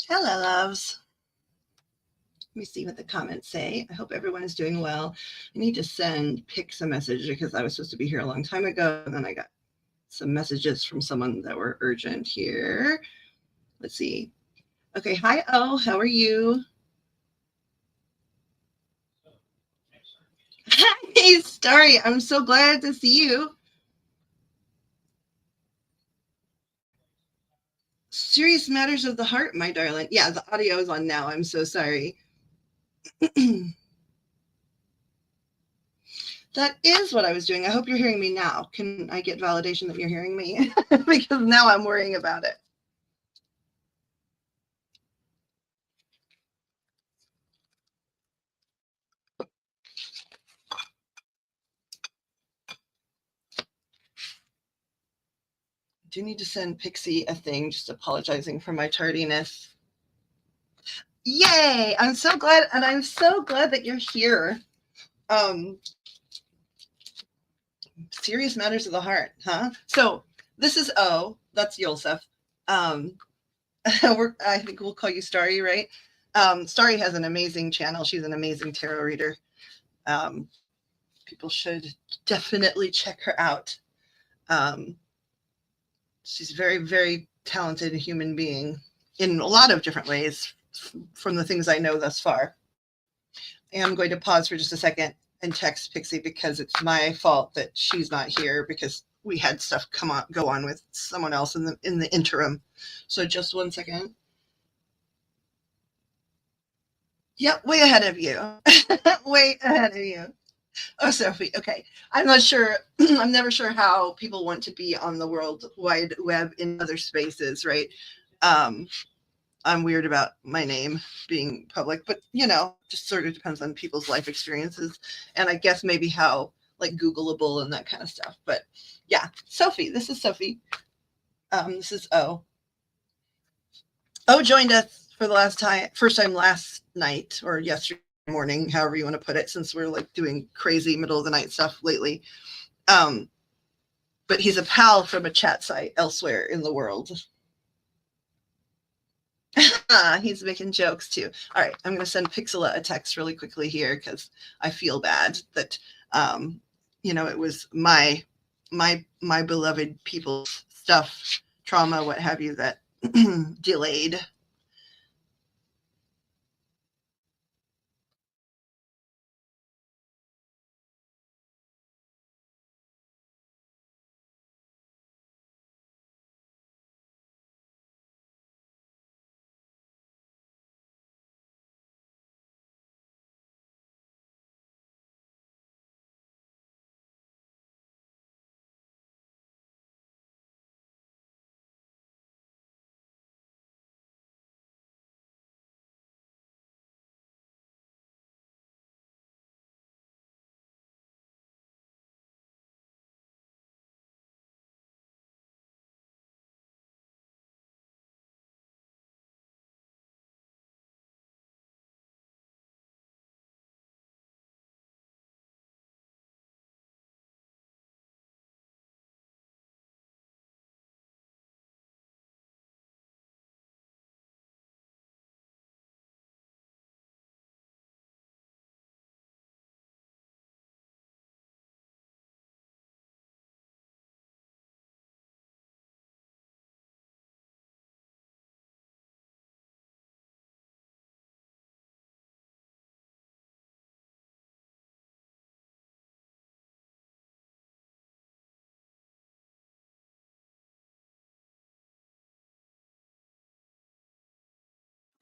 Hello, loves. Let me see what the comments say. I hope everyone is doing well. I need to send Pix a message because I was supposed to be here a long time ago, and then I got some messages from someone that were urgent here. Let's see. Okay, hi, Oh, how are you? Hey, Starry, I'm so glad to see you. Serious matters of the heart, my darling. Yeah, the audio is on now. I'm so sorry. That is what I was doing. I hope you're hearing me now. Can I get validation that you're hearing me? Because now I'm worrying about it. I do need to send Pixie a thing just apologizing for my tardiness. Yay! I'm so glad, and I'm so glad that you're here. Serious matters of the heart, huh? So this is O. That's Yosef. I think we'll call you Starry, right? Starry has an amazing channel. She's an amazing tarot reader. People should definitely check her out. She's a very, very talented human being in a lot of different ways from the things I know thus far. And I'm going to pause for just a second and text Pixie because it's my fault that she's not here because we had stuff go on with someone else in the interim. So just 1 second. Yep, way ahead of you. Way ahead of you. Oh, Sophie. Okay. I'm not sure. I'm never sure how people want to be on the World Wide Web in other spaces, right? I'm weird about my name being public, but just sort of depends on people's life experiences. And I guess maybe how like Googleable and that kind of stuff. But yeah, Sophie, this is Sophie. This is O. O joined us for the first time last night or yesterday morning, however you want to put it, since we're like doing crazy middle of the night stuff lately. But he's a pal from a chat site elsewhere in the world. He's making jokes too. All right, I'm going to send Pixela a text really quickly here because I feel bad that it was my beloved people's stuff, trauma, what have you, that delayed.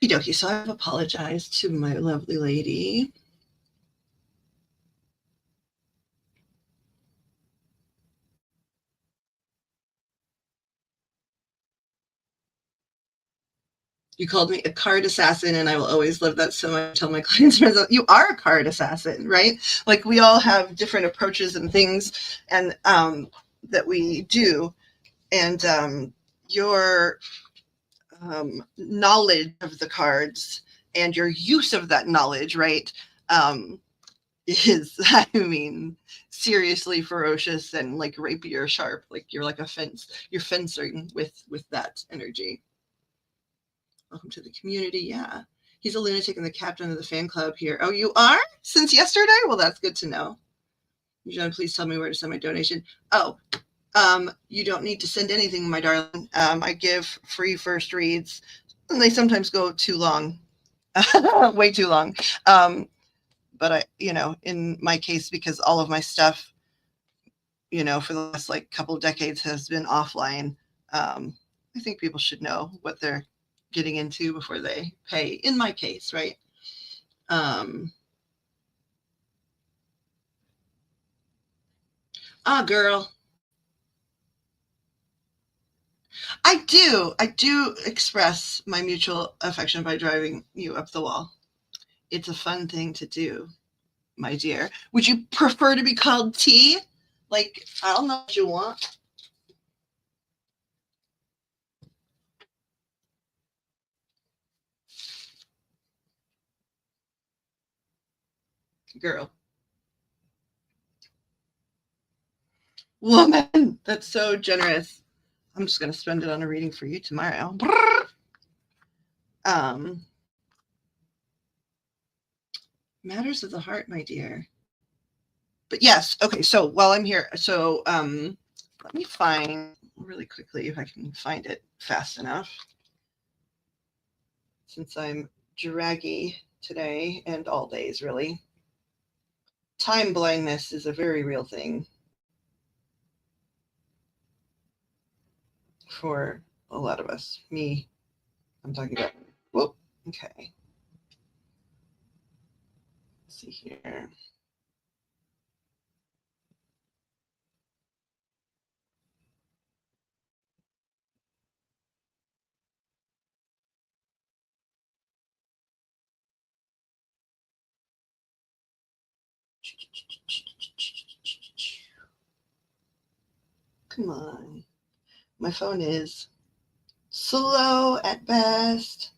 Okie dokie, so I've apologized to my lovely lady. You called me a card assassin, and I will always love that so much. I tell my clients, you are a card assassin, right? Like we all have different approaches and things, and that we do, and your knowledge of the cards and your use of that knowledge, right, is, I mean, seriously ferocious and like rapier sharp. Like you're like a fence. You're fencing with that energy. Welcome to the community. Yeah. He's a lunatic and the captain of the fan club here. Oh, you are? Since yesterday? Well, that's good to know. John, please tell me where to send my donation. Oh, you don't need to send anything, my darling. I give free first reads, and they sometimes go too long, way too long. But in my case, because all of my stuff, for the last like couple of decades has been offline, I think people should know what they're getting into before they pay. In my case, right? Girl. I do express my mutual affection by driving you up the wall. It's a fun thing to do, my dear. Would you prefer to be called T? Like, I don't know what you want. Girl. Woman. That's so generous. I'm just going to spend it on a reading for you tomorrow. Matters of the heart, my dear. But yes, okay, so while I'm here, so let me find really quickly if I can find it fast enough. Since I'm draggy today and all days, really. Time blindness is a very real thing for a lot of us. Me, I'm talking about. Whoop, okay. Let's see here. Come on. My phone is slow at best.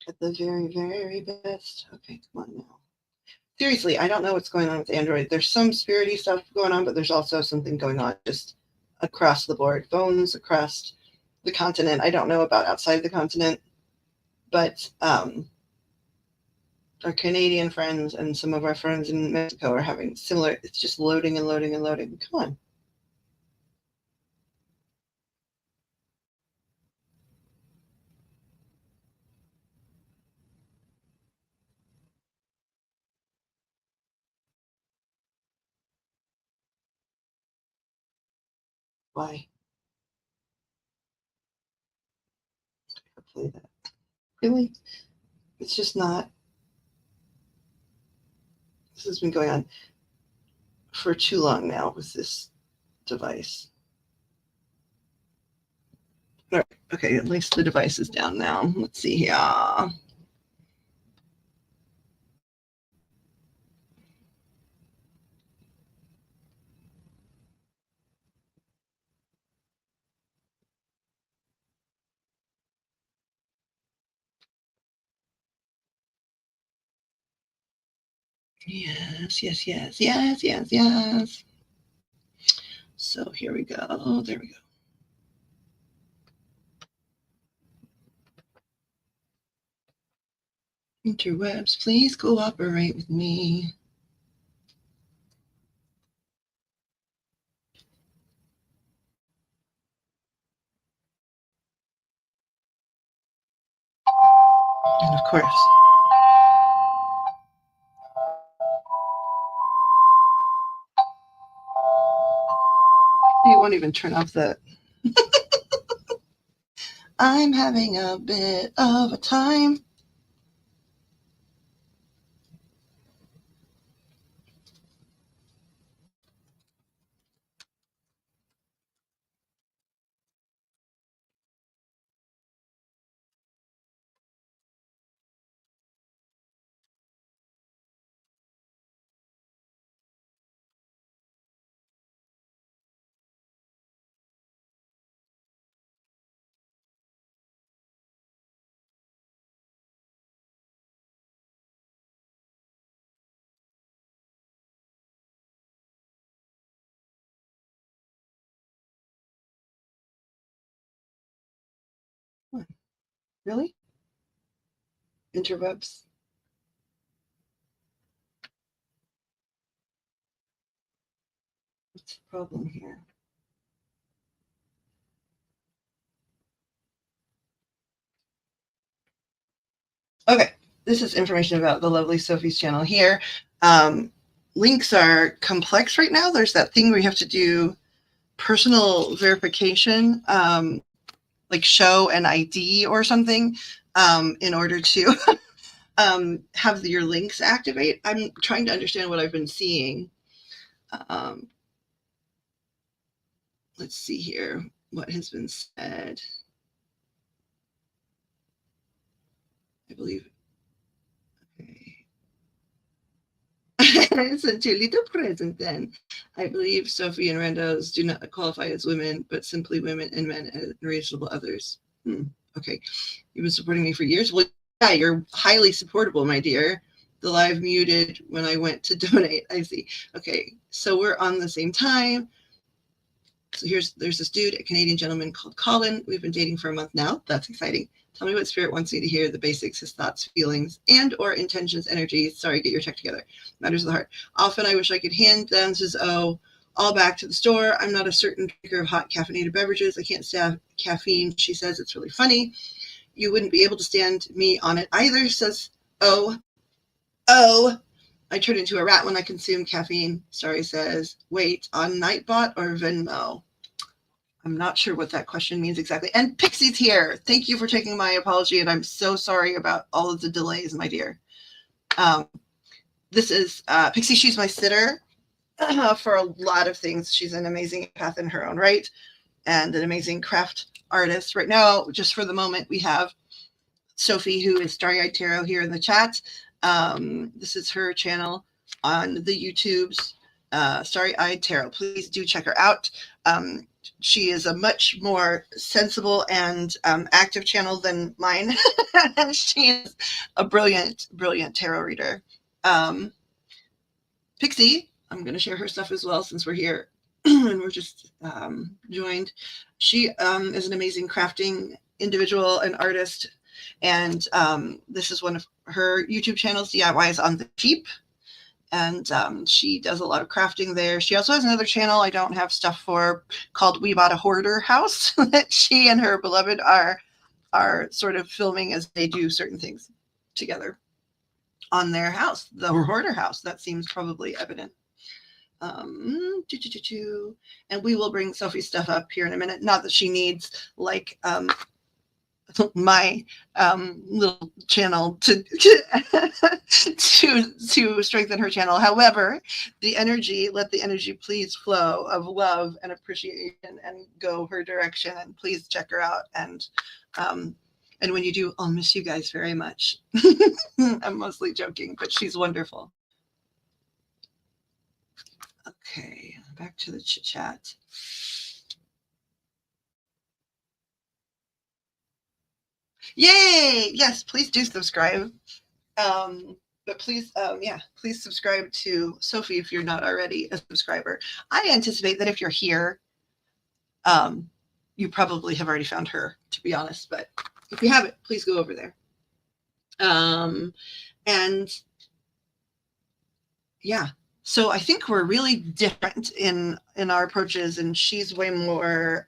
At the very, very best. Okay, come on now. Seriously, I don't know what's going on with Android. There's some spirity stuff going on, but there's also something going on just across the board. Phones across the continent. I don't know about outside the continent, but our Canadian friends and some of our friends in Mexico are having similar. It's just loading and loading and loading. Come on. Why? Hopefully that. Really? It's just not. This has been going on for too long now with this device. All right. Okay, at least the device is down now. Let's see here. Yes, yes, yes, yes, yes, yes. So here we go. There we go. Interwebs, please cooperate with me. And of course, you won't even turn off the. I'm having a bit of a time. Really? Interwebs. What's the problem here? Okay, this is information about the lovely Sophie's channel here. Links are complex right now. There's that thing where you have to do personal verification, like show an ID or something, in order to have your links activate. I'm trying to understand what I've been seeing. Let's see here what has been said. I believe. Okay. Sent you a little present then. I believe Sophie and Randos do not qualify as women, but simply women and men and reasonable others. Okay. You've been supporting me for years. Well, yeah, you're highly supportable, my dear. The live muted when I went to donate. I see. Okay. So we're on the same time. So there's this dude, a Canadian gentleman called Colin. We've been dating for a month now. That's exciting. Tell me what spirit wants me to hear, the basics, his thoughts, feelings, and or intentions, energies. Sorry, get your check together. Matters of the heart. Often I wish I could hand them his all back to the store. I'm not a certain drinker of hot caffeinated beverages. I can't stand caffeine. She says it's really funny. You wouldn't be able to stand me on it either, says oh. I turn into a rat when I consume caffeine. Sorry, says, wait, on Nightbot or Venmo? I'm not sure what that question means exactly. And Pixie's here. Thank you for taking my apology, and I'm so sorry about all of the delays, my dear. This is Pixie. She's my sitter for a lot of things. She's an amazing empath in her own right and an amazing craft artist. Right now, just for the moment, we have Sophie, who is Starry-Eyed Tarot, here in the chat. This is her channel on the YouTubes, Starry-Eyed Tarot. Please do check her out. She is a much more sensible and active channel than mine. She is a brilliant, brilliant tarot reader. Pixie, I'm going to share her stuff as well since we're here and we're just joined. She is an amazing crafting individual and artist. And this is one of her YouTube channels, DIYs on the Cheap. And she does a lot of crafting there. She also has another channel I don't have stuff for called We Bought a Hoarder House that she and her beloved are sort of filming as they do certain things together on their house, the hoarder house. That seems probably evident. And we will bring Sophie's stuff up here in a minute. Not that she needs like my little channel to strengthen her channel. However, let the energy please flow of love and appreciation and go her direction. And please check her out. And when you do, I'll miss you guys very much. I'm mostly joking, but she's wonderful. Okay, back to the chit chat. Yay! Yes, please do subscribe. But please, please subscribe to Sophie if you're not already a subscriber. I anticipate that if you're here, you probably have already found her, to be honest. But if you haven't, please go over there. And yeah, so I think we're really different in our approaches, and she's way more.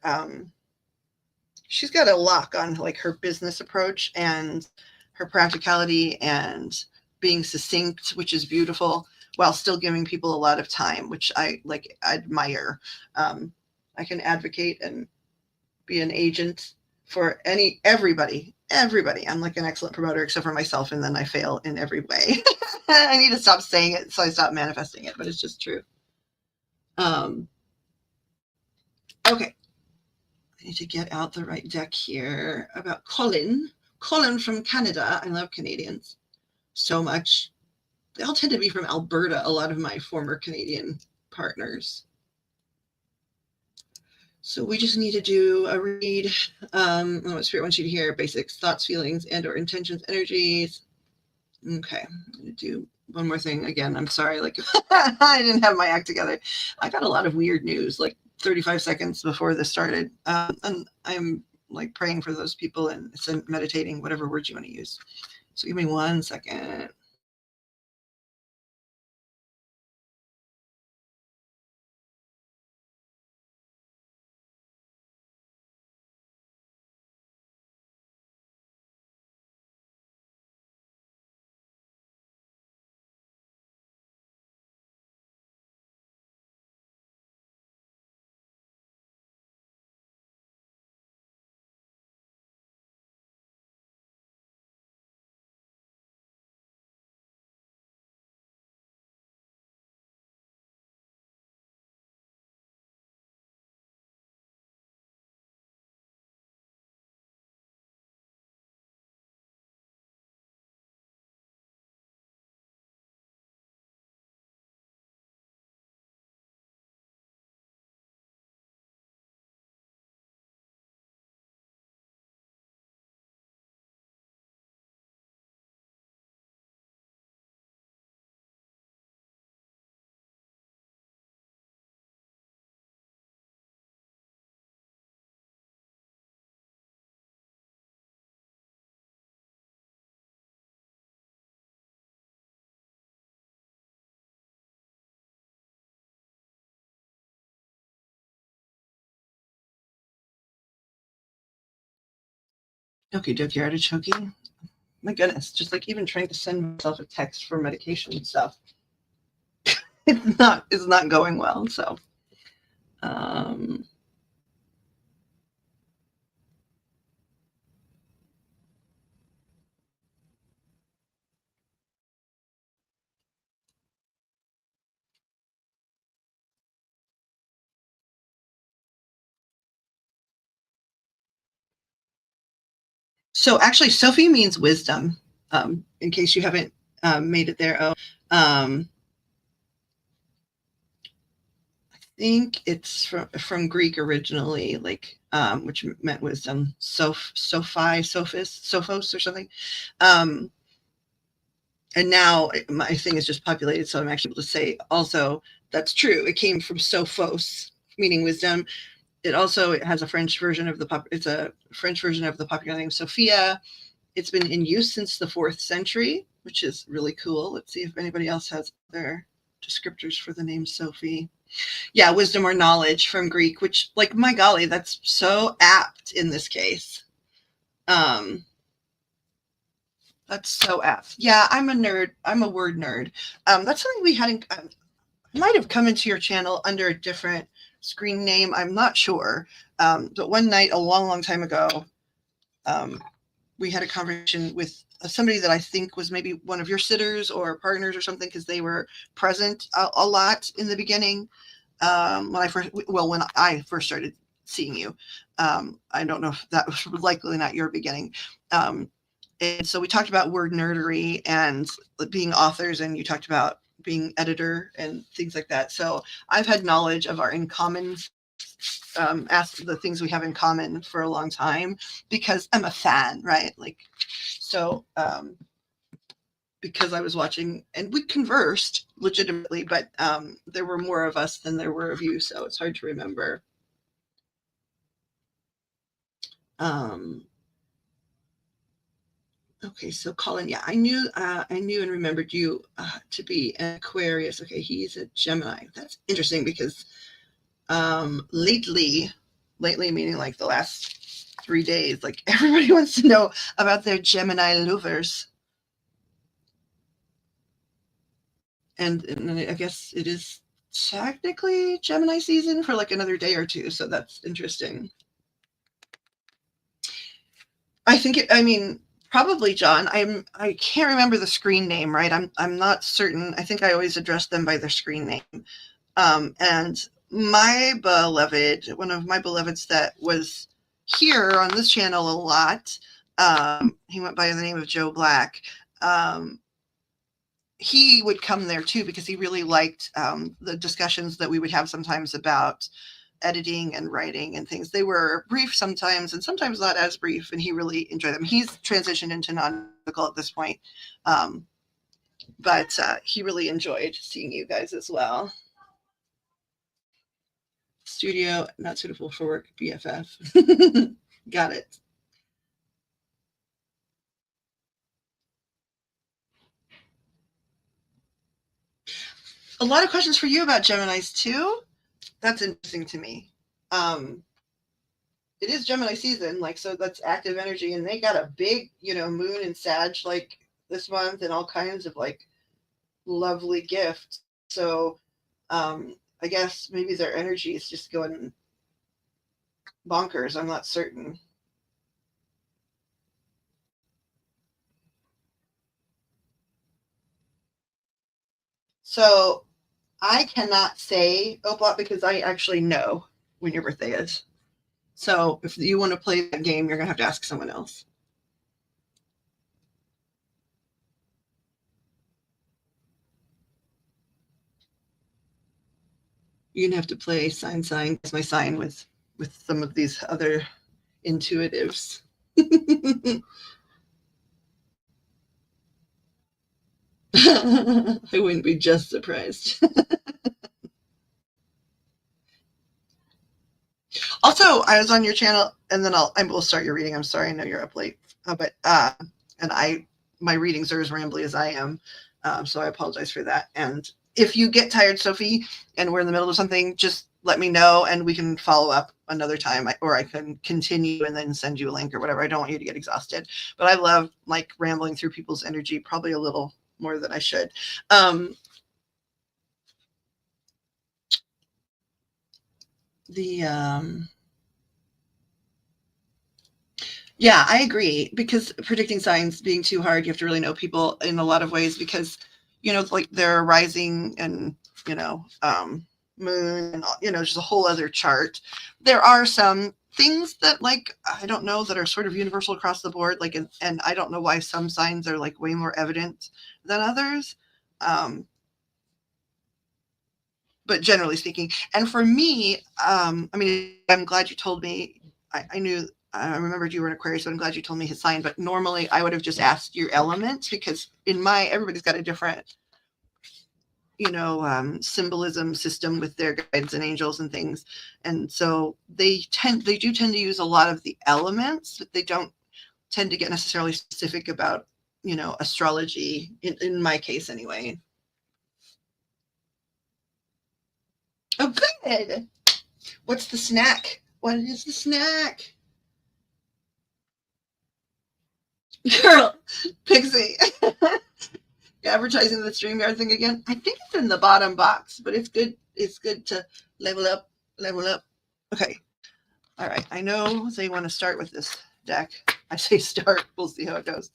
She's got a lock on like her business approach and her practicality and being succinct, which is beautiful, while still giving people a lot of time, which I admire. I can advocate and be an agent for everybody. I'm like an excellent promoter, except for myself, and then I fail in every way. I need to stop saying it, so I stop manifesting it, but it's just true. Okay. I need to get out the right deck here about Colin. Colin from Canada. I love Canadians so much. They all tend to be from Alberta, a lot of my former Canadian partners. So we just need to do a read. What spirit wants you to hear? Basics, thoughts, feelings, and or intentions, energies. Okay, I'm going to do one more thing. Again, I'm sorry. Like, I didn't have my act together. I got a lot of weird news, like 35 seconds before this started. And I'm like praying for those people and meditating, whatever words you want to use. So give me 1 second. Okie dokie, artichoke. My goodness, just like even trying to send myself a text for medication and stuff, it's not going well. So, so actually, Sophie means wisdom. In case you haven't made it there. Oh, I think it's from Greek originally, like which meant wisdom. Sophos, or something. And now my thing is just populated, so I'm actually able to say also that's true. It came from Sophos, meaning wisdom. It has a French version of it's a French version of the popular name Sophia. It's been in use since the 4th century, which is really cool. Let's see if anybody else has their descriptors for the name Sophie. Yeah, wisdom or knowledge from Greek, which, like, my golly, that's so apt in this case. That's so apt. Yeah, I'm a nerd. I'm a word nerd. That's something we hadn't. Might have come into your channel under a different screen name. I'm not sure. But one night, a long, long time ago, we had a conversation with somebody that I think was maybe one of your sitters or partners or something, because they were present a lot in the beginning. When I first started seeing you. I don't know if that was likely not your beginning. And so we talked about word nerdery and being authors, and you talked about being editor and things like that. So I've had knowledge of our in common, ask the things we have in common for a long time, because I'm a fan, right? Like, so, because I was watching and we conversed legitimately, but there were more of us than there were of you. So it's hard to remember. Okay, so Colin, yeah, I knew and remembered you to be an Aquarius. Okay, he's a Gemini. That's interesting because lately meaning like the last 3 days, like everybody wants to know about their Gemini lovers. And I guess it is technically Gemini season for like another day or two, so that's interesting. I mean, probably John. I can't remember the screen name, right? I'm not certain. I think I always address them by their screen name. And my beloved, one of my beloveds that was here on this channel a lot, he went by the name of Joe Black. He would come there too because he really liked the discussions that we would have sometimes about editing and writing and things. They were brief sometimes and sometimes not as brief, and he really enjoyed them. He's transitioned into non-technical at this point, but he really enjoyed seeing you guys as well. Studio, not suitable for work, BFF. Got it. A lot of questions for you about Geminis too. That's interesting to me. It is Gemini season, like, so that's active energy, and they got a big, moon and Sag like this month, and all kinds of like lovely gifts. So, I guess maybe their energy is just going bonkers. I'm not certain. So I cannot say Oplot because I actually know when your birthday is. So if you want to play that game, you're going to have to ask someone else. You're going to have to play sign. That's my sign with some of these other intuitives. I wouldn't be just surprised. Also, I was on your channel, and then I will start your reading. I'm sorry, I know you're up late, but my readings are as rambly as I am, so I apologize for that. And if you get tired, Sophie, and we're in the middle of something, just let me know, and we can follow up another time, or I can continue and then send you a link or whatever. I don't want you to get exhausted, but I love like rambling through people's energy, probably a little more than I should. Yeah, I agree, because predicting signs being too hard, you have to really know people in a lot of ways, because, like their rising and, moon and, just a whole other chart. There are some things that, like, I don't know, that are sort of universal across the board. Like, and I don't know why some signs are like way more evident than others. But generally speaking, and for me, I mean, I'm glad you told me. I remembered you were an Aquarius, so I'm glad you told me his sign. But normally, I would have just asked your element, because everybody's got a different, symbolism system with their guides and angels and things, and so they do tend to use a lot of the elements, but they don't tend to get necessarily specific about, astrology. In my case, anyway. Oh, good. What's the snack? What is the snack? Girl, Pixie. Advertising the StreamYard thing again. I think it's in the bottom box, but it's good. It's good to level up. Okay. All right. I know they want to start with this deck. I say start. We'll see how it goes.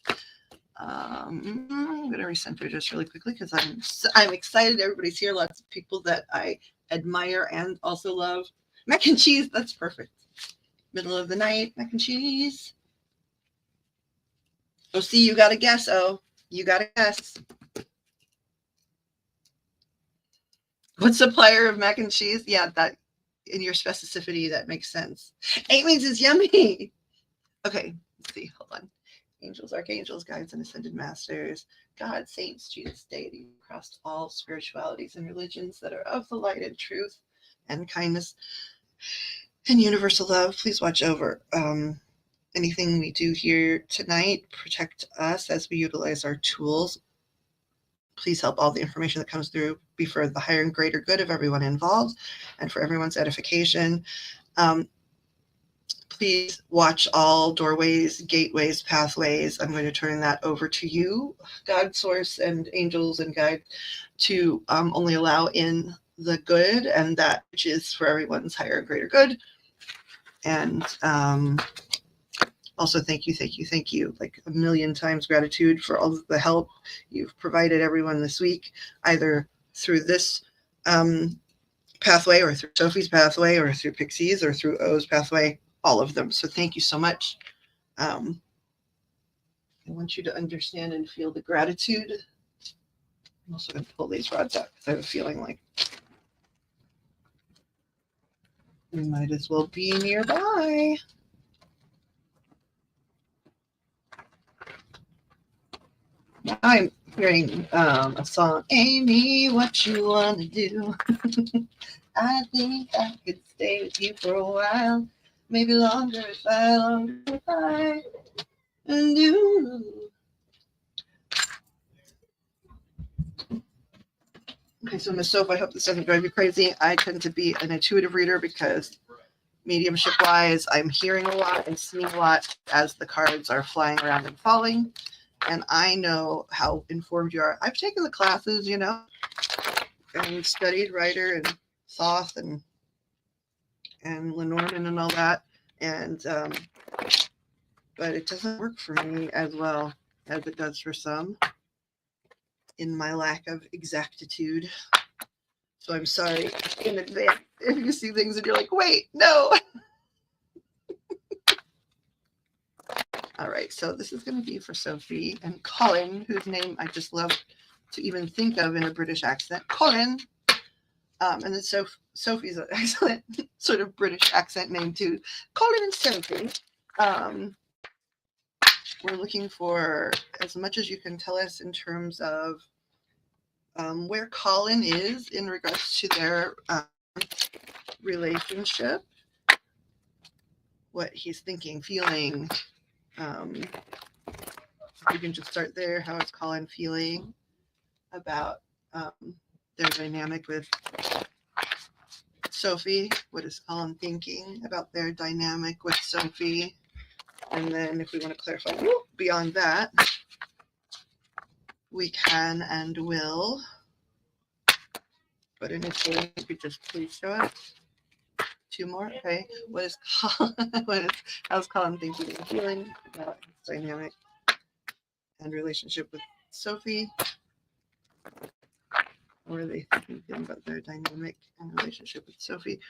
I'm going to resend it just really quickly because I'm excited. Everybody's here. Lots of people that I admire and also love. Mac and cheese. That's perfect. Middle of the night, mac and cheese. Oh, see, you got to guess. Oh, you got to guess. What supplier of mac and cheese? Yeah, that in your specificity, that makes sense. 8 means it's yummy. Okay, let's see. Hold on. Angels, archangels, guides, and ascended masters, God, saints, Jesus, deity, across all spiritualities and religions that are of the light and truth and kindness and universal love, please watch over anything we do here tonight. Protect us as we utilize our tools. Please help all the information that comes through be for the higher and greater good of everyone involved and for everyone's edification. Please watch all doorways, gateways, pathways. I'm going to turn that over to you, God, source, and angels and guide, to only allow in the good and that which is for everyone's higher and greater good. And also, thank you, like a million times gratitude for all of the help you've provided everyone this week, either through this pathway or through Sophie's pathway or through Pixie's or through O's pathway, all of them. So thank you so much. I want you to understand and feel the gratitude. I'm also going to pull these rods out because I have a feeling like we might as well be nearby. Now I'm hearing a song, Amy, what you want to do? I think I could stay with you for a while. maybe longer if I and you. Okay, so Miss Soph, I hope this doesn't drive you crazy. I tend to be an intuitive reader because mediumship-wise, I'm hearing a lot and seeing a lot as the cards are flying around and falling. And I know how informed you are. I've taken the classes, you know, and studied Rider and Thoth and Lenormand and all that. And but it doesn't work for me as well as it does for some in my lack of exactitude. So I'm sorry in advance if you see things and you're like, wait, no. All right, so this is going to be for Sophie and Colin, whose name I just love to even think of in a British accent. Colin. And then Sophie's an excellent sort of British accent name too. Colin and Sophie. We're looking for as much as you can tell us in terms of where Colin is in regards to their relationship, what he's thinking, feeling. You can just start there. How is Colin feeling about their dynamic with Sophie? What is Colin thinking about their dynamic with Sophie? And then if we want to clarify beyond that, we can and will. But initially, you could just please show us 2 more. Okay. What is Colin? How's Colin thinking and feeling about his dynamic and relationship with Sophie? Or are they thinking about their dynamic and relationship with Sophie?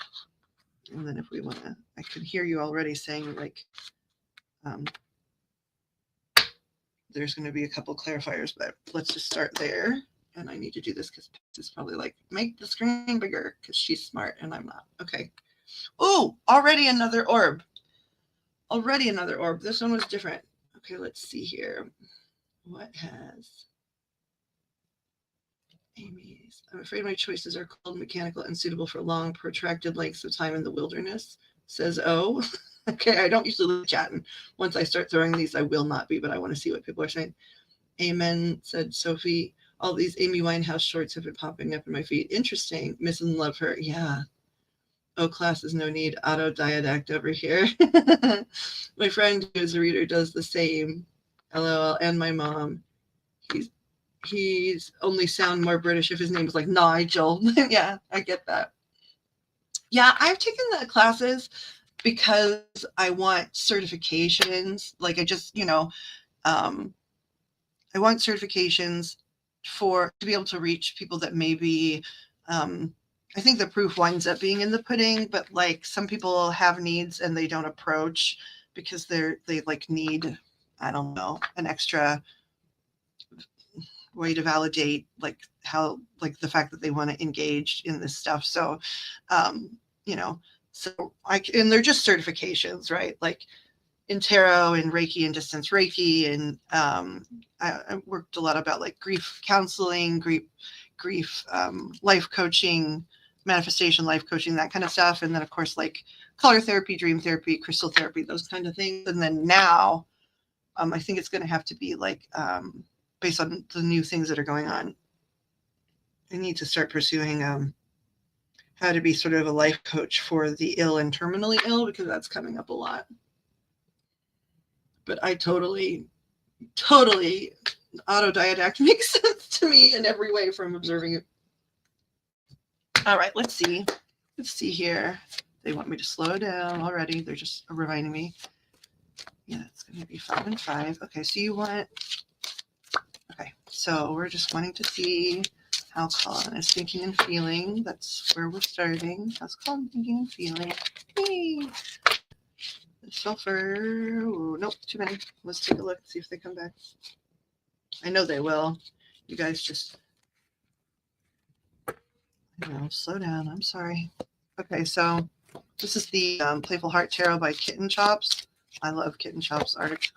And then if we want to, I can hear you already saying like, there's going to be a couple clarifiers, but let's just start there. And I need to do this because it's probably like, make the screen bigger because she's smart and I'm not. Okay. Oh, already another orb. Already another orb. This one was different. Okay, let's see here. What has Amy's? I'm afraid my choices are cold, mechanical, and suitable for long, protracted lengths of time in the wilderness, says O. Okay, I don't usually look chat, and once I start throwing these, I will not be, but I want to see what people are saying. Amen, said Sophie. All these Amy Winehouse shorts have been popping up in my feed. Interesting. Miss and love her. Yeah. Oh, class is no need. Autodidact over here. My friend who is a reader does the same. LOL. And my mom. He's only sound more British if his name was like Nigel. Yeah, I get that. Yeah, I've taken the classes because I want certifications. Like I just, you know, I want certifications to be able to reach people that maybe, I think the proof winds up being in the pudding, but like some people have needs and they don't approach because they like need, I don't know, an extra way to validate like how, like the fact that they want to engage in this stuff. So, you know, so and they're just certifications, right? Like in tarot and Reiki and distance Reiki. And I worked a lot about like grief counseling, grief life coaching, manifestation life coaching, that kind of stuff. And then of course, like color therapy, dream therapy, crystal therapy, those kind of things. And then now I think it's going to have to be like, based on the new things that are going on, I need to start pursuing how to be sort of a life coach for the ill and terminally ill, because that's coming up a lot. But I totally autodidact makes sense to me in every way from observing it. All right, let's see. Let's see here. They want me to slow down already. They're just reminding me. Yeah, it's going to be 5 and 5. Okay, so you want... Okay, so we're just wanting to see how Colin is thinking and feeling. That's where we're starting. How's Colin thinking and feeling? Hey! Sulfur. Ooh, nope, too many. Let's take a look, see if they come back. I know they will. You guys just, slow down. I'm sorry. Okay, so this is the Playful Heart Tarot by Kitten Chops. I love Kitten Chops art.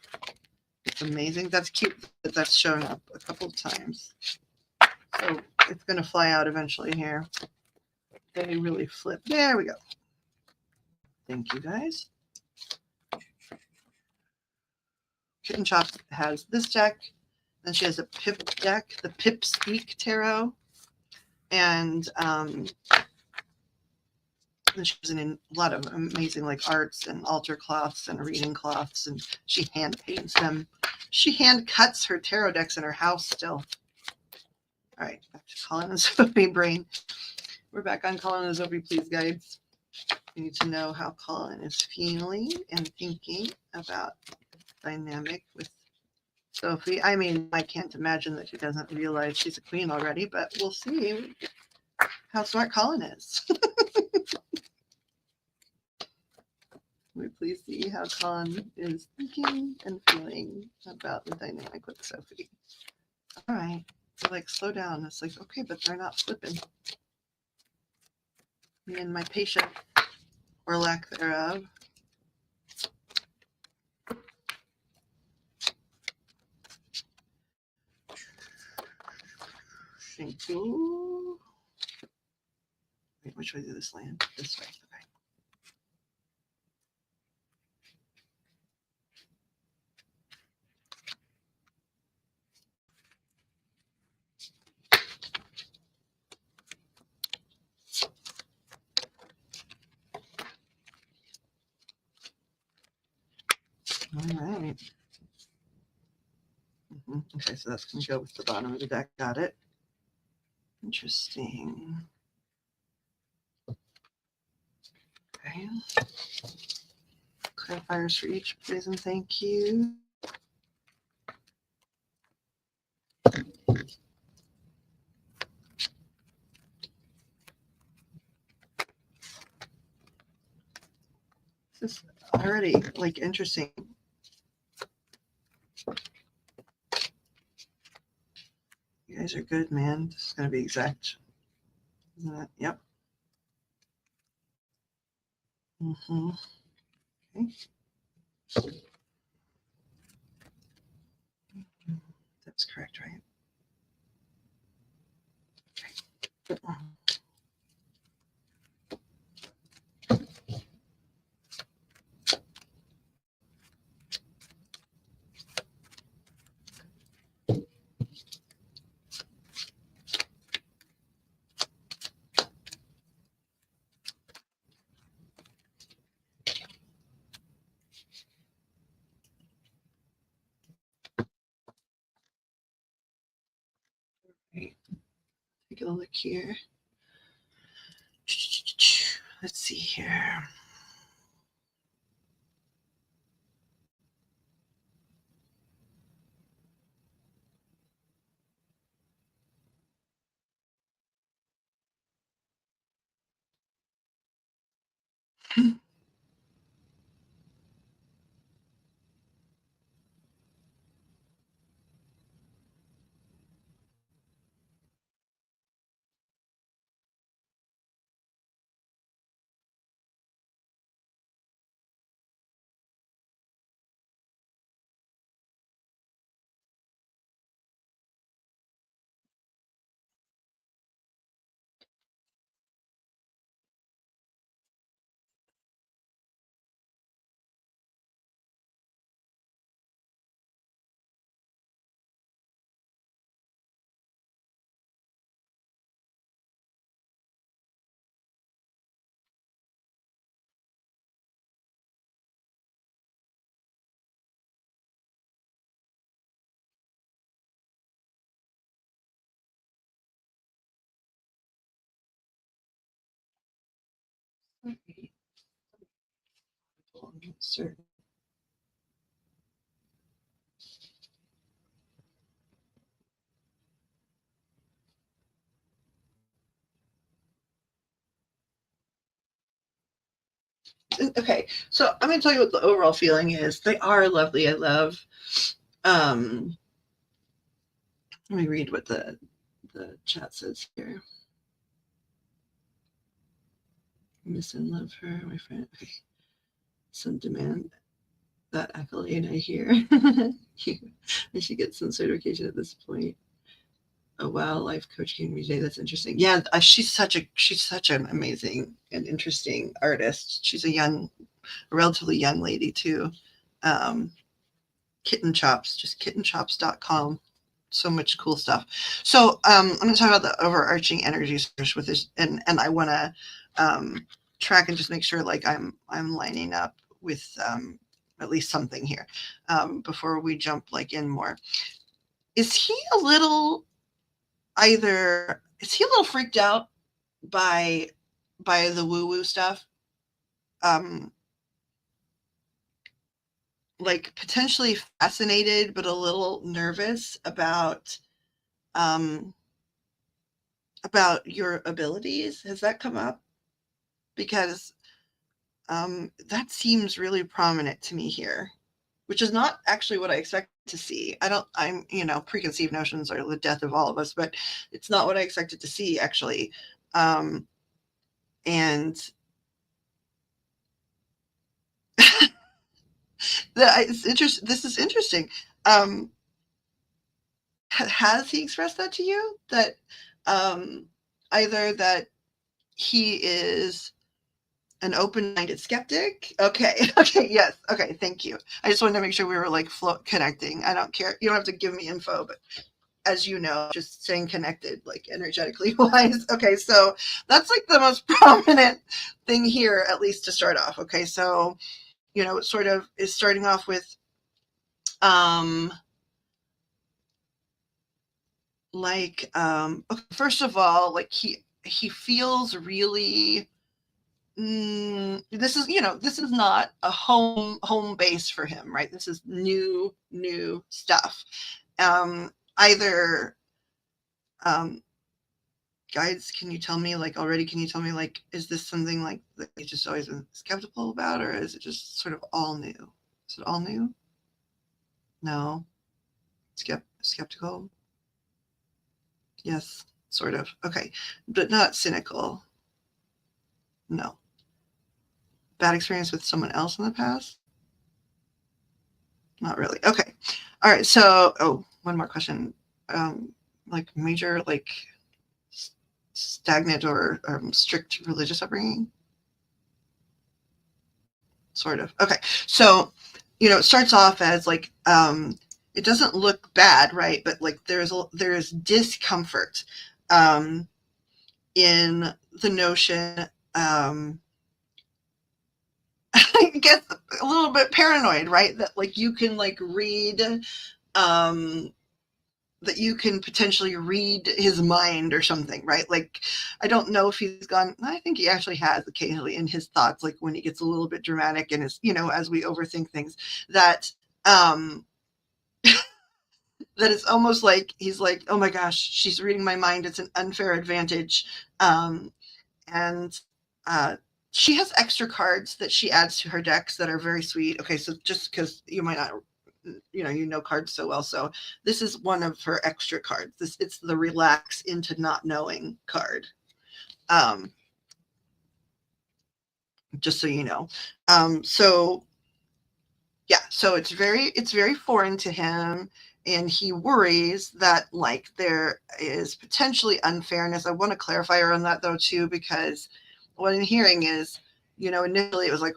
It's amazing. That's cute that that's showing up a couple of times. So it's going to fly out eventually here. They really flip. There we go. Thank you, guys. Kitten Shop has this deck. Then she has a Pip deck, the Pip Speak Tarot. And then she has a lot of amazing like arts and altar cloths and reading cloths, and she hand paints them. She hand cuts her tarot decks in her house still. All right, back to Colin and Sophie brain. We're back on Colin and Sophie, please, guides. We need to know how Colin is feeling and thinking about dynamic with Sophie. I mean, I can't imagine that she doesn't realize she's a queen already, but we'll see how smart Colin is. We please see how Colin is thinking and feeling about the dynamic with Sophie. All right. So like slow down. It's like, okay, but they're not flipping. Me and my patience, or lack thereof. Thank you. Wait, which way did this land? This way. Okay. All right. Okay, so that's going to go with the bottom of the deck. Got it. Interesting. Okay. Clarifiers for each, please, and thank you. This is already like interesting. You guys are good, man. This is going to be exact. Isn't it? Yep. Mm-hmm. Okay. That's correct, right? Okay. Right. Take a look here. Let's see here. Certain. Okay, so I'm going to tell you what the overall feeling is. They are lovely. I love. Let me read what the chat says here. Miss and love her, my friend. Okay. Some demand that accolade I hear. I should get some certification at this point. Oh wow, life coach came every day. That's interesting. Yeah, she's such an amazing and interesting artist. She's a relatively young lady too. Kitten Chops, just kittenchops.com. So much cool stuff. So I'm going to talk about the overarching energy source with this, and I want to track and just make sure like I'm lining up with at least something here before we jump like in more. Is he a little freaked out by the woo woo stuff? Like potentially fascinated but a little nervous about your abilities? Has that come up? Because that seems really prominent to me here, which is not actually what I expected to see. Preconceived notions are the death of all of us, but it's not what I expected to see actually. And this is interesting. Has he expressed that to you? That either that he is an open-minded skeptic? Okay. Okay. Yes. Okay. Thank you. I just wanted to make sure we were like connecting. I don't care. You don't have to give me info, but as you know, just staying connected, like energetically wise. Okay. So that's like the most prominent thing here, at least to start off. Okay. So, it sort of is starting off with, first of all, like he feels really, this is not a home base for him, right? This is new stuff. Either guides, can you tell me is this something like that you've just always been skeptical about, or is it just sort of all new? Is it all new? No. Skeptical? Yes, sort of. Okay. But not cynical. No. Bad experience with someone else in the past? Not really. Okay. All right. So, one more question. Like major, like stagnant or strict religious upbringing? Sort of. Okay. So, it starts off as like, it doesn't look bad, right? But like there is discomfort in the notion, I guess a little bit paranoid, right? That like you can like read, that you can potentially read his mind or something, right? Like, I don't know if he's gone, I think he actually has occasionally in his thoughts, like when he gets a little bit dramatic and is, as we overthink things, that, that it's almost like he's like, oh my gosh, she's reading my mind. It's an unfair advantage. And she has extra cards that she adds to her decks that are very sweet. Okay, so just because you might not, cards so well. So this is one of her extra cards. It's the relax into not knowing card. Just so you know. So yeah, so it's very foreign to him. And he worries that like there is potentially unfairness. I want to clarify on that though too, because what I'm hearing is, initially it was like,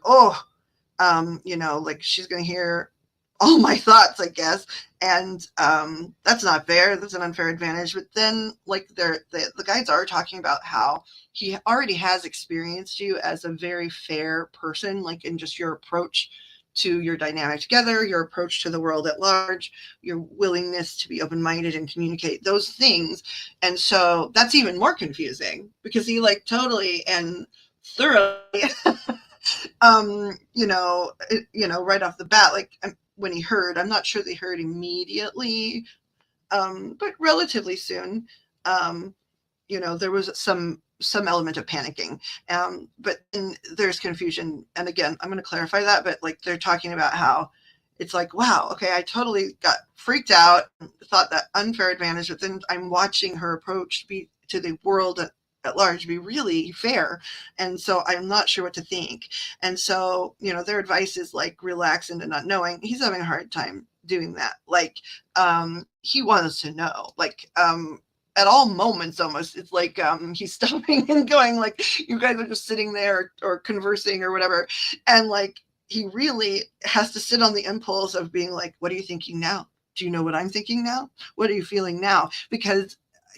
like she's going to hear all my thoughts, I guess. And that's not fair. That's an unfair advantage. But then like the guides are talking about how he already has experienced you as a very fair person, like in just your approach to your dynamic together, your approach to the world at large, your willingness to be open-minded and communicate those things. And so that's even more confusing because he like totally and thoroughly, right off the bat, like when he heard, I'm not sure they heard immediately, but relatively soon, there was some element of panicking. But then there's confusion. And again, I'm going to clarify that, but like they're talking about how it's like, wow, okay, I totally got freaked out, thought that unfair advantage, but then I'm watching her approach to the world at large be really fair. And so I'm not sure what to think. And so, their advice is like relax into not knowing. He's having a hard time doing that. Like, he wants to know, like, at all moments almost it's like he's stopping and going like, you guys are just sitting there or conversing or whatever, and like he really has to sit on the impulse of being like, what are you thinking now? Do you know what I'm thinking now? What are you feeling now? Because,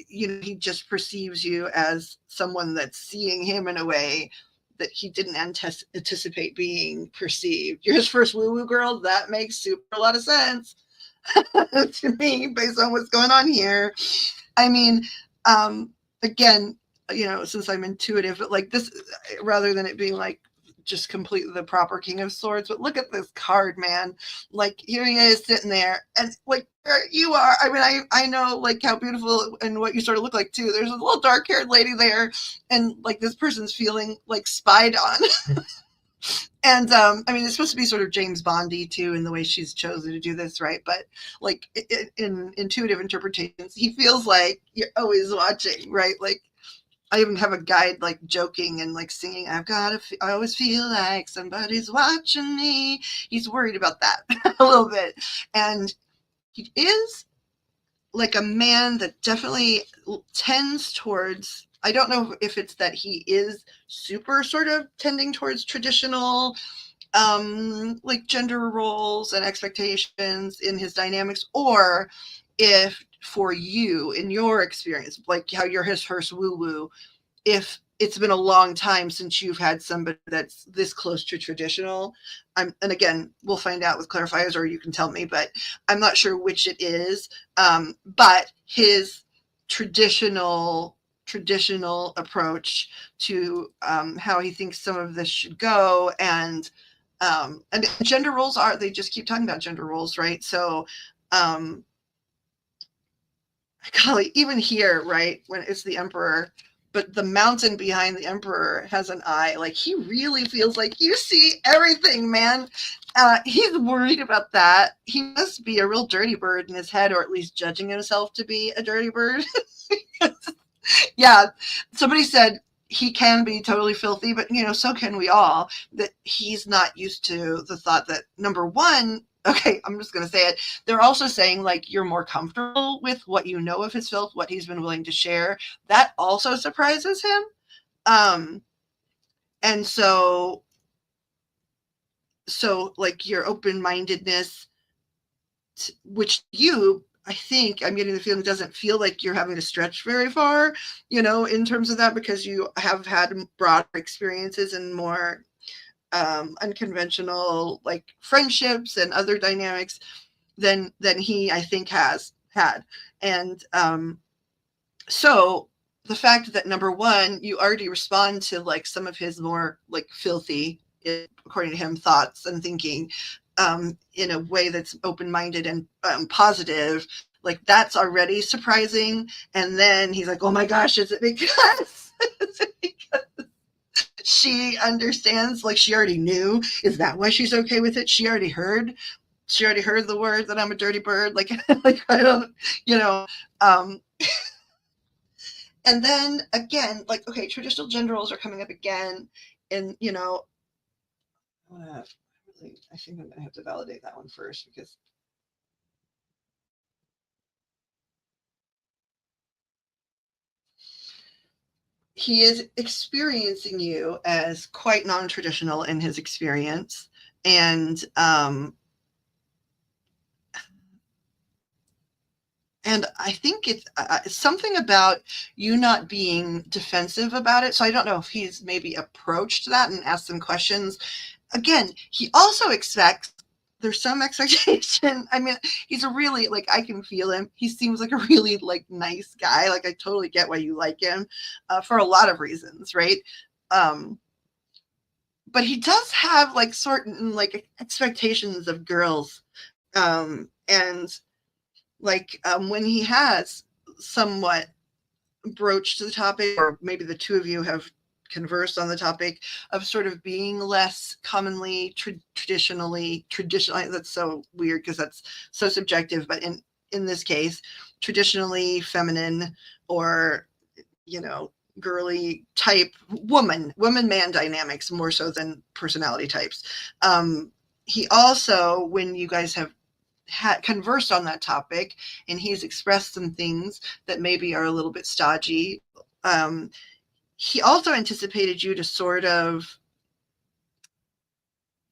he just perceives you as someone that's seeing him in a way that he didn't anticipate being perceived. You're his first woo-woo girl. That makes super a lot of sense to me based on what's going on here. I mean, again, since I'm intuitive, but like this, rather than it being like just completely the proper King of Swords, but look at this card, man. Like, here he is sitting there, and like, there you are. I mean, I know like how beautiful and what you sort of look like too. There's a little dark-haired lady there, and like this person's feeling like spied on. And I mean, it's supposed to be sort of James Bondy too, in the way she's chosen to do this, right? But like in intuitive interpretations, he feels like you're always watching, right? Like, I even have a guide like joking and like singing, I always feel like somebody's watching me. He's worried about that a little bit. And he is like a man that definitely tends towards, I don't know if it's that he is super sort of tending towards traditional like gender roles and expectations in his dynamics, or if for you, in your experience, like how you're his first woo-woo, if it's been a long time since you've had somebody that's this close to traditional. And again, we'll find out with clarifiers, or you can tell me, but I'm not sure which it is. But his traditional approach to how he thinks some of this should go, and gender roles they just keep talking about gender roles, right? So golly, even here, right, when it's the emperor, but the mountain behind the emperor has an eye. Like, he really feels like you see everything, man. He's worried about that. He must be a real dirty bird in his head, or at least judging himself to be a dirty bird. Yeah, somebody said he can be totally filthy, but so can we all. That he's not used to the thought that, number one, okay, I'm just going to say it. They're also saying, like, you're more comfortable with what you know of his filth, what he's been willing to share. That also surprises him. And so like, your open-mindedness, which I think I'm getting the feeling doesn't feel like you're having to stretch very far, in terms of that, because you have had broader experiences and more unconventional like friendships and other dynamics than he, I think, has had. And so the fact that, number one, you already respond to like some of his more like filthy, according to him, thoughts and thinking in a way that's open-minded and positive, like, that's already surprising. And then he's like, oh my gosh, is it because she understands, like, she already knew? Is that why she's okay with it? She already heard the word that I'm a dirty bird. Like, like, I don't, and then again, like, okay, traditional gender roles are coming up again. And, I think I'm going to have to validate that one first, because he is experiencing you as quite non-traditional in his experience. And I think it's something about you not being defensive about it. So I don't know if he's maybe approached that and asked some questions. Again, he also expects, there's some expectation. I mean, he's a really, like, I can feel him. He seems like a really, like, nice guy. Like, I totally get why you like him for a lot of reasons, right? But he does have, like, certain, like, expectations of girls. And, like, when he has somewhat broached the topic, or maybe the two of you have conversed on the topic of sort of being less commonly traditionally, that's so weird because that's so subjective, but in this case, traditionally feminine, or girly type woman man dynamics, more so than personality types. He also, when you guys have conversed on that topic and he's expressed some things that maybe are a little bit stodgy, he also anticipated you to sort of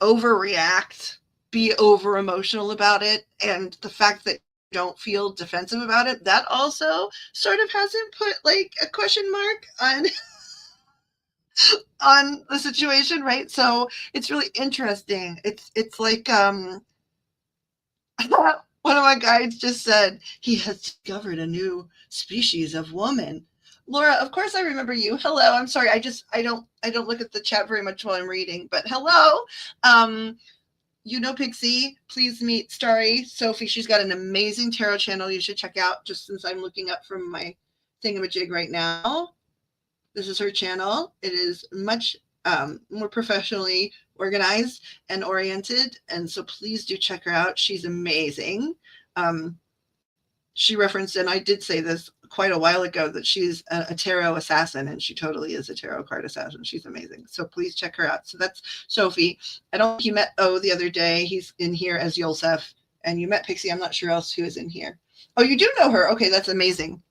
overreact, be over emotional about it, and the fact that you don't feel defensive about it, that also sort of has him put like a question mark on on the situation, right? So it's really interesting. It's like one of my guides just said he has discovered a new species of woman. Laura, of course I remember you. Hello. I'm sorry. I don't look at the chat very much while I'm reading, but hello. Um Pixie, please meet Starry Sophie. She's got an amazing tarot channel you should check out, just since I'm looking up from my thingamajig right now. This is her channel. It is much more professionally organized and oriented, and so please do check her out. She's amazing. Um, she referenced, and I did say this quite a while ago, that she's a tarot assassin, and she totally is a tarot card assassin. She's amazing. So please check her out. So that's Sophie. I don't think you met O the other day. He's in here as Yosef, and you met Pixie. I'm not sure else who is in here. Oh, you do know her. Okay, that's amazing.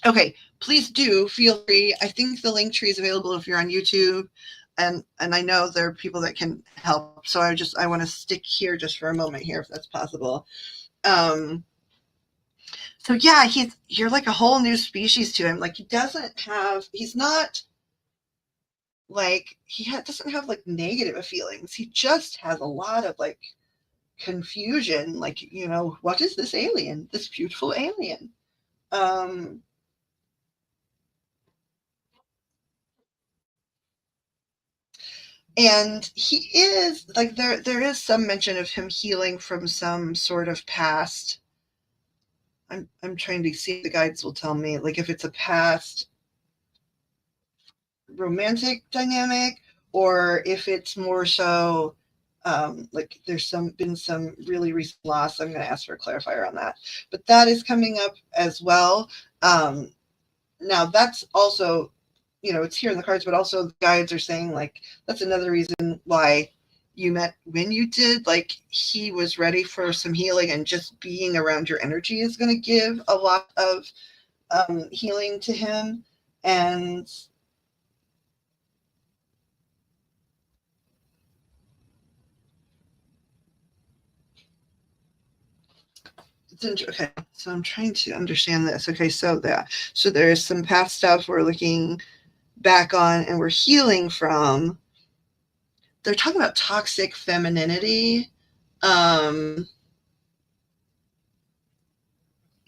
Okay, please do feel free. I think the link tree is available if you're on YouTube, and I know there are people that can help. So I want to stick here just for a moment here, if that's possible. So yeah, you're like a whole new species to him. Like he's not like doesn't have like negative feelings. He just has a lot of like confusion. Like, what is this alien? This beautiful alien. And he is like there is some mention of him healing from some sort of past. I'm trying to see if the guides will tell me, like, if it's a past romantic dynamic, or if it's more so like there's been some really recent loss. I'm going to ask for a clarifier on that, but that is coming up as well. Now that's also, it's here in the cards, but also the guides are saying like that's another reason why you met when you did. Like, he was ready for some healing, and just being around your energy is going to give a lot of healing to him. And okay, so I'm trying to understand this. Okay, so there's some past stuff we're looking back on and we're healing from. They're talking about toxic femininity.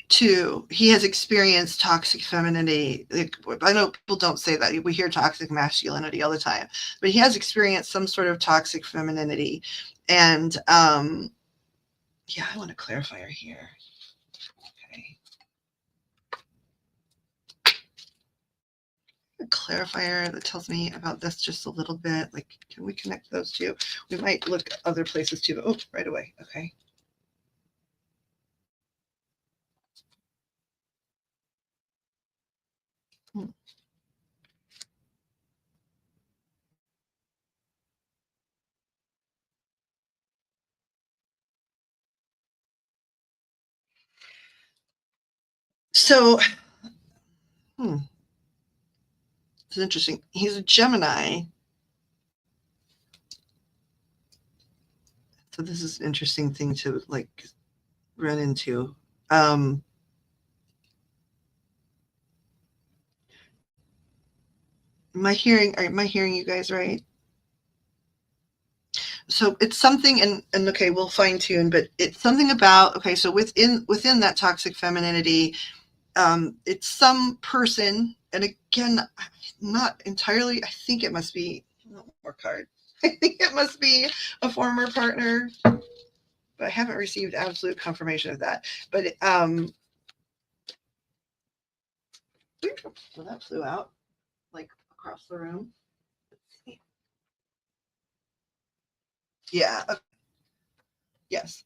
Too, he has experienced toxic femininity. Like, I know people don't say that. We hear toxic masculinity all the time, but he has experienced some sort of toxic femininity. And yeah, I want a clarifier here. Okay. A clarifier that tells me about this just a little bit. Like, can we connect those two? We might look at other places too. Oh, right away. Okay. So, it's interesting. He's a Gemini. So this is an interesting thing to like run into. Am I hearing you guys right? So it's something, and okay, we'll fine tune, but it's something about, okay, so within that toxic femininity, it's some person, and again, not entirely, I think it must be one more card. I think it must be a former partner, but I haven't received absolute confirmation of that. But well, that flew out like across the room. Yeah. Yes.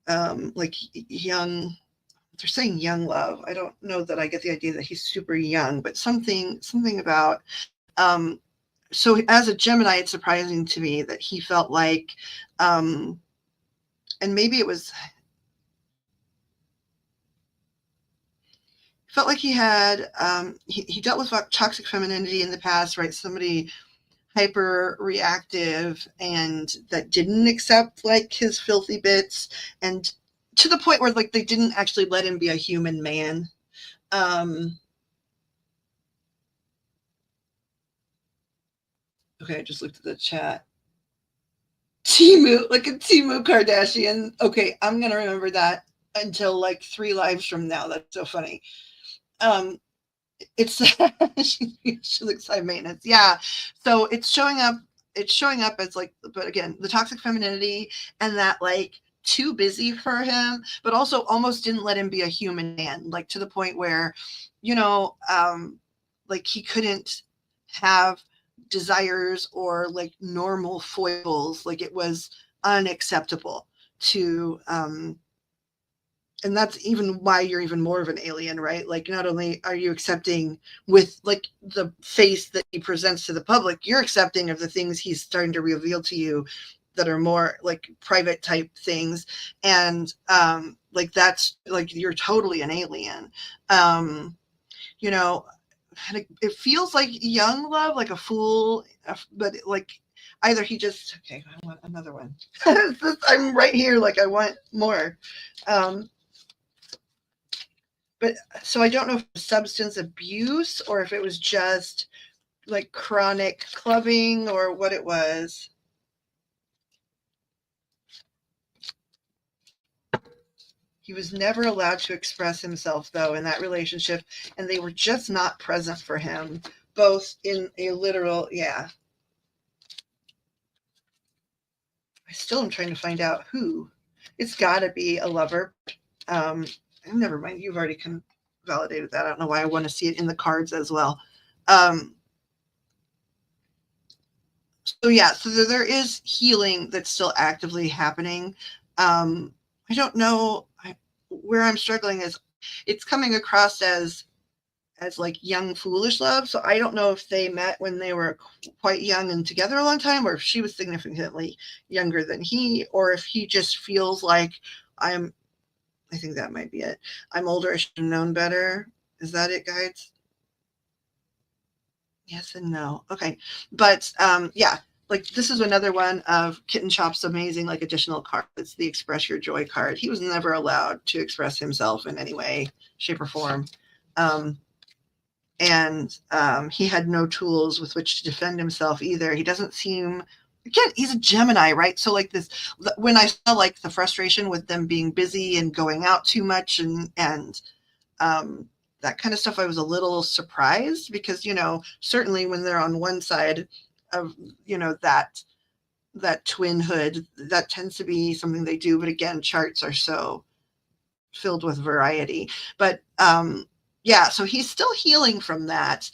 Like young, they're saying young love. I don't know that I get the idea that he's super young, but something about so as a Gemini, it's surprising to me that he felt like and maybe it was felt like he had he dealt with toxic femininity in the past, right? Somebody hyper reactive and that didn't accept like his filthy bits, and to the point where like they didn't actually let him be a human man. Um, okay, I just looked at the chat. Timu, like a Timu Kardashian. Okay, I'm gonna remember that until like 3 lives from now. That's so funny. Um, it's she looks high maintenance. Yeah. So it's showing up. It's showing up as like, but again, the toxic femininity and that like too busy for him, but also almost didn't let him be a human man, like to the point where, you know, like he couldn't have desires or like normal foibles. Like it was unacceptable to and that's even why you're even more of an alien, right? Like not only are you accepting with like the face that he presents to the public, you're accepting of the things he's starting to reveal to you that are more like private type things. And like that's like you're totally an alien. um you know, it feels like young love, like a fool, but like either he just okay, I want another one. I'm right here, like I want more. um but so I don't know if it was substance abuse or if it was just like chronic clubbing or what it was. He was never allowed to express himself though in that relationship, and they were just not present for him, both in a literal, yeah. I still am trying to find out who. It's got to be a lover. Um, Never mind. You've already validated that. I don't know why I want to see it in the cards as well. Um, so yeah, so there is healing that's still actively happening. I don't know where I'm struggling is it's coming across as like young foolish love. So I don't know if they met when they were quite young and together a long time, or if she was significantly younger than he, or if he just feels like I'm. I think that might be it. I'm older. I should have known better. Is that it, guys? Yes and no. Okay. But yeah, like this is another one of Kitten Chop's amazing like additional card. It's the Express Your Joy card. He was never allowed to express himself in any way, shape, or form. Um, and he had no tools with which to defend himself either. He doesn't seem again, he's a Gemini, right? So like this when I saw like the frustration with them being busy and going out too much and um, that kind of stuff, I was a little surprised because, you know, certainly when they're on one side of, you know, that twin hood, that tends to be something they do. But again, charts are so filled with variety. But yeah, so he's still healing from that.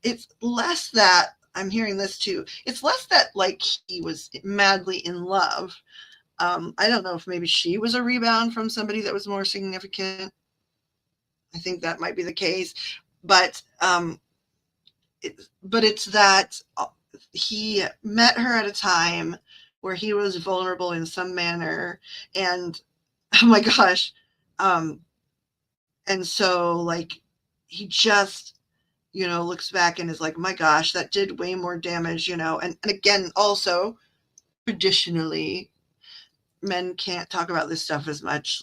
It's less that I'm hearing this too. It's less that like he was madly in love. I don't know if maybe she was a rebound from somebody that was more significant. I think that might be the case, but it's that he met her at a time where he was vulnerable in some manner, and oh my gosh, um, and so like he just looks back and is like, my gosh, that did way more damage, and again also traditionally men can't talk about this stuff as much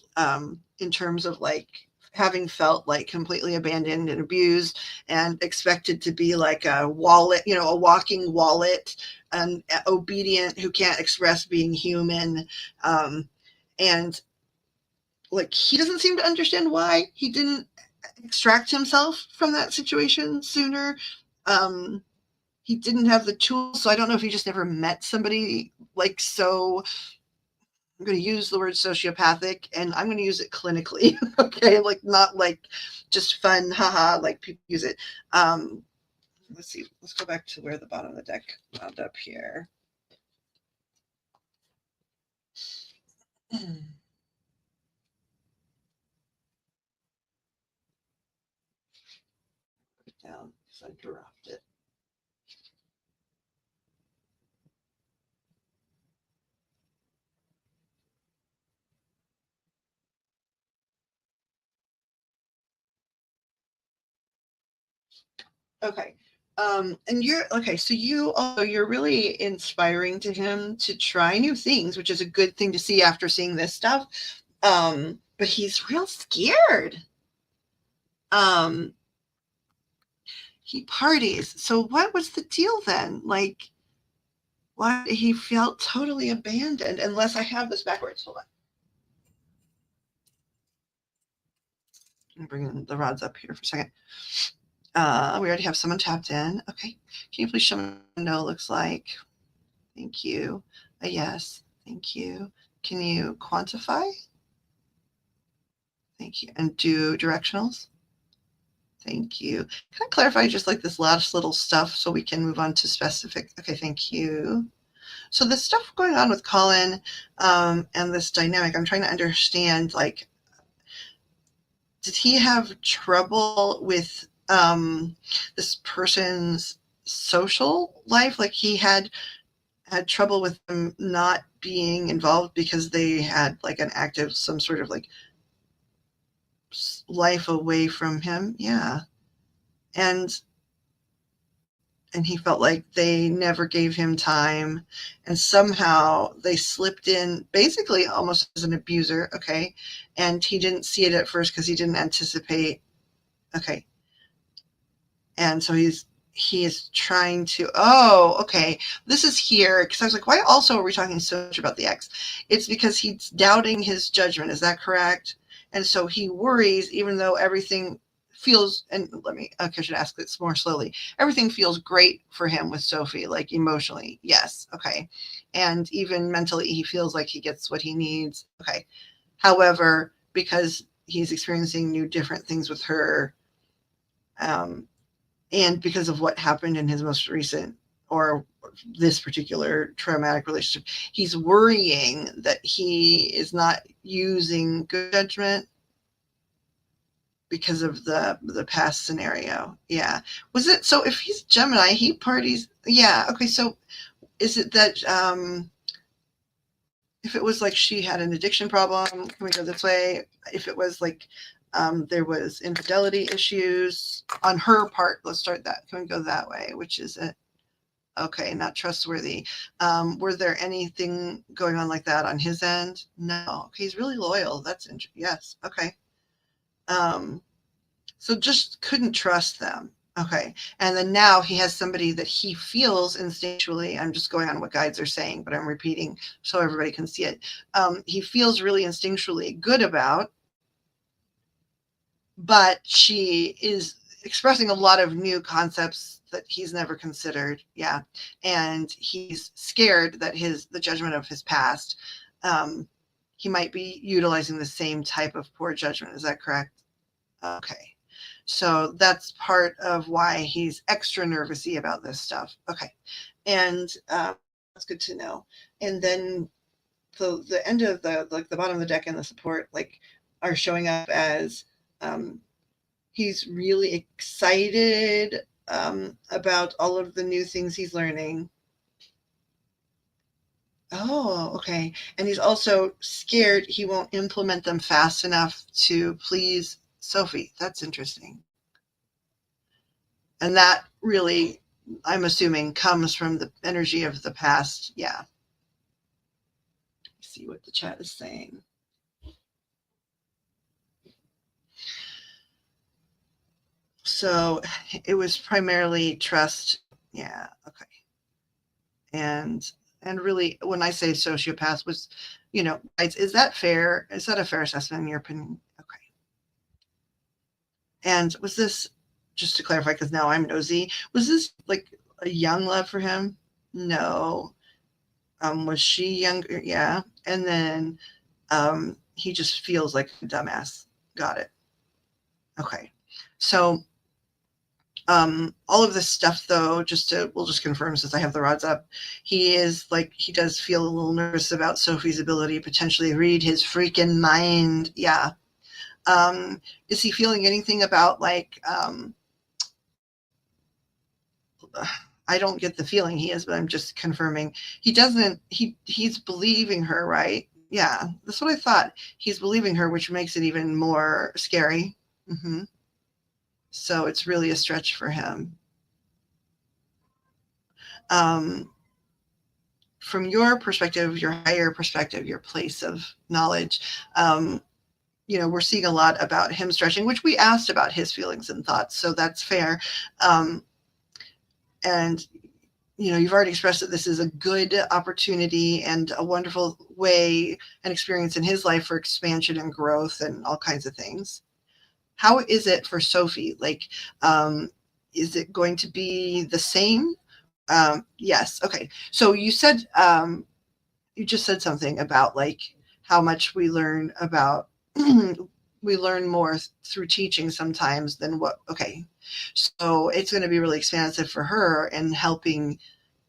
in terms of like having felt like completely abandoned and abused and expected to be like a wallet, a walking wallet and obedient who can't express being human. And like he doesn't seem to understand why he didn't extract himself from that situation sooner. Um, he didn't have the tools, so I don't know if he just never met somebody like so. I'm going to use the word sociopathic and I'm going to use it clinically. Okay. Like not like just fun, haha, like people use it. Let's see. Let's go back to where the bottom of the deck wound up here. Put it down because I dropped it. Okay. And you're okay. So you're really inspiring to him to try new things, which is a good thing to see after seeing this stuff. But he's real scared. Um, he parties. So what was the deal then? Like, why he felt totally abandoned? Unless I have this backwards. Hold on. I'm bringing the rods up here for a second. We already have someone tapped in. Okay. Can you please show me what no looks like? Thank you. A yes. Thank you. Can you quantify? Thank you. And do directionals? Thank you. Can I clarify just like this last little stuff so we can move on to specific? Okay, thank you. So the stuff going on with Colin and this dynamic, I'm trying to understand, like, did he have trouble with this person's social life? Like he had trouble with them not being involved because they had like an active, some sort of like life away from him. Yeah. And he felt like they never gave him time, and somehow they slipped in basically almost as an abuser. Okay. And he didn't see it at first because he didn't anticipate. Okay. And so he is trying to, oh, okay, this is here, because I was like, why also are we talking so much about the ex? It's because he's doubting his judgment. Is that correct? And so he worries, even though everything feels, and I should ask this more slowly. Everything feels great for him with Sophie, like emotionally. Yes. Okay. And even mentally, he feels like he gets what he needs. Okay. However, because he's experiencing new different things with her, and because of what happened in his most recent or this particular traumatic relationship, he's worrying that he is not using good judgment because of the past scenario. Yeah. Was it, so if he's Gemini, he parties. Yeah. Okay. So is it that, if it was like she had an addiction problem, can we go this way? If it was like, there was infidelity issues on her part, let's start that. Can we go that way? Which is it? Okay, not trustworthy. Were there anything going on like that on his end? No. Okay, he's really loyal. That's interesting. Yes. Okay. So just couldn't trust them. Okay. And then now he has somebody that he feels instinctually. I'm just going on what guides are saying, but I'm repeating so everybody can see it. He feels really instinctually good about, but she is expressing a lot of new concepts that he's never considered. Yeah. And he's scared that the judgment of his past, he might be utilizing the same type of poor judgment. Is that correct? Okay. So that's part of why he's extra nervousy about this stuff. Okay. And that's good to know. And then the end of the bottom of the deck and the support are showing up as he's really excited about all of the new things he's learning. Oh, okay. And he's also scared he won't implement them fast enough to please Sophie. That's interesting. And that really, I'm assuming, comes from the energy of the past. Yeah. Let's see what the chat is saying. So it was primarily trust. Yeah. Okay. And really, when I say sociopath was, is that fair? Is that a fair assessment in your opinion? Okay. And was this, just to clarify, because now I'm nosy, was this like a young love for him? No. Was she younger? Yeah. And then he just feels like a dumbass. Got it. Okay. So all of this stuff, though, we'll just confirm since I have the rods up, he does feel a little nervous about Sophie's ability to potentially read his freaking mind. Yeah. Is he feeling anything about I don't get the feeling he is, but I'm just confirming. He's believing her, right? Yeah, that's what I thought. He's believing her, which makes it even more scary. Mm-hmm. So it's really a stretch for him. From your perspective, your higher perspective, your place of knowledge, we're seeing a lot about him stretching, which we asked about his feelings and thoughts, so that's fair. And you've already expressed that this is a good opportunity and a wonderful way and experience in his life for expansion and growth and all kinds of things. How is it for Sophie? Like, is it going to be the same? Yes. Okay. So you said, you just said something about like how much we learn about, we learn more through teaching sometimes than okay. So it's going to be really expansive for her and helping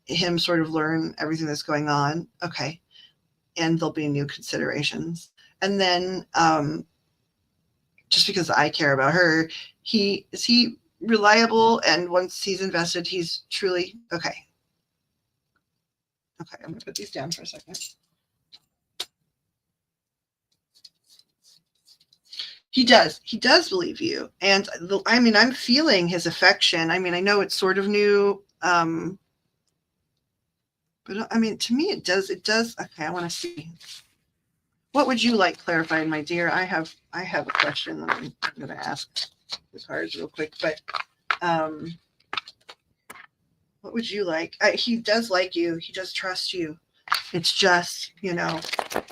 him sort of learn everything that's going on. Okay. And there'll be new considerations. And then, just because I care about her, is he reliable? And once he's invested, he's truly okay. Okay, I'm gonna put these down for a second. He does believe you. And I'm feeling his affection. I mean, I know it's sort of new. But I mean, to me, it does. Okay, I want to see. What would you like clarified, my dear? I have a question that I'm going to ask the cards real quick, but what would you like? He does like you. He does trust you. It's just,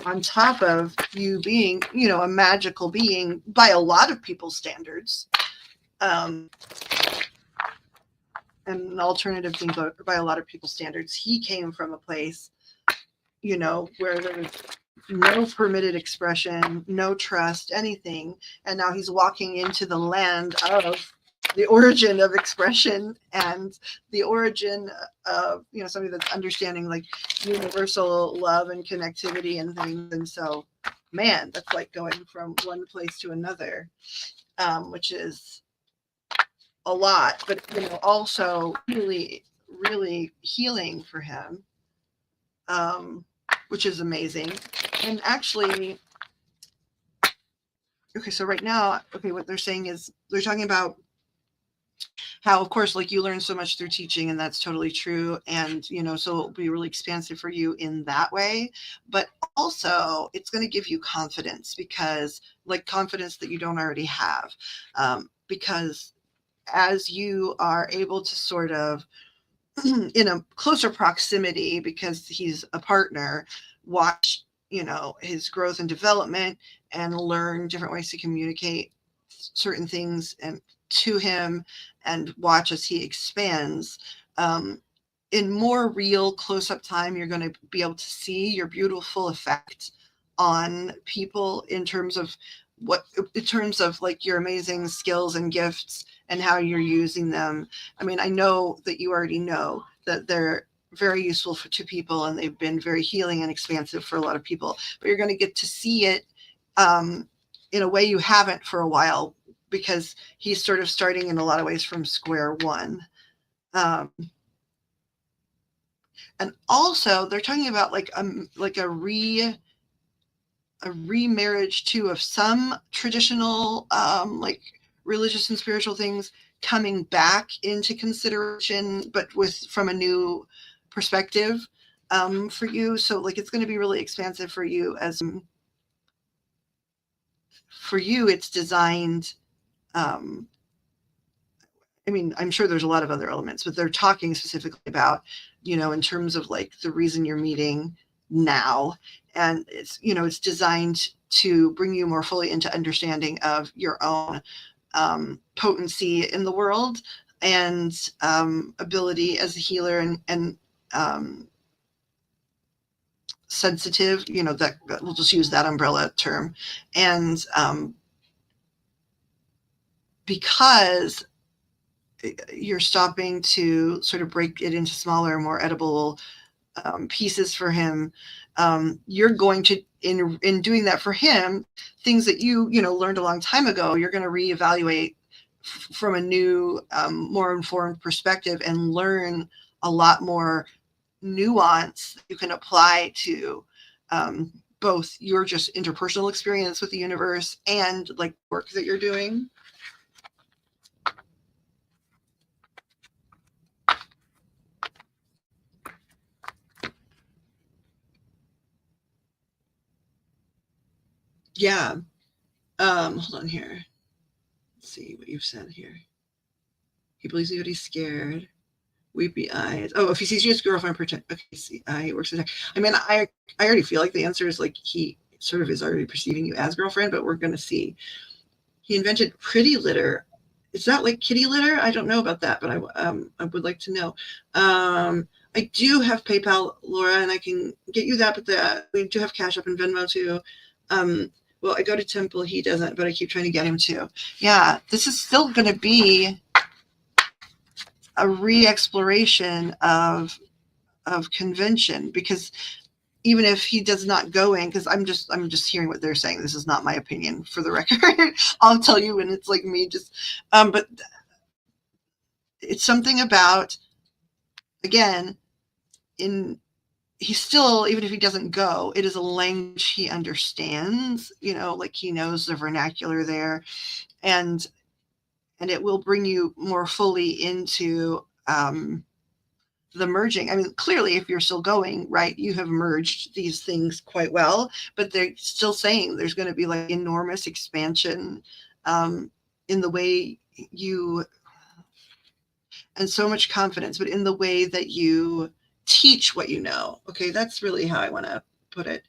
on top of you being, a magical being by a lot of people's standards, and an alternative thing by a lot of people's standards, he came from a place, where there was no permitted expression, no trust, anything. And now he's walking into the land of the origin of expression and the origin of, somebody that's understanding like universal love and connectivity and things. And so, man, that's like going from one place to another, which is a lot, but, also really, really healing for him, which is amazing. And actually, okay, so right now, what they're saying is they're talking about how, of course, like you learn so much through teaching, and that's totally true. And, so it'll be really expansive for you in that way. But also it's going to give you confidence, because like confidence that you don't already have, because as you are able to sort of in a closer proximity, because he's a partner, watch, his growth and development and learn different ways to communicate certain things and to him, and watch as he expands. In more real close-up time, you're going to be able to see your beautiful effect on people in terms of like your amazing skills and gifts and how you're using them. I mean, I know that you already know that they're very useful to people, and they've been very healing and expansive for a lot of people, but you're going to get to see it in a way you haven't for a while, because he's sort of starting in a lot of ways from square one. And also they're talking about like a remarriage too of some traditional like religious and spiritual things coming back into consideration, but from a new perspective for you. So like it's going to be really expansive for you. For you, it's designed. I mean, I'm sure there's a lot of other elements, but they're talking specifically about, in terms of like the reason you're meeting now. And it's designed to bring you more fully into understanding of your own potency in the world and ability as a healer and sensitive, that we'll just use that umbrella term. And because you're stopping to sort of break it into smaller, more edible pieces for him, you're going to, in doing that for him, things that you learned a long time ago, you're going to reevaluate from a new, more informed perspective, and learn a lot more nuance that you can apply to both your just interpersonal experience with the universe and like work that you're doing. Yeah. Hold on here. Let's see what you've said here. He believes me, but he's scared. Weepy eyes. Oh, if he sees you as girlfriend, pretend. Okay, see, I works attack. I mean, I already feel like the answer is like he sort of is already perceiving you as girlfriend, but we're gonna see. He invented pretty litter. Is that like kitty litter? I don't know about that, but I would like to know. I do have PayPal, Laura, and I can get you that, but we do have Cash App and Venmo too. Well, I go to Temple, he doesn't, but I keep trying to get him to. Yeah, this is still going to be a re-exploration of convention, because even if he does not go in, because I'm just hearing what they're saying. This is not my opinion, for the record. I'll tell you when it's like me just, but it's something about, again, he's still, even if he doesn't go, it is a language he understands, like he knows the vernacular there, and it will bring you more fully into the merging. I mean, clearly, if you're still going, right, you have merged these things quite well, but they're still saying there's going to be like enormous expansion in the way you, and so much confidence, but in the way that you teach what you know. Okay, that's really how I want to put it.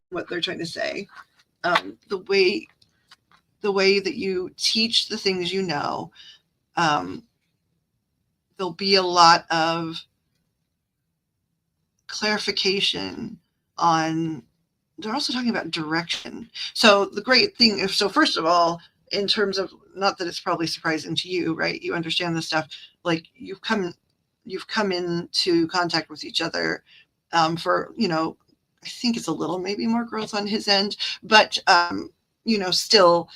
What they're trying to say, the way that you teach the things you know, there'll be a lot of clarification on. They're also talking about direction. So the great thing, so first of all, in terms of, not that it's probably surprising to you, right? You understand this stuff, like you've come into contact with each other for, I think it's a little maybe more growth on his end, but still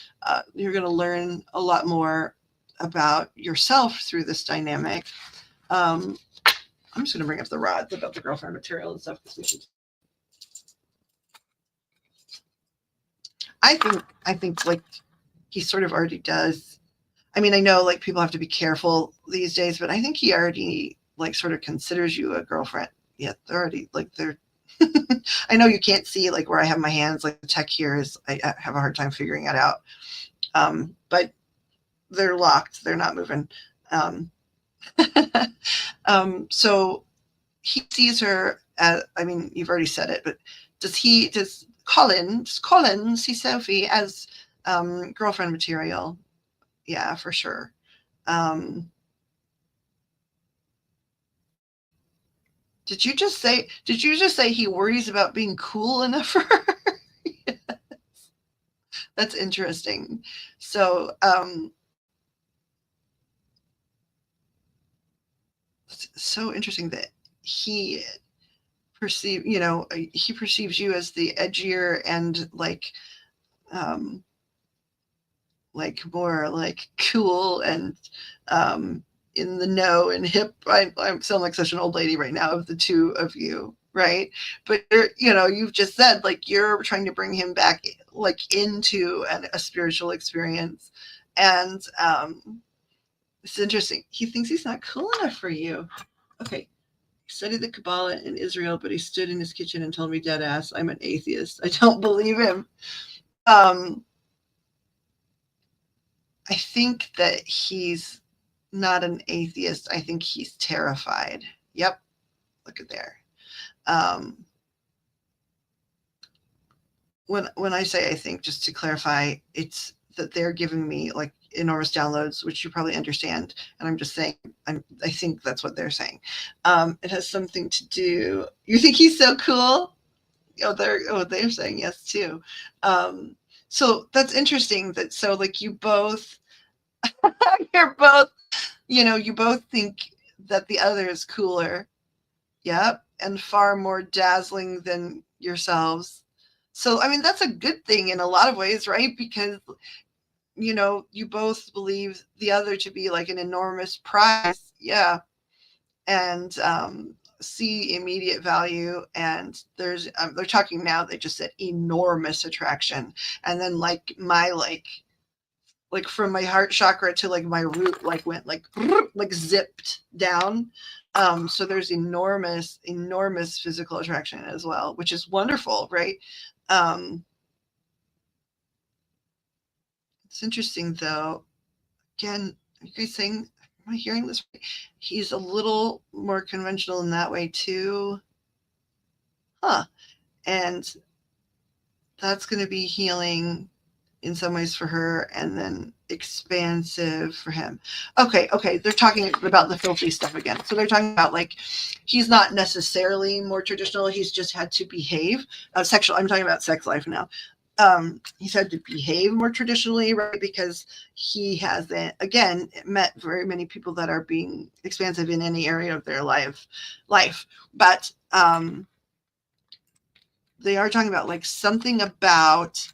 you're going to learn a lot more about yourself through this dynamic. I'm just going to bring up the rods about the girlfriend material and stuff, because we should. I think like he sort of already does. I mean, I know like people have to be careful these days, but I think he already like sort of considers you a girlfriend. Yeah, they're already like they're. I know you can't see like where I have my hands. Like the tech here is, I have a hard time figuring it out. But they're locked. They're not moving. So he sees her as, I mean, you've already said it, but does Colin see Sophie as girlfriend material? Yeah, for sure. Did you just say he worries about being cool enough for her? Yes. That's interesting. So it's so interesting that he he perceives you as the edgier and more like cool and in the know and hip. I sound like such an old lady right now of the two of you, right? But you've just said like you're trying to bring him back like into a spiritual experience, and it's interesting. He thinks he's not cool enough for you. Okay. He studied the Kabbalah in Israel, but he stood in his kitchen and told me dead ass I'm an atheist. I don't believe him. I think that he's not an atheist. I think he's terrified. Yep. Look at there. When I say I think, just to clarify, it's that they're giving me like enormous downloads, which you probably understand. And I'm just saying, I think that's what they're saying. It has something to do. You think he's so cool? They're saying yes too. So that's interesting that, so like you both, you're both, you both think that the other is cooler. Yep. And far more dazzling than yourselves. So, I mean, that's a good thing in a lot of ways, right? Because, you both believe the other to be like an enormous prize. Yeah. And see immediate value. And they're talking now, they just said enormous attraction. And then like my, like from my heart chakra to like my root, like went like zipped down. So there's enormous physical attraction as well, which is wonderful, right? It's interesting though. Again, are you guys saying, am I hearing this right? He's a little more conventional in that way too. Huh. And that's going to be healing in some ways for her, and then expansive for him. Okay. They're talking about the filthy stuff again. So they're talking about like he's not necessarily more traditional. He's just had to behave. Sexual. I'm talking about sex life now. He's had to behave more traditionally, right? Because he hasn't, again, met very many people that are being expansive in any area of their life. But they are talking about like something about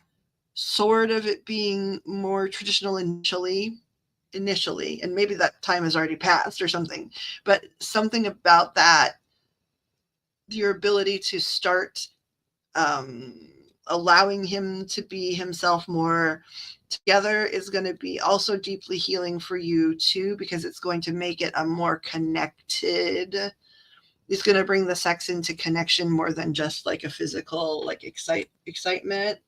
sort of it being more traditional initially, and maybe that time has already passed or something, but something about that, your ability to start allowing him to be himself more together is going to be also deeply healing for you too, because it's going to make it a more connected, it's going to bring the sex into connection more than just like a physical like excitement.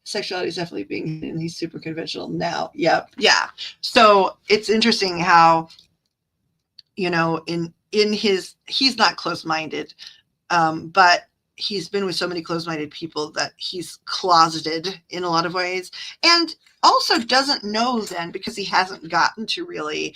Sexuality is definitely being, and he's super conventional now. Yep. Yeah. So it's interesting how, in his, he's not close-minded, but he's been with so many close-minded people that he's closeted in a lot of ways, and also doesn't know then, because he hasn't gotten to really,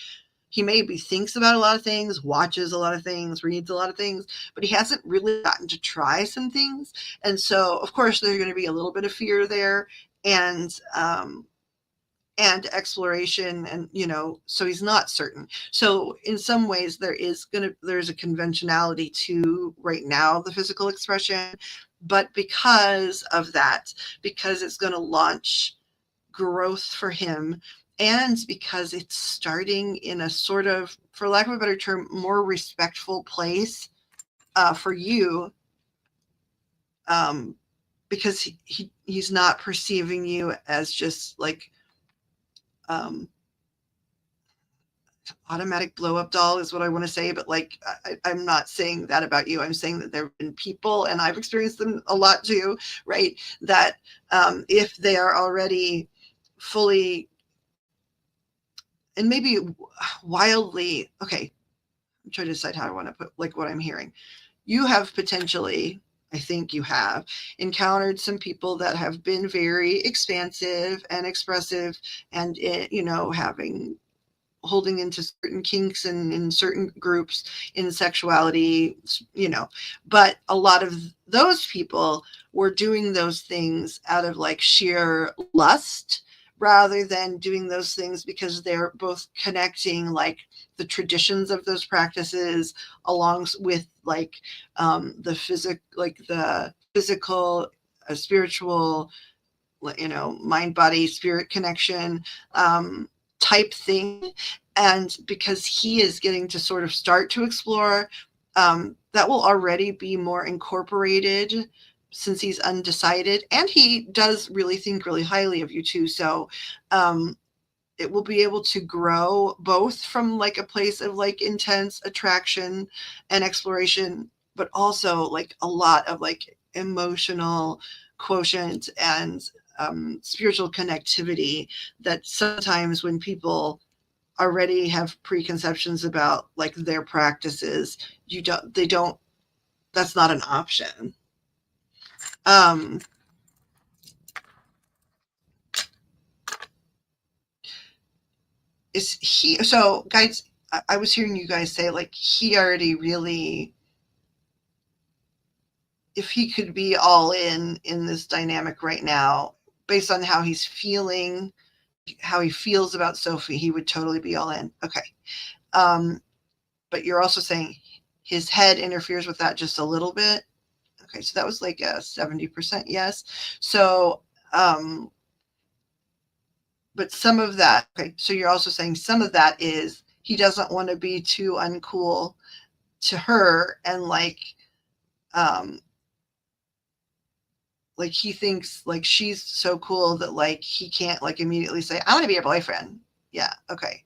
he maybe thinks about a lot of things, watches a lot of things, reads a lot of things, but he hasn't really gotten to try some things. And so, of course, there's going to be a little bit of fear there, and exploration, and so he's not certain. So in some ways there's a conventionality to right now the physical expression, but because of that, because it's going to launch growth for him, and because it's starting in a sort of, for lack of a better term, more respectful place for you, because he's not perceiving you as just like automatic blow up doll is what I want to say, but like I'm not saying that about you. I'm saying that there have been people, and I've experienced them a lot too, right? That if they are already fully and maybe wildly, okay, I'm trying to decide how I want to put like what I'm hearing. You have potentially, I think you have encountered some people that have been very expansive and expressive, and having holding into certain kinks and in certain groups in sexuality, but a lot of those people were doing those things out of like sheer lust, rather than doing those things because they're both connecting like the traditions of those practices along with like the physical, spiritual, mind body spirit connection, type thing. And because he is getting to sort of start to explore, that will already be more incorporated since he's undecided, and he does really think really highly of you too. So it will be able to grow both from like a place of like intense attraction and exploration, but also like a lot of like emotional quotient and spiritual connectivity, that sometimes when people already have preconceptions about like their practices, they don't, that's not an option. Is he, so guys, I was hearing you guys say like he already really, if he could be all in this dynamic right now, based on how he's feeling, how he feels about Sophie, he would totally be all in. Okay. But you're also saying his head interferes with that just a little bit. Okay. So that was like a 70% yes. So, but some of that, okay. So you're also saying some of that is he doesn't want to be too uncool to her, and like he thinks like she's so cool that like he can't like immediately say, I want to be your boyfriend. Yeah. Okay.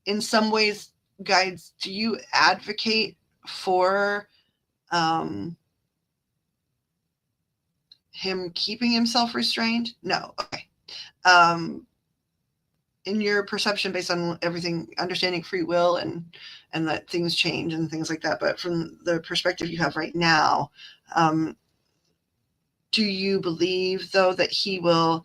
In some ways, guides, do you advocate for him keeping himself restrained? No. Okay. In your perception, based on everything, understanding free will and that things change and things like that, but from the perspective you have right now, do you believe though that he will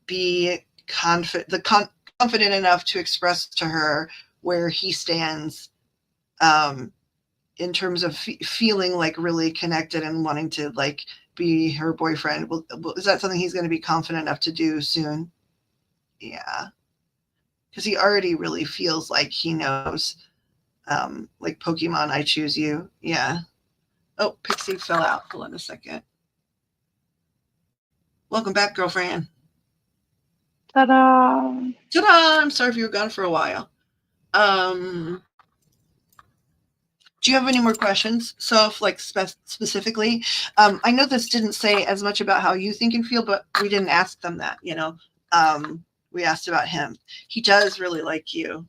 be confident enough to express to her where he stands in terms of feeling like really connected and wanting to like be her boyfriend? Is that something he's going to be confident enough to do soon? Yeah, because he already really feels like he knows, like Pokemon, I choose you. Yeah. Oh, Pixie fell out. Hold on a second. Welcome back, girlfriend. Ta-da! Ta-da! I'm sorry if you were gone for a while. Do you have any more questions? So, if, like, specifically, I know this didn't say as much about how you think and feel, but we didn't ask them that, you know. We asked about him. He does really like you.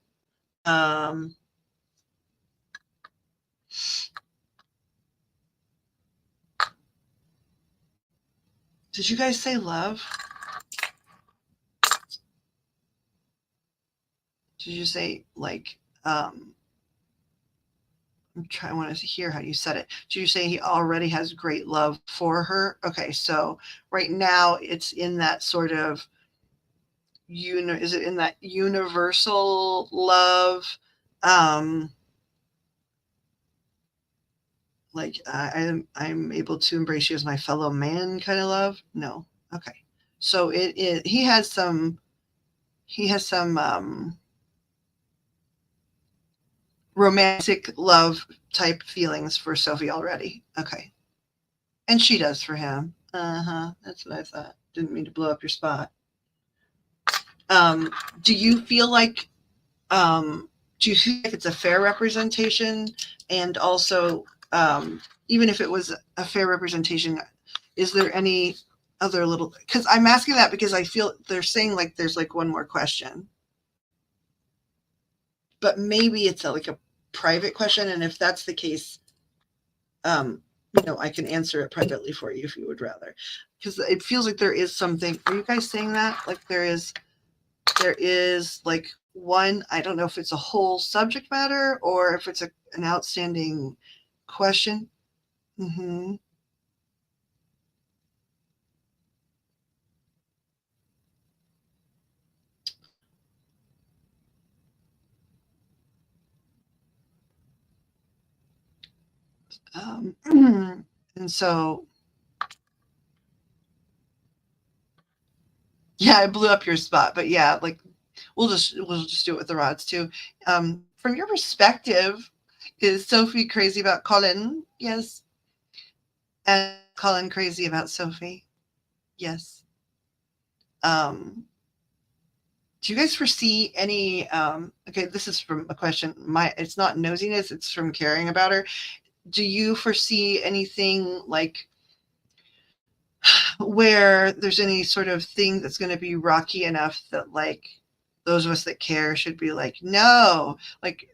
Did you guys say love? Did you say, like, I want to hear how you said it. Did you say he already has great love for her? Okay, so right now it's in that sort of, is it in that universal love? Like I'm able to embrace you as my fellow man kind of love? No. Okay. So he has some romantic love type feelings for Sophie already. Okay. And she does for him. Uh-huh. That's what I thought. Didn't mean to blow up your spot. Do you feel like it's a fair representation? And also, even if it was a fair representation, is there any other little, because I'm asking that because I feel they're saying like there's like one more question, but maybe it's like a private question, and if that's the case, I can answer it privately for you if you would rather, because it feels like there is something. Are you guys saying that? Like there is like one, I don't know if it's a whole subject matter or if it's an outstanding question. Mm-hmm. And so, yeah, I blew up your spot, but yeah, like we'll just do it with the rods too. From your perspective, is Sophie crazy about Colin? Yes. And Colin crazy about Sophie? Yes. Do you guys foresee any, okay, this is from a question. It's not nosiness, it's from caring about her. Do you foresee anything like where there's any sort of thing that's going to be rocky enough that like those of us that care should be like, no, like,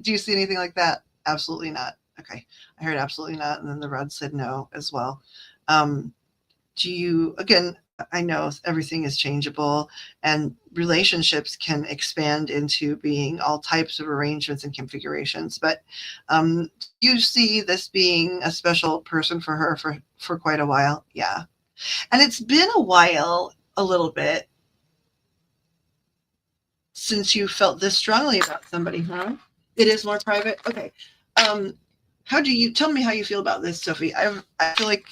do you see anything like that? Absolutely not. Okay. I heard absolutely not. And then the rod said no as well. Do you, again, I know everything is changeable and relationships can expand into being all types of arrangements and configurations, but you see this being a special person for her for quite a while. Yeah. And it's been a while, a little bit, since you felt this strongly about somebody, huh? It is more private? Okay. Tell me how you feel about this, Sophie? I feel like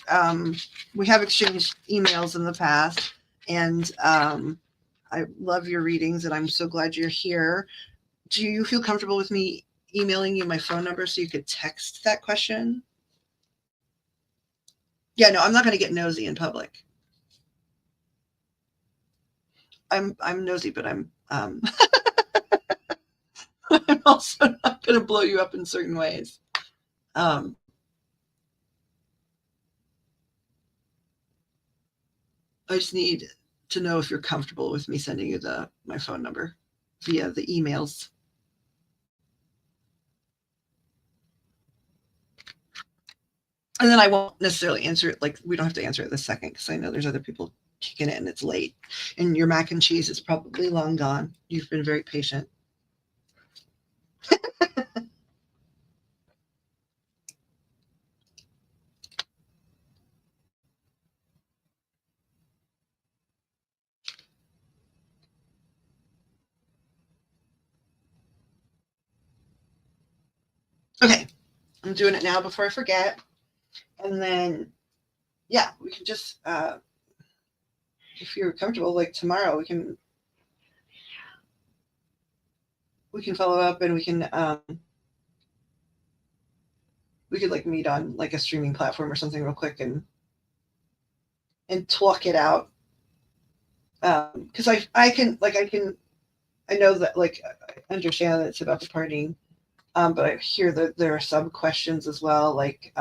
we have exchanged emails in the past, and I love your readings, and I'm so glad you're here. Do you feel comfortable with me emailing you my phone number so you could text that question? Yeah, no, I'm not going to get nosy in public. I'm nosy, but I'm I'm also not going to blow you up in certain ways. I just need to know if you're comfortable with me sending you my phone number via the emails. And then I won't necessarily answer it. Like, we don't have to answer it this second because I know there's other people kicking it and it's late. And your mac and cheese is probably long gone. You've been very patient. Okay, I'm doing it now before I forget. And then, yeah, we can just, if you're comfortable, like tomorrow, we can follow up and we could like meet on like a streaming platform or something real quick and talk it out. Because I know that like I understand that it's about the partying, but I hear that there are some questions as well, like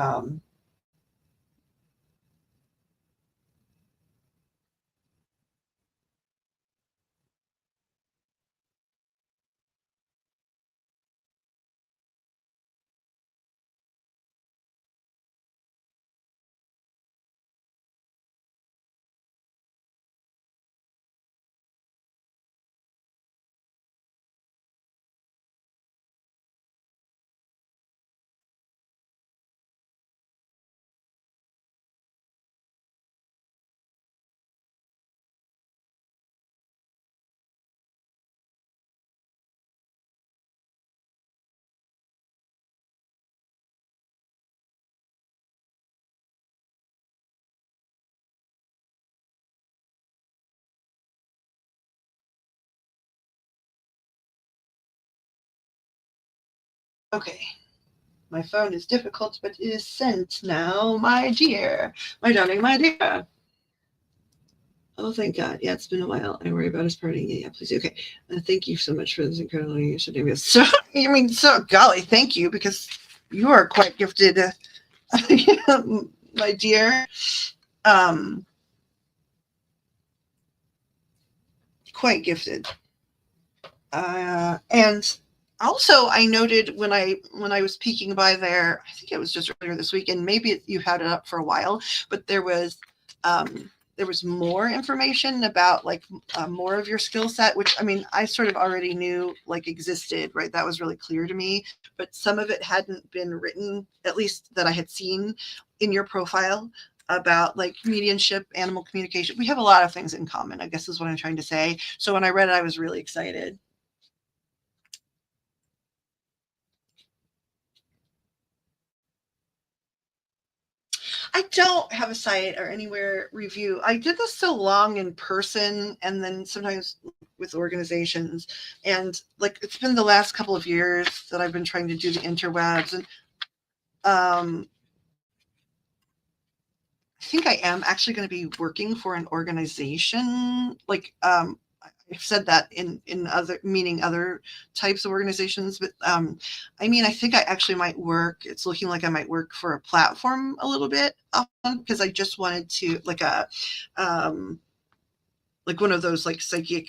okay, my phone is difficult, but it is sent now, my dear, my darling, my dear. Oh, thank God. Yeah, it's been a while. I worry about his partying. Yeah, please. Okay. Thank you so much for this incredible yesterday. So, I mean, so golly, thank you because you are quite gifted, my dear. Um, quite gifted. And also, I noted when I was peeking by there, I think it was just earlier this week, and maybe you had it up for a while, but there was more information about like more of your skill set, which I mean I sort of already knew like existed, right? That was really clear to me, but some of it hadn't been written, at least that I had seen in your profile about like mediumship, animal communication. We have a lot of things in common, I guess is what I'm trying to say. So when I read it, I was really excited. I don't have a site or anywhere review. I did this so long in person and then sometimes with organizations. And like it's been the last couple of years that I've been trying to do the interwebs. And um, I think I am actually going to be working for an organization. Like I've said that in other meaning other types of organizations, but I mean I think I actually might work. It's looking like I might work for a platform a little bit because I just wanted to um, like one of those like psychic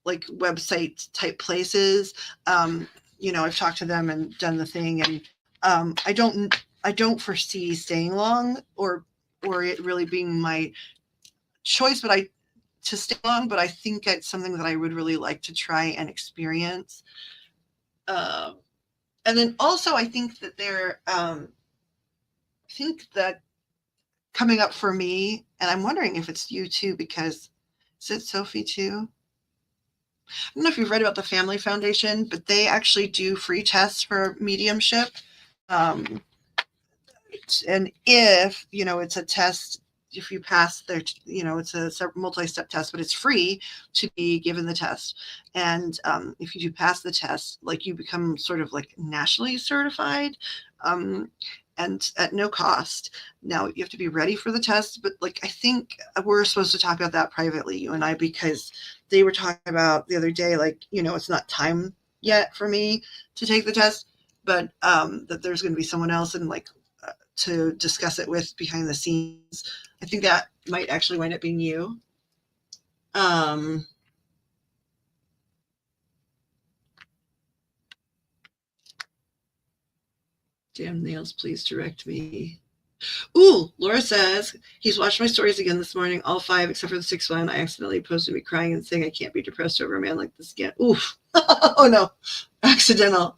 like website type places. I've talked to them and done the thing, and I don't foresee staying long or it really being my choice, but I to stay long, but I think it's something that I would really like to try and experience. Um, and then also, I think that coming up for me, and I'm wondering if it's you too, because is it Sophie too? I don't know if you've read about the Family Foundation, but they actually do free tests for mediumship. Um, and if it's a test, if you pass their it's a multi-step test, but it's free to be given the test. And if you do pass the test, like you become sort of like nationally certified, um, and at no cost. Now you have to be ready for the test, but like I think we're supposed to talk about that privately, you and I, because they were talking about the other day, like it's not time yet for me to take the test, but that there's going to be someone else and like to discuss it with behind the scenes. I think that might actually wind up being you. Um, Damn nails, please direct me. Ooh, Laura says he's watched my stories again this morning, all 5 except for the 6th one. I accidentally posted me crying and saying I can't be depressed over a man like this again. Oof. Oh no, accidental.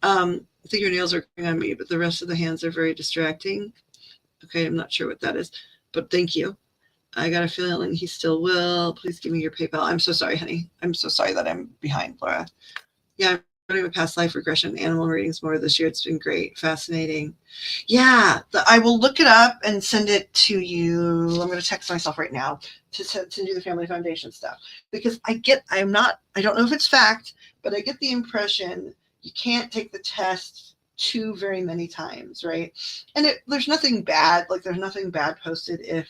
I think your nails are going on me, but the rest of the hands are very distracting. Okay, I'm not sure what that is, but thank you. I got a feeling he still will. Please give me your PayPal. I'm so sorry, honey. I'm so sorry that I'm behind, Laura. Yeah, I'm doing a past life regression animal readings more this year. It's been great, fascinating. Yeah, I will look it up and send it to you. I'm going to text myself right now to do the Family Foundation stuff because I don't know if it's fact, but I get the impression you can't take the test too very many times, right? And there's nothing bad, like there's nothing bad posted if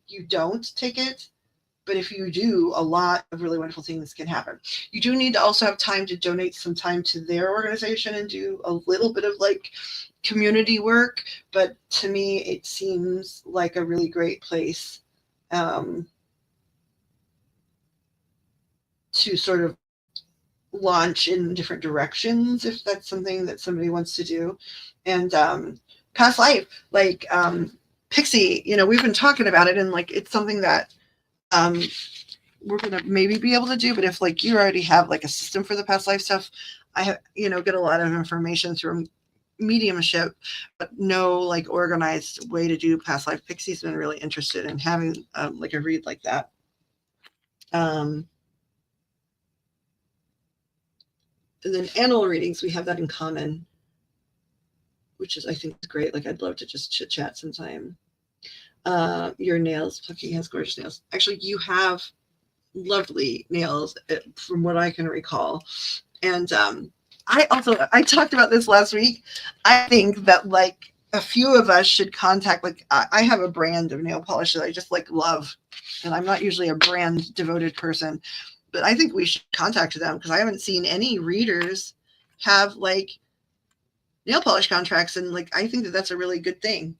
you don't take it. But if you do, a lot of really wonderful things can happen. You do need to also have time to donate some time to their organization and do a little bit of like community work. But to me, it seems like a really great place to sort of launch in different directions if that's something that somebody wants to do. And past life, like Pixie, we've been talking about it, and like it's something that we're gonna maybe be able to do. But if like you already have like a system for the past life stuff, I have get a lot of information through mediumship, but no like organized way to do past life. Pixie's been really interested in having like a read like that. And then animal readings, we have that in common, which is I think great. Like I'd love to just chit chat sometime. Your nails, Plucky has gorgeous nails. Actually, you have lovely nails from what I can recall. And I talked about this last week. I think that like a few of us should contact, like I have a brand of nail polish that I just like love. And I'm not usually a brand devoted person, but I think we should contact them because I haven't seen any readers have like nail polish contracts. And like, I think that that's a really good thing.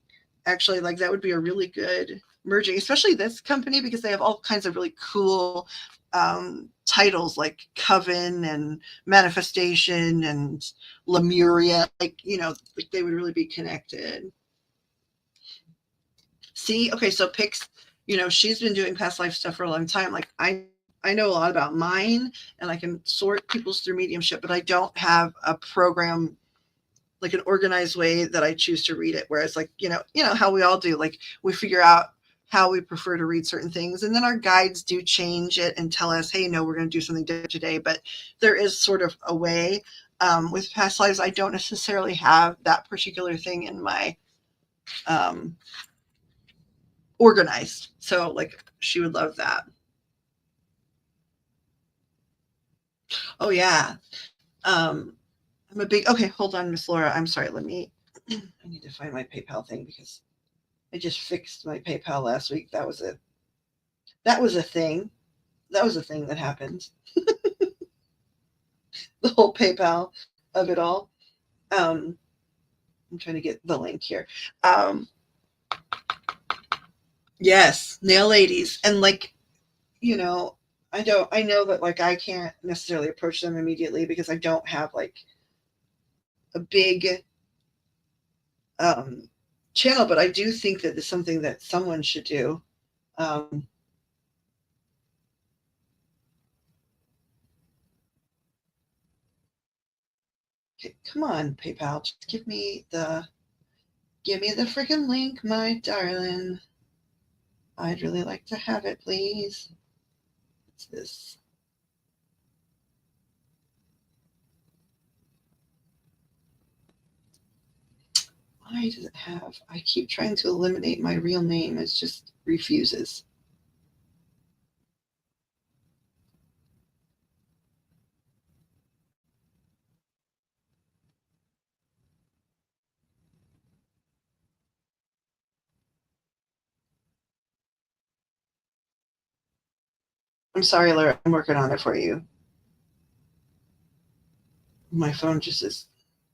Actually, like that would be a really good merging, especially this company because they have all kinds of really cool titles like Coven and Manifestation and Lemuria. Like, like they would really be connected. See, okay, so Pix, she's been doing past life stuff for a long time. Like I know a lot about mine and I can sort people's through mediumship, but I don't have a program like an organized way that I choose to read it. Whereas like, how we all do, like we figure out how we prefer to read certain things. And then our guides do change it and tell us, hey, no, we're going to do something different today. But there is sort of a way. With past lives, I don't necessarily have that particular thing in my organized. So like she would love that. Oh yeah. I'm a big, okay, hold on, Miss Laura. I'm sorry. I need to find my PayPal thing because I just fixed my PayPal last week. That was a thing. That was a thing that happened. The whole PayPal of it all. I'm trying to get the link here. Yes, nail ladies. And like, I know that like I can't necessarily approach them immediately because I don't have like a big channel, but I do think that it's something that someone should do. Um, okay, come on, PayPal, just give me the freaking link, my darling. I'd really like to have it, please. What's this? Why does it have? I keep trying to eliminate my real name. It just refuses. I'm sorry, Laura. I'm working on it for you. My phone just is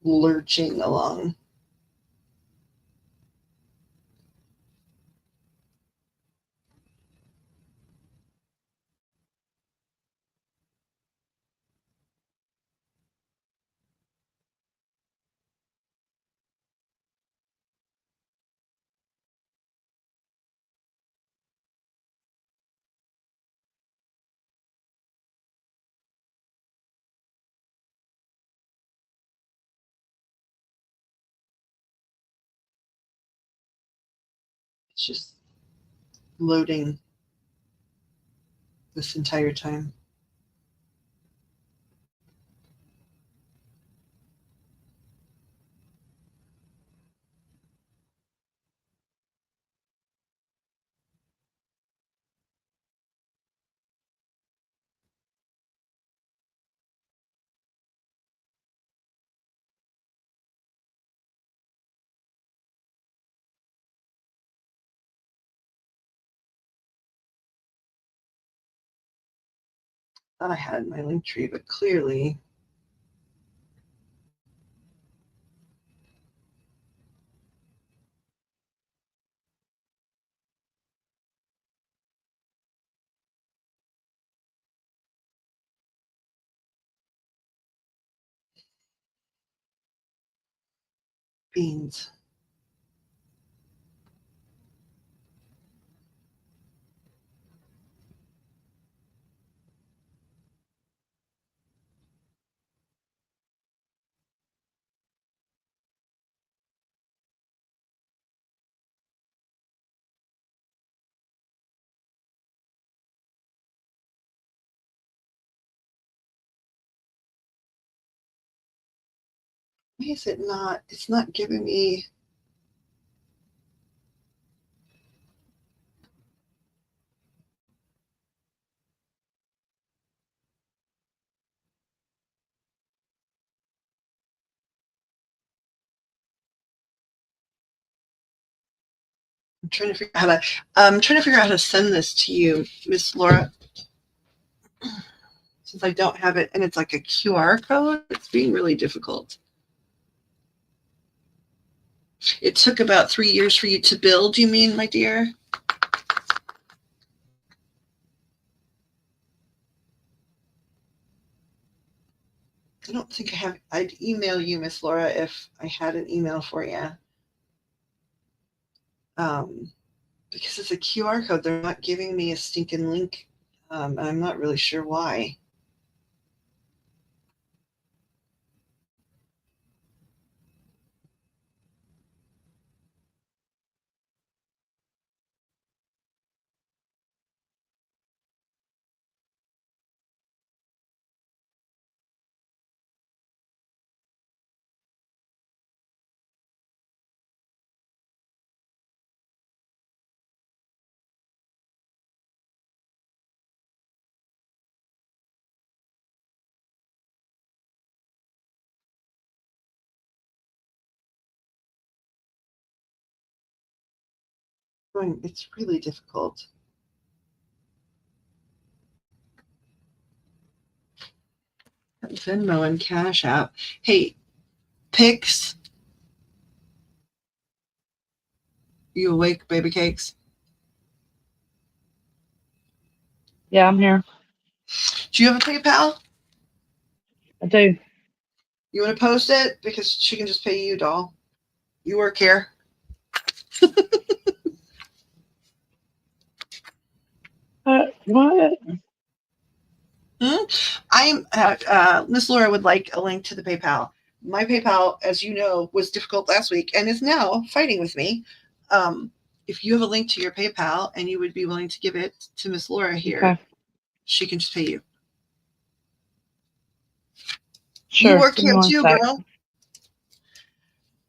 lurching along. It's just loading this entire time. Thought I had my link tree, but clearly beans. Why is it not? It's not giving me. I'm trying to figure out how to. I'm trying to figure out how to send this to you, Miss Laura. Since I don't have it, and it's like a QR code, it's being really difficult. It took about 3 years for you to build, you mean, my dear? I don't think I have. I'd email you, Miss Laura, if I had an email for you. Because it's a QR code, they're not giving me a stinking link. And I'm not really sure why. It's really difficult. Venmo and Cash App. Hey, Pix, you awake, baby cakes? Yeah, I'm here. Do you have a PayPal? I do. You want to post it? Because she can just pay you, doll. You work here. What? I'm Miss Laura would like a link to the PayPal. My PayPal, as you know, was difficult last week and is now fighting with me. If you have a link to your PayPal and you would be willing to give it to Miss Laura here, Okay. she can just pay you. Sure. You work Give me here one too, sec. girl.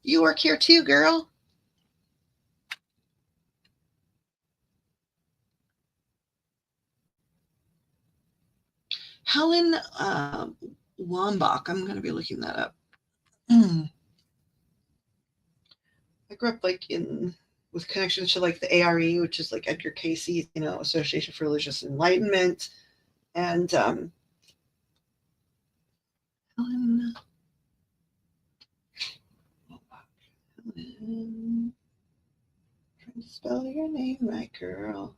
You work here too, girl. Helen Wambach. I'm going to be looking that up. I grew up like in with connections to like the ARE, which is like Edgar Cayce, Association for Religious Enlightenment, and Helen. Helen. Trying to spell your name right, girl.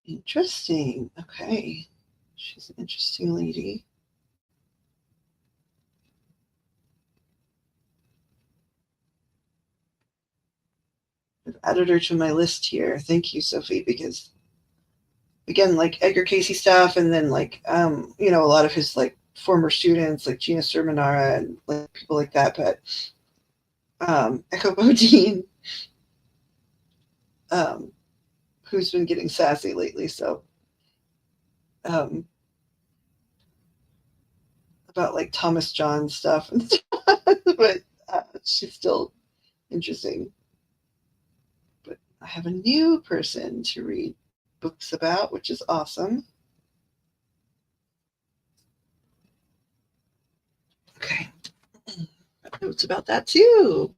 Interesting. Okay. She's an interesting lady. I've added her to my list here. Thank you, Sophie, because again, like Edgar Casey stuff, and then like you know, a lot of his like former students like Gina Sermonara and like people like that. But Echo Bodine, um, who's been getting sassy lately, so um, about like Thomas John stuff and stuff, but she's still interesting. But I have a new person to read books about, which is awesome. Okay. Notes about that too.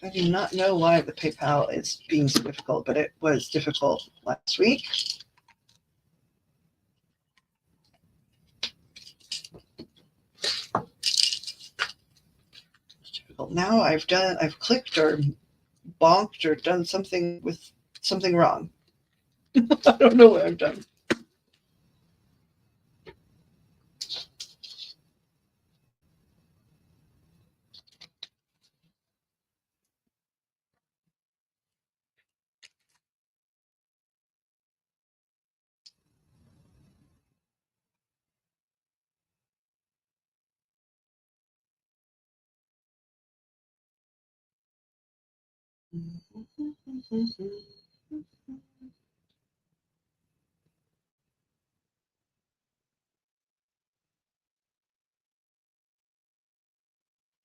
I do not know why the PayPal is being so difficult, but it was difficult last week. Now I've clicked or bonked or done something with something wrong. I don't know what I've done.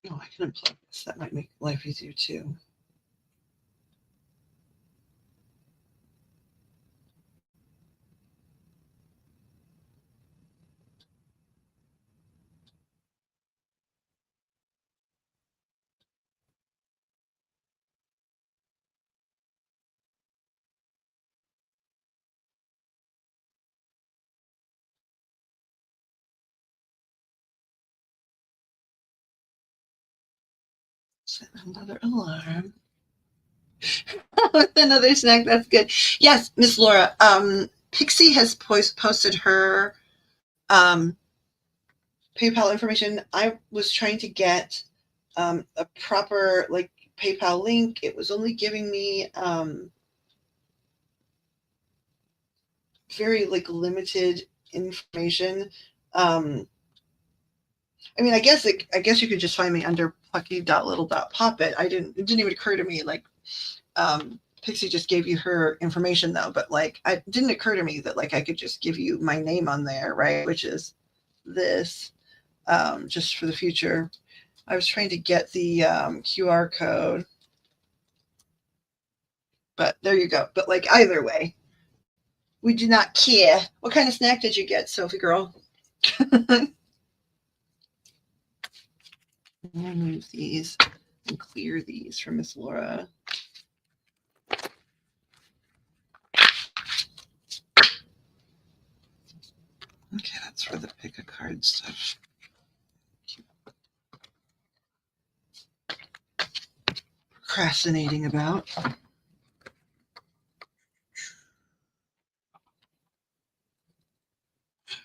Oh, I can unplug this. That might make life easier too. Set another alarm. Another snack. That's good. Yes, Miss Laura. Pixie has posted her PayPal information. I was trying to get a proper like PayPal link. It was only giving me very like limited information. I mean, I guess you could just find me under plucky.little.poppet. It didn't even occur to me like Pixie just gave you her information though, but like it didn't occur to me that like I could just give you my name on there, right? Which is this, just for the future. I was trying to get the QR code, but there you go. But like either way, we do not care. What kind of snack did you get, Sophie girl? Remove these and clear these from Miss Laura. Okay, that's for the pick a card stuff. Procrastinating about.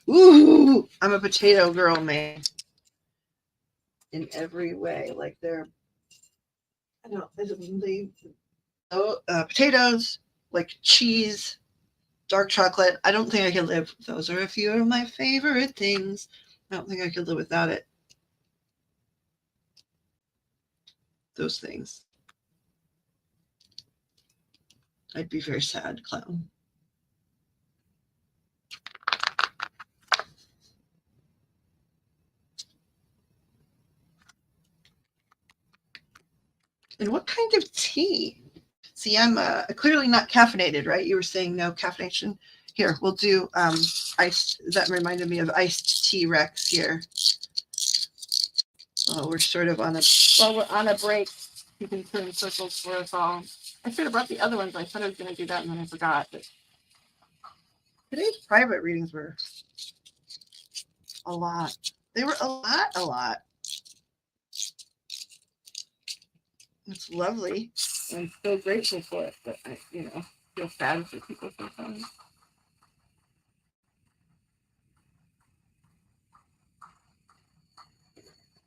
Ooh, I'm a potato girl, man. In every way, like I don't know, potatoes, like cheese, dark chocolate. I don't think I could live. Those are a few of my favorite things. I don't think I could live without it. Those things. I'd be very sad, clown. And what kind of tea? See, I'm clearly not caffeinated, right? You were saying no caffeination. Here, we'll do iced. That reminded me of iced tea Rex here. Oh, we're sort of on a break. You can turn circles for us all. I should have brought the other ones. I said I was going to do that, and then I forgot. But today's private readings were a lot. They were a lot. It's lovely. I'm so grateful for it, but I, feel bad for people sometimes.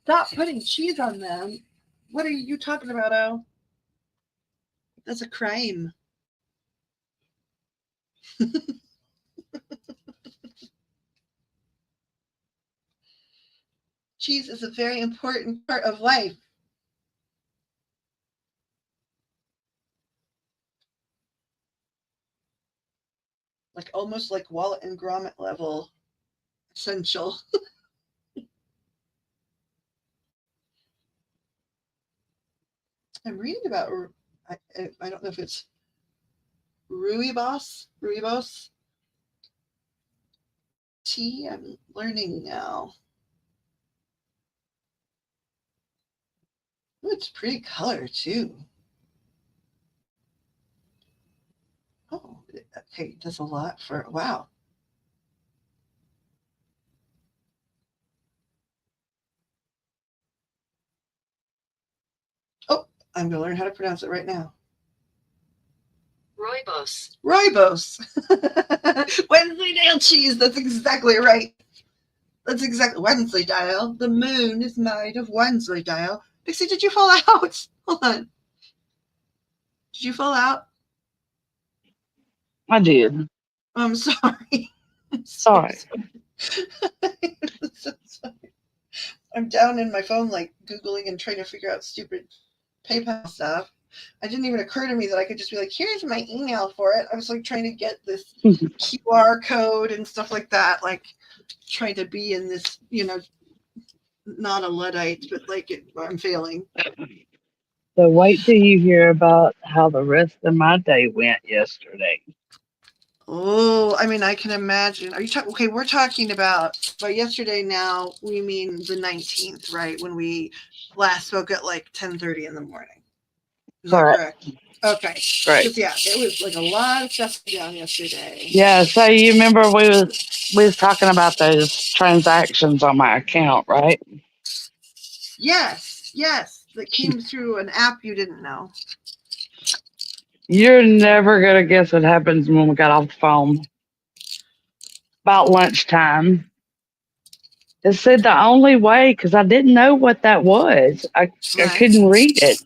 Stop putting cheese on them. What are you talking about, Oh? That's a crime. Cheese is a very important part of life. Like almost like wallet and grommet level essential. I'm reading about, I don't know if it's Rooibos tea. I'm learning now. Ooh, it's pretty color too. Oh, okay, does a lot for, wow. Oh, I'm going to learn how to pronounce it right now. Rooibos. Rooibos. Wensleydale cheese. That's exactly right. That's exactly Wensleydale. The moon is made of Wensleydale. Pixie, did you fall out? Hold on. Did you fall out? I did. I'm sorry. I'm Sorry. I'm so sorry. I'm down in my phone, like Googling and trying to figure out stupid PayPal stuff. It didn't even occur to me that I could just be like, here's my email for it. I was like trying to get this QR code and stuff like that, like trying to be in this, not a Luddite, but like I'm failing. So wait till you hear about how the rest of my day went yesterday. Oh, I mean, I can imagine. Are you talking? Okay, we're talking about by yesterday. Now we mean the 19th, right? When we last spoke at like 10:30 in the morning. Is that correct? Okay. Right. Yeah, it was like a lot of stuff down yesterday. Yeah. So you remember we was talking about those transactions on my account, right? Yes, that came through an app you didn't know. You're never gonna guess what happens when we got off the phone. About lunchtime. It said the only way, because I didn't know what that was. I couldn't read it.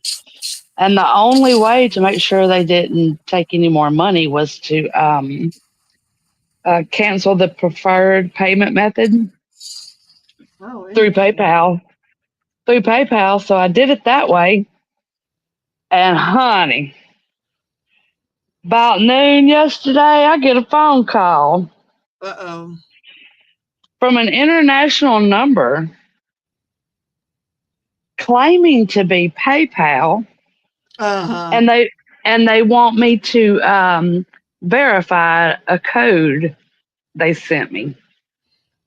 And the only way to make sure they didn't take any more money was to cancel the preferred payment method through PayPal. So I did it that way. And honey, about noon yesterday, I get a phone call. Uh-oh. From an international number claiming to be PayPal. Uh-huh. And they want me to verify a code they sent me.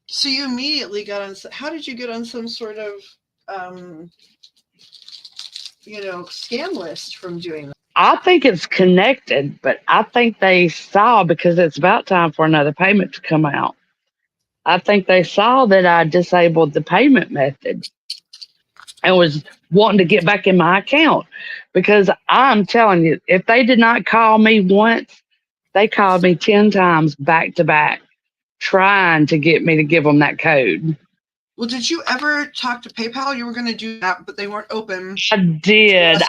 So you immediately got on. How did you get on some sort of, scam list from doing that? I think it's connected, but I think they saw, because it's about time for another payment to come out. I think they saw that I disabled the payment method and was wanting to get back in my account, because I'm telling you, if they did not call me once, they called me 10 times back to back, trying to get me to give them that code. Well, did you ever talk to PayPal? You were going to do that, but they weren't open. I did.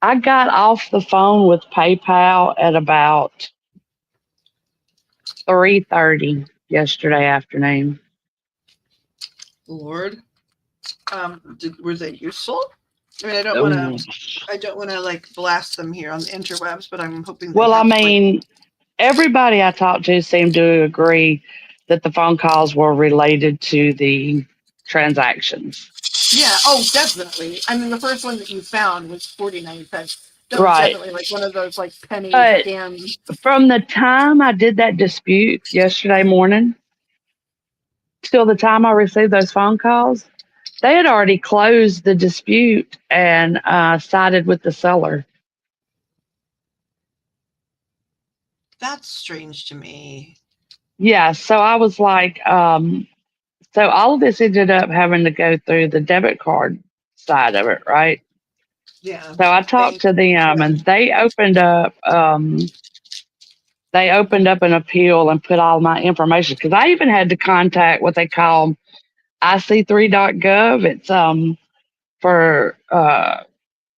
I got off the phone with PayPal at about 3:30 yesterday afternoon. Lord, were they useful? I mean, I don't want to like blast them here on the interwebs, but I'm hoping. Well, I mean, everybody I talked to seemed to agree that the phone calls were related to the transactions. Yeah. Oh, definitely. I mean, the first one that you found was 49 cents. That was definitely like one of those like penny scams. From the time I did that dispute yesterday morning till the time I received those phone calls, they had already closed the dispute and sided with the seller. That's strange to me. Yeah, so I was like, so all of this ended up having to go through the debit card side of it, right? Yeah. So I talked to them, and they opened up an appeal and put all my information, because I even had to contact what they call IC3.gov. It's for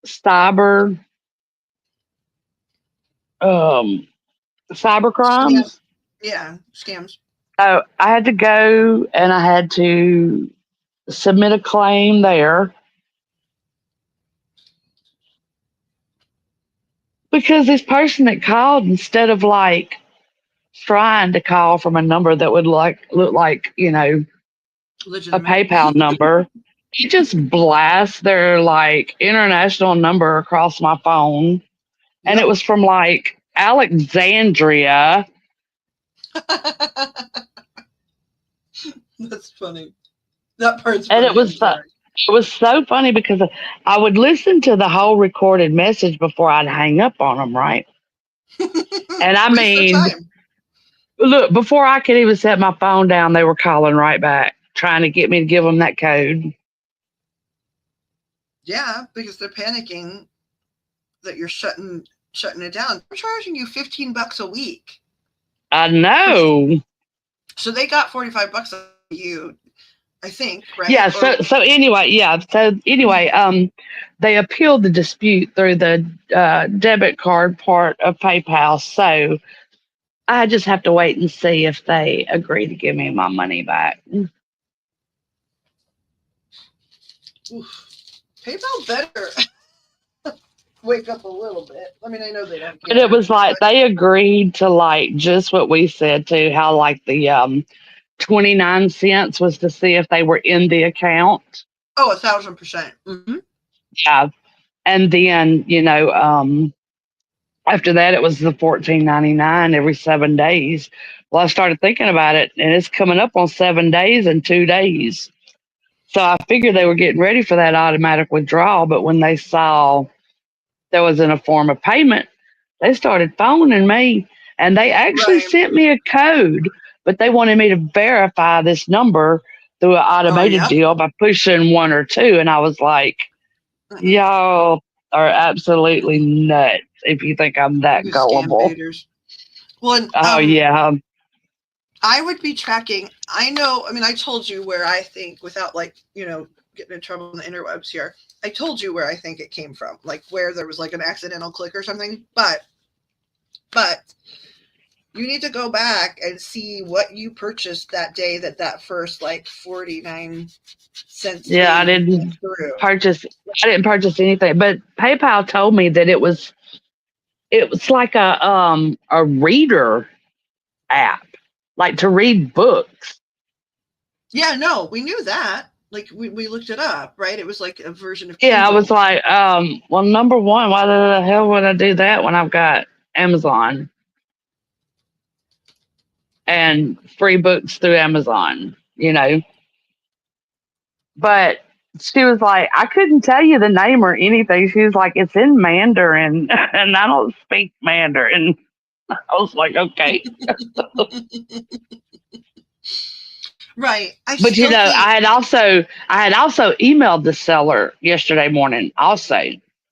cyber cyber Scam. crimes. Yeah, scams. So I had to go and I had to submit a claim there because this person that called, instead of like trying to call from a number that would look like, a Legitimate. PayPal number, he just blasts their like international number across my phone. And it Yep. was from like Alexandria. That's funny. That part's And funny. I'm sorry. it was so funny because I would listen to the whole recorded message before I'd hang up on them, right? And I Waste their mean, time. look, before I could even set my phone down, they were calling right back, trying to get me to give them that code. Yeah, because they're panicking that you're shutting it down. I'm charging you $15 a week. I know. So they got $45 on you, I think, right? Yeah. So anyway, yeah. So anyway, they appealed the dispute through the debit card part of PayPal. So I just have to wait and see if they agree to give me my money back. Oof. PayPal better wake up a little bit. I mean, I know they don't But it was guarantee, like but they agreed to like just what we said too, how like the 29 cents was to see if they were in the account. 1,000%. Mm-hmm. Yeah. And then, after that it was the 14.99 every 7 days. Well, I started thinking about it and it's coming up on 7 days and 2 days. So I figured they were getting ready for that automatic withdrawal, but when they saw there wasn't a form of payment, they started phoning me and they actually Right. sent me a code, but they wanted me to verify this number through an Oh, automated yeah. deal by pushing one or two. And I was like, Mm-mm. y'all are absolutely nuts if you think I'm that You scam gullible. baiters. Well, and, Oh, yeah. I would be tracking. I know. I mean, I told you where I think, without like getting in trouble on the interwebs here. I told you where I think it came from, like where there was like an accidental click or something. But you need to go back and see what you purchased that day that first like 49 cents Yeah, thing went through. I didn't purchase anything, but PayPal told me that it was like a reader app, like to read books. Yeah, no, we knew that. Like we looked it up, right? It was like a version of Yeah, I was Kindle. like, well, number one, why the hell would I do that when I've got Amazon and free books through Amazon? But she was like, I couldn't tell you the name or anything. She was like, it's in Mandarin, and I don't speak Mandarin. I was like, okay. Right. I But still think, I had also emailed the seller yesterday morning also,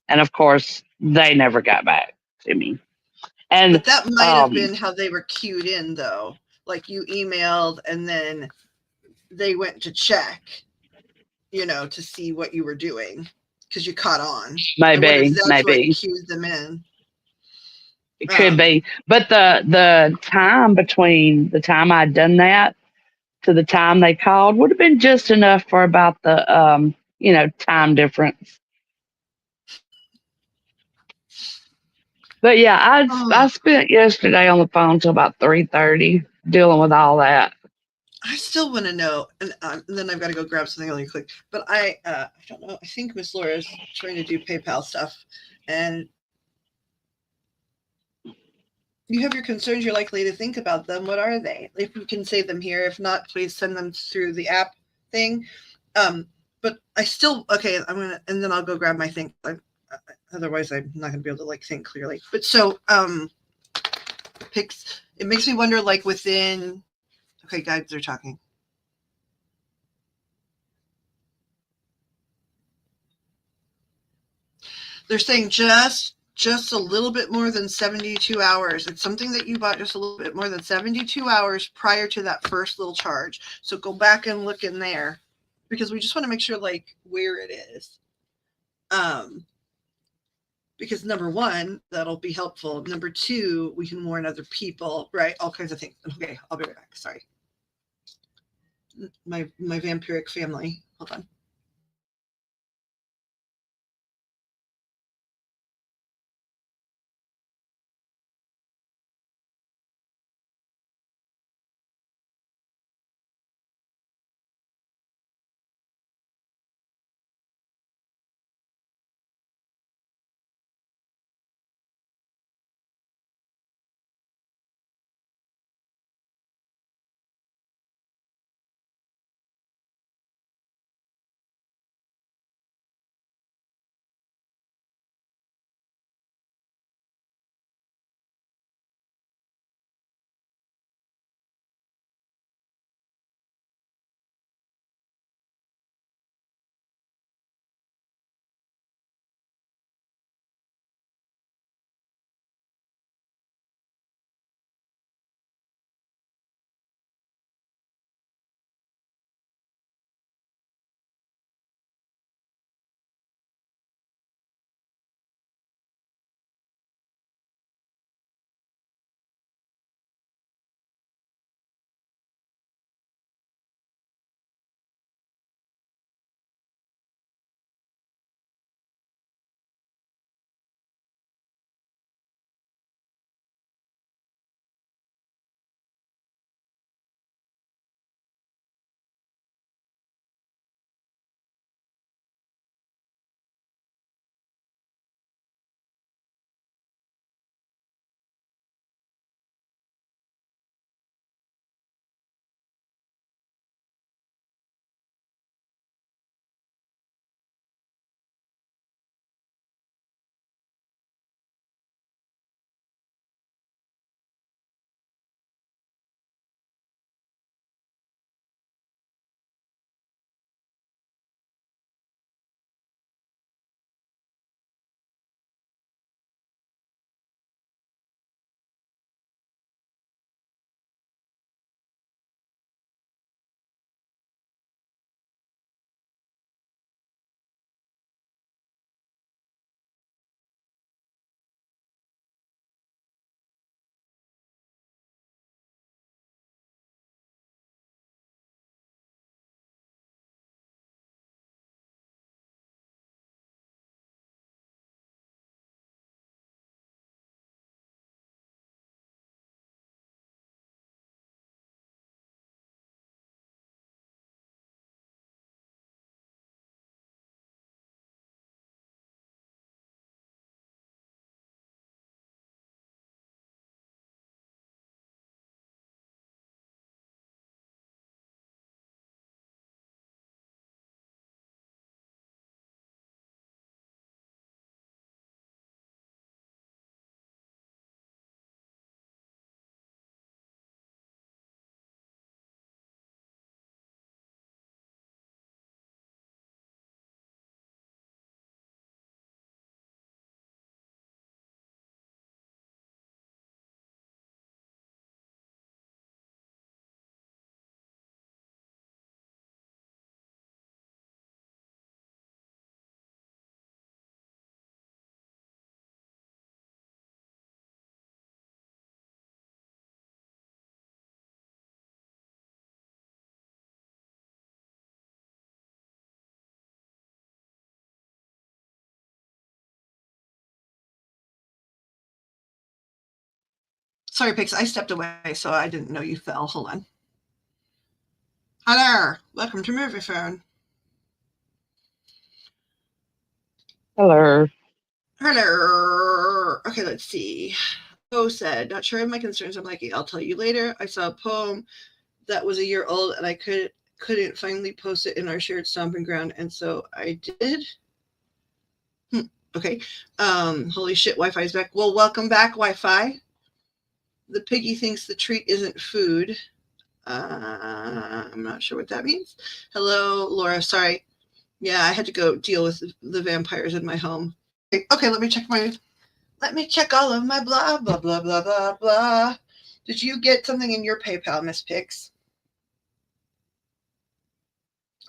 and of course they never got back to me. And but that might have um, been how they were queued in, though. Like you emailed and then they went to check, to see what you were doing because you caught on. I wonder if that's what maybe cued them in. it could Um, be. But the time between the time I'd done that to the time they called would have been just enough for about the time difference. But yeah, I oh, spent yesterday on the phone till about 3:30 dealing with all that. I still want to know, and then I've got to go grab something really quick. But I don't know. I think Miss Laura's trying to do PayPal stuff, and you have your concerns. You're likely to think about them. What are they? If you can save them here, if not, please send them through the app thing. But I still okay. I'm gonna, and then I'll go grab my thing. Otherwise, I'm not gonna be able to like think clearly. But so picks. It makes me wonder, like within. Okay, guys, they're talking. They're saying just a little bit more than 72 hours. It's something that you bought just a little bit more than 72 hours prior to that first little charge. So go back and look in there. because we just want to make sure like where it is. Because number one, that'll be helpful. Number two, we can warn other people, right? All kinds of things. Okay, I'll be right back. Sorry. My vampiric family. Hold on. Sorry, Pix. I stepped away, so I didn't know you fell. Hold on. Hi there. Welcome to Movie Phone. Hello. Hello. Okay, let's see. Poe said, "Not sure of my concerns. I'm like, I'll tell you later. I saw a poem that was a year old, and I couldn't finally post it in our shared stomping ground, and so I did." Okay. Holy shit, Wi-Fi is back. Well, welcome back, Wi-Fi. The piggy thinks the treat isn't food. I'm not sure what that means. Hello, Laura. Sorry. Yeah, I had to go deal with the vampires in my home. Okay, let me check all of my blah blah blah blah blah blah. Did you get something in your PayPal, Miss Pix?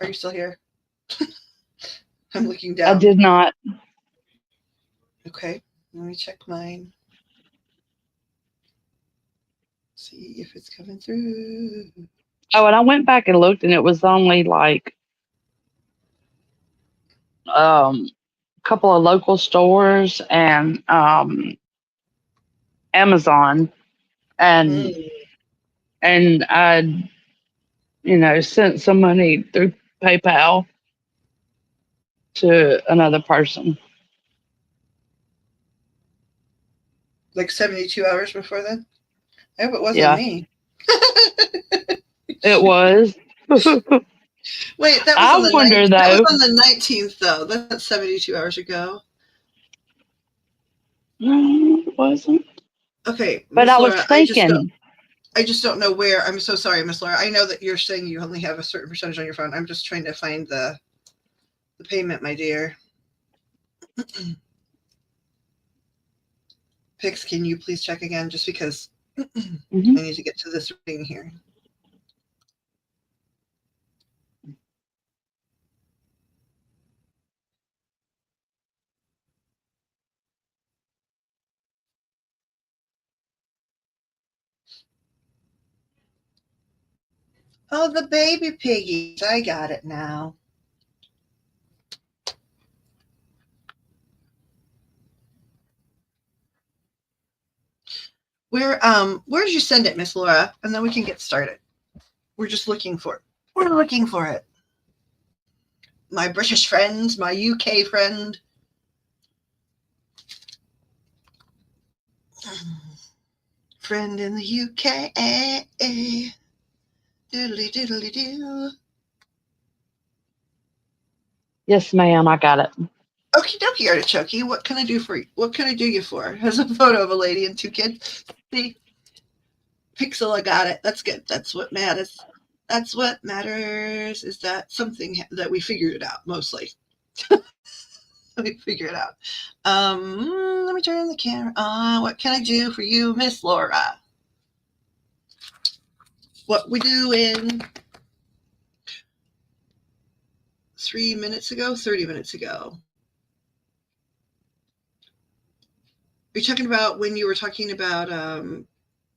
Are you still here? I'm looking I down. did not. Okay, let me check mine. See if it's coming through. Oh, and I went back and looked, and it was only like a couple of local stores and Amazon, and Mm. I, sent some money through PayPal to another person. Like 72 hours before then? I hope it wasn't Yeah, me. it was. Wait, that was on I the wonder 19th. That was though. on the 19th, though. That's 72 hours ago. It wasn't. Okay, But I Miss was Laura, thinking, I just don't know where. I'm so sorry, Miss Laura. I know that you're saying you only have a certain percentage on your phone. I'm just trying to find the payment, my dear. Pix, can you please check again? Just because I mhm. need to get to this reading here. Oh, the baby piggies. I got it now. Where did you send it, Miss Laura? And then we can get started. We're just looking for it. We're looking for it. My British friend, my UK friend. Friend in the UK. Doodly doodly doo. Yes, ma'am, I got it. Okie dokie, artichoke. What can I do for you? What can I do you for? Has a photo of a lady and two kids. See, Pixel, I got it. That's good. That's what matters. That's what matters. Is that something that we figured it out mostly? Let me figure it out. Let me turn the camera on. What can I do for you, Miss Laura? What we doing? 3 minutes ago, 30 minutes ago. You're talking about when you were talking about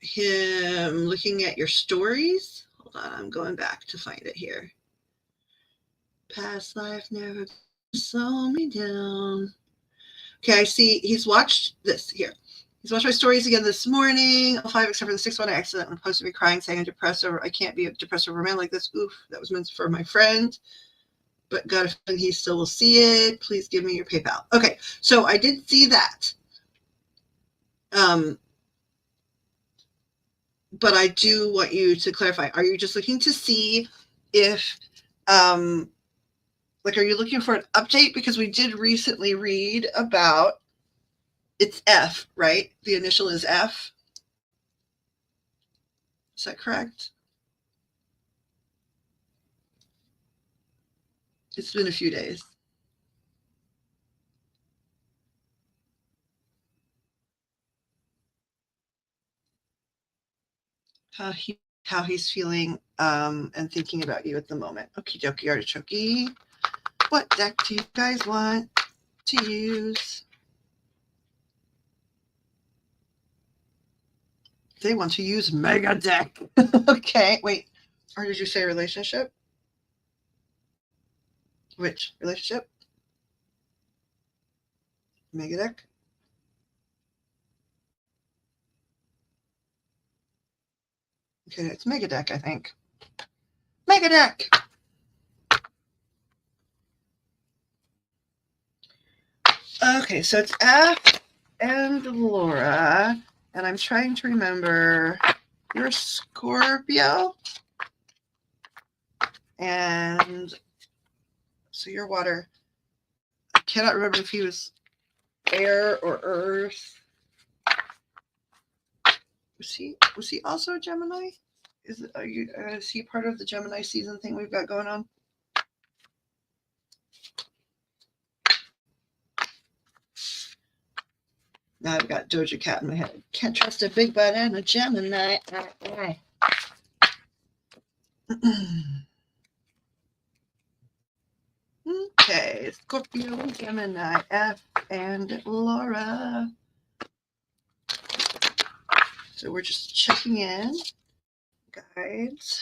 him looking at your stories? Hold on, I'm going back to find it here. Past life never slow me down. Okay, I see he's watched this here. He's watched my stories again this morning. All 5 except for the 6th one. I accidentally posted me crying, saying I'm depressed over. I can't be depressed over a man like this. Oof, that was meant for my friend. But got a feeling he still will see it. Please give me your PayPal. Okay, so I did see that. But I do want you to clarify. Are you just looking to see if, are you looking for an update? Because we did recently read about, it's F, right? The initial is F. Is that correct? It's been a few days. How he's feeling and thinking about you at the moment. Okie dokie, artichoke. What deck do you guys want to use? They want to use Mega Deck. Okay, wait. Or did you say relationship? Which relationship? Mega Deck? Okay, it's Mega Deck, I think. Mega Deck! Okay, so it's F and Laura, and I'm trying to remember. You're Scorpio, and so you're water. I cannot remember if he was air or earth. Was he also a Gemini? Is he part of the Gemini season thing we've got going on? Now I've got Doja Cat in my head. Can't trust a big butt and a Gemini. Sagittarius, Scorpio, Gemini, F, and Laura. So we're just checking in. Guides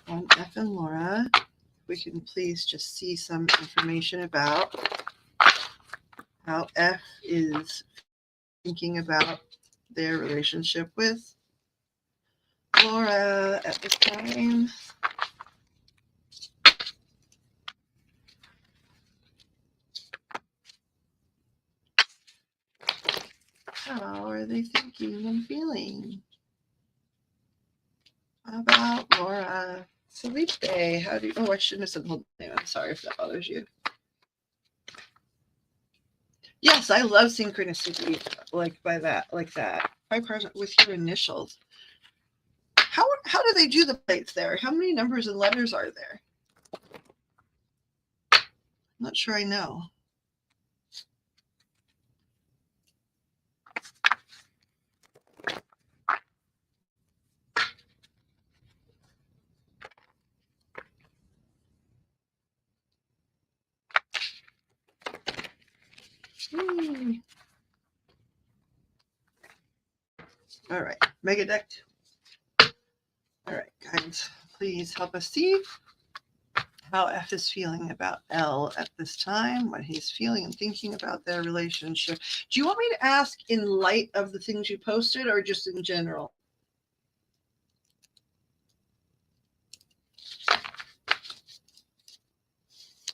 on F and Laura. We can please just see some information about how F is thinking about their relationship with Laura at this time. How are they thinking and feeling about Laura? Felipe, how do you, oh, I shouldn't have said the whole name. I'm sorry if that bothers you. Yes, I love synchronicity like that. 5 cards with your initials. How do they do the plates there? How many numbers and letters are there? I'm not sure I know. All right, mega deck. All right, guys, please help us see how F is feeling about L at this time, what he's feeling and thinking about their relationship. Do you want me to ask in light of the things you posted or just in general?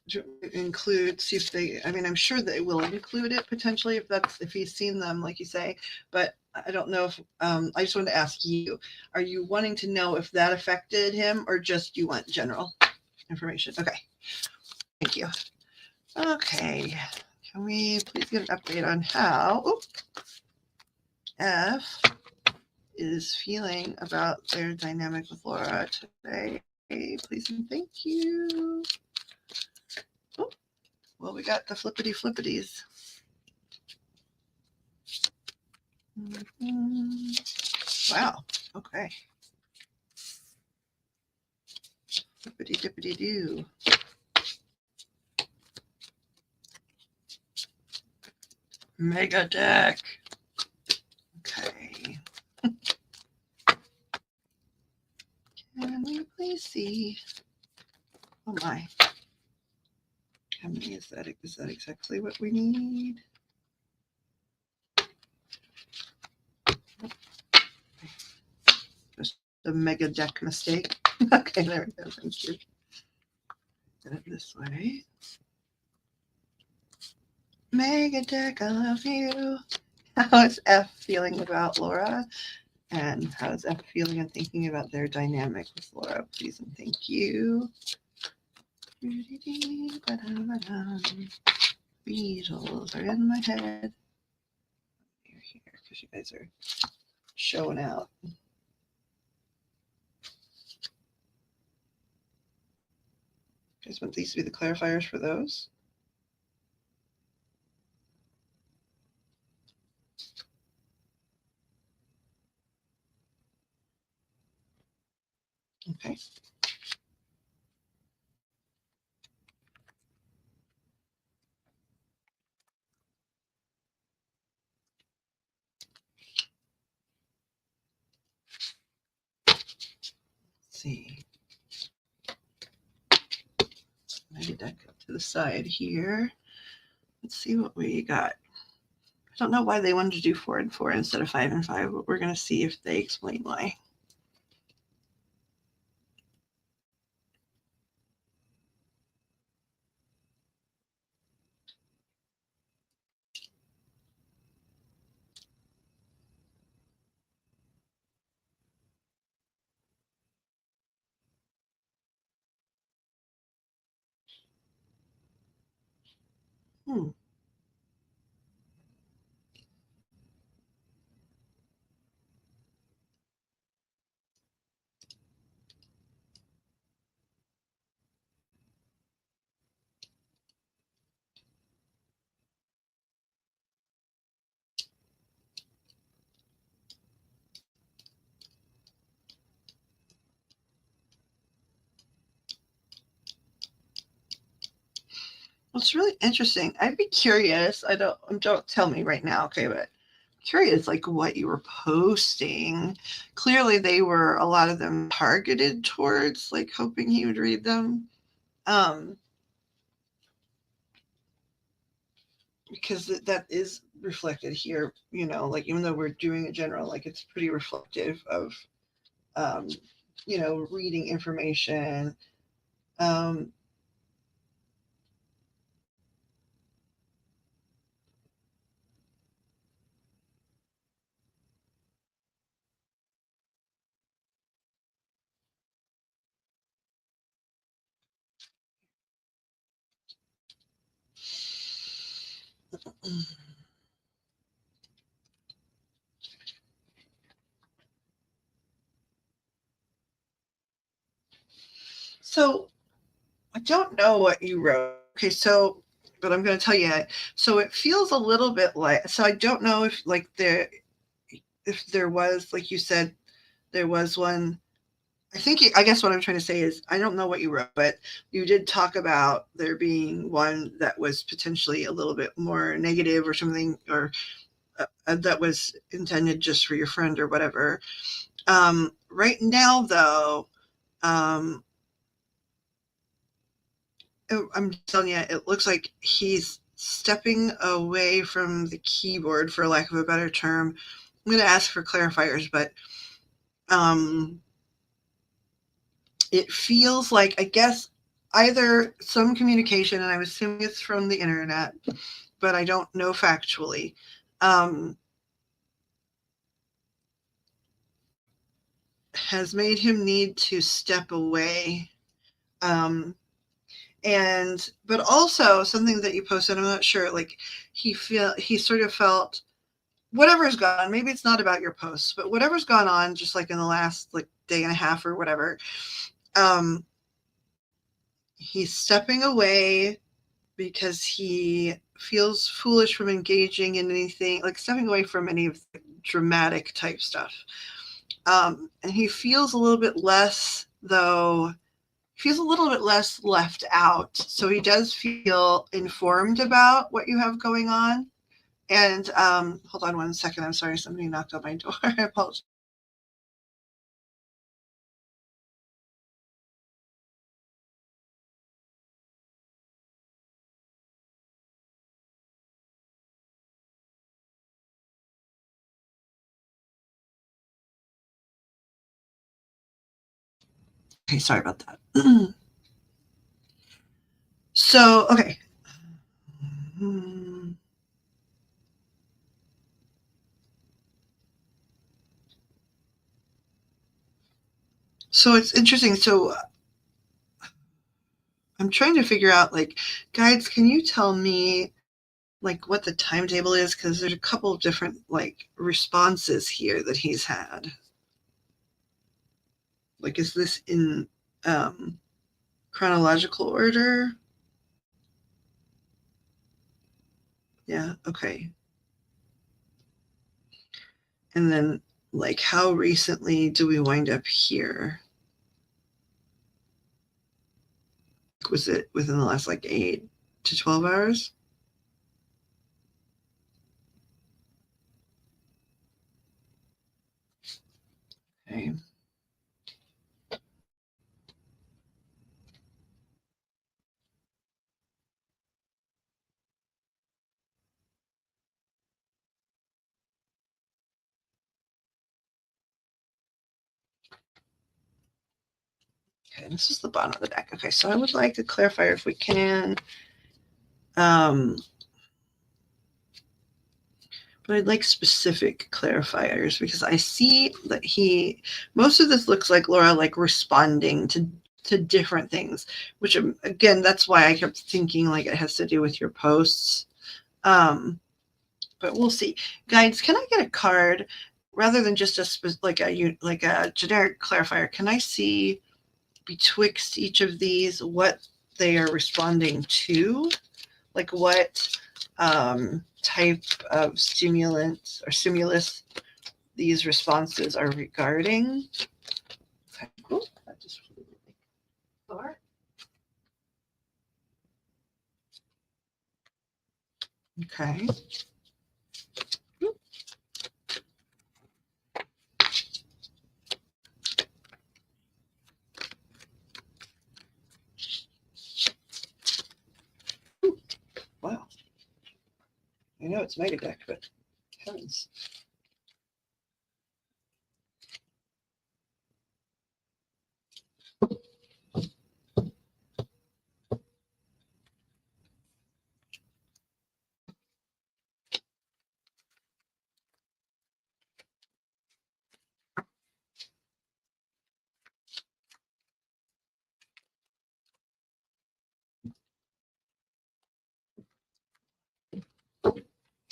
To include, see if they, I mean, I'm sure they will include it potentially if he's seen them, like you say, but I don't know if, I just wanted to ask you, are you wanting to know if that affected him or just you want general information? Okay, thank you. Okay, can we please get an update on how F is feeling about their dynamic with Laura today? Please and thank you. Oh, well, we got the flippity flippities. Wow. Okay. Flippity dippity doo. Mega deck. Okay. Can we please see? Oh my. How many is that? Is that exactly what we need? Just a mega deck mistake. Okay, there we go. Thank you. Did it this way. Mega deck, I love you. How is F feeling about Laura? And how is F feeling and thinking about their dynamic with Laura? Please and thank you. Beatles are in my head. You're here because you guys are showing out. You guys want these to be the clarifiers for those? Okay. Let's see. Maybe deck up to the side here. Let's see what we got. I don't know why they wanted to do 4 and 4 instead of 5 and 5, but we're going to see if they explain why. Hmm. It's really interesting. I'd be curious. Don't tell me right now, okay, but curious like what you were posting. Clearly they were a lot of them targeted towards like hoping he would read them. Um because that is reflected here, you know, like even though we're doing a general, like it's pretty reflective of um you know, reading information. Um so I don't know what you wrote. Okay, so but I'm going to tell you. So it feels a little bit like, so I don't know if like if there was, like you said, there was one. I guess what I'm trying to say is I don't know what you wrote, but you did talk about there being one that was potentially a little bit more negative or something, or that was intended just for your friend or whatever. Right now, though, um, I'm telling you, it looks like he's stepping away from the keyboard, for lack of a better term. I'm going to ask for clarifiers, but um, it feels like, I guess, either some communication, and I'm assuming it's from the internet, but I don't know factually, um, has made him need to step away. Um, but also something that you posted, I'm not sure, like he sort of felt whatever's gone on, maybe it's not about your posts, but whatever's gone on, just like in the last like day and a half or whatever, um, he's stepping away because he feels foolish from engaging in anything, like stepping away from any of the dramatic type stuff. And he feels a little bit less, though, feels a little bit less left out. So he does feel informed about what you have going on. And hold on one second. I'm sorry, somebody knocked on my door. I apologize. Okay, sorry about that. So, okay. So it's interesting. So I'm trying to figure out, like, guides, can you tell me, like, what the timetable is? Because there's a couple of different, like, responses here that he's had. Like, is this in um, chronological order? Yeah, okay. And then, like, how recently do we wind up here? Was it within the last, like, 8 to 12 hours? Okay. Okay, this is the bottom of the deck. Okay, so I would like to clarify if we can. Um, but I'd like specific clarifiers because I see that most of this looks like Laura, like responding to different things, which again, that's why I kept thinking like it has to do with your posts. But we'll see. Guides, can I get a card rather than just like a generic clarifier? Can I see betwixt each of these what they are responding to? Like what type of stimulant or stimulus these responses are regarding? Okay, cool. That just flew really far. Okay. Wow. I know it's mega deck, but heavens.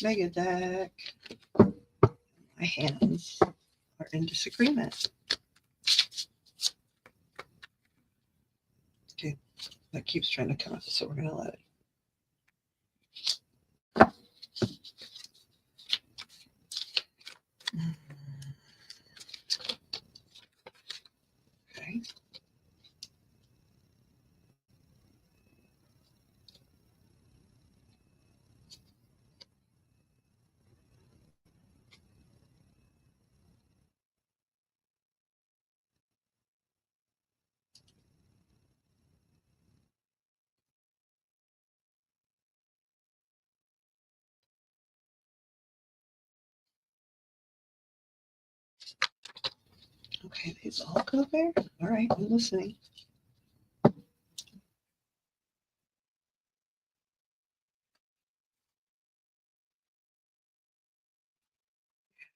Mega deck. My hands are in disagreement. Okay, that keeps trying to come up, so we're gonna let it. Okay. Okay, these all go there? All right, I'm listening.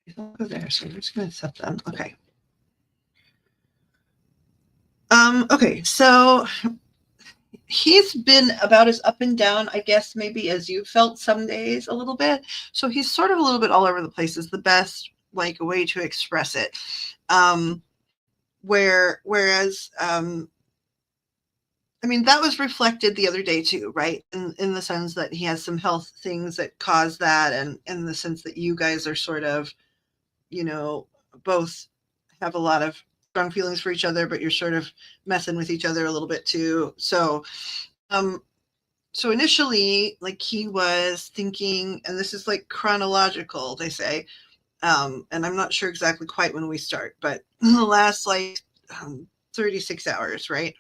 These all go there, so we're just going to set them. Okay. Okay, so he's been about as up and down, I guess, maybe as you felt some days a little bit. So he's sort of a little bit all over the place is the best like way to express it. Whereas I mean, that was reflected the other day too, right? In the sense that he has some health things that cause that, and in the sense that you guys are sort of, both have a lot of strong feelings for each other, but you're sort of messing with each other a little bit too. So initially, like he was thinking, and this is like chronological, they say, and I'm not sure exactly quite when we start, but in the last like 36 hours, right?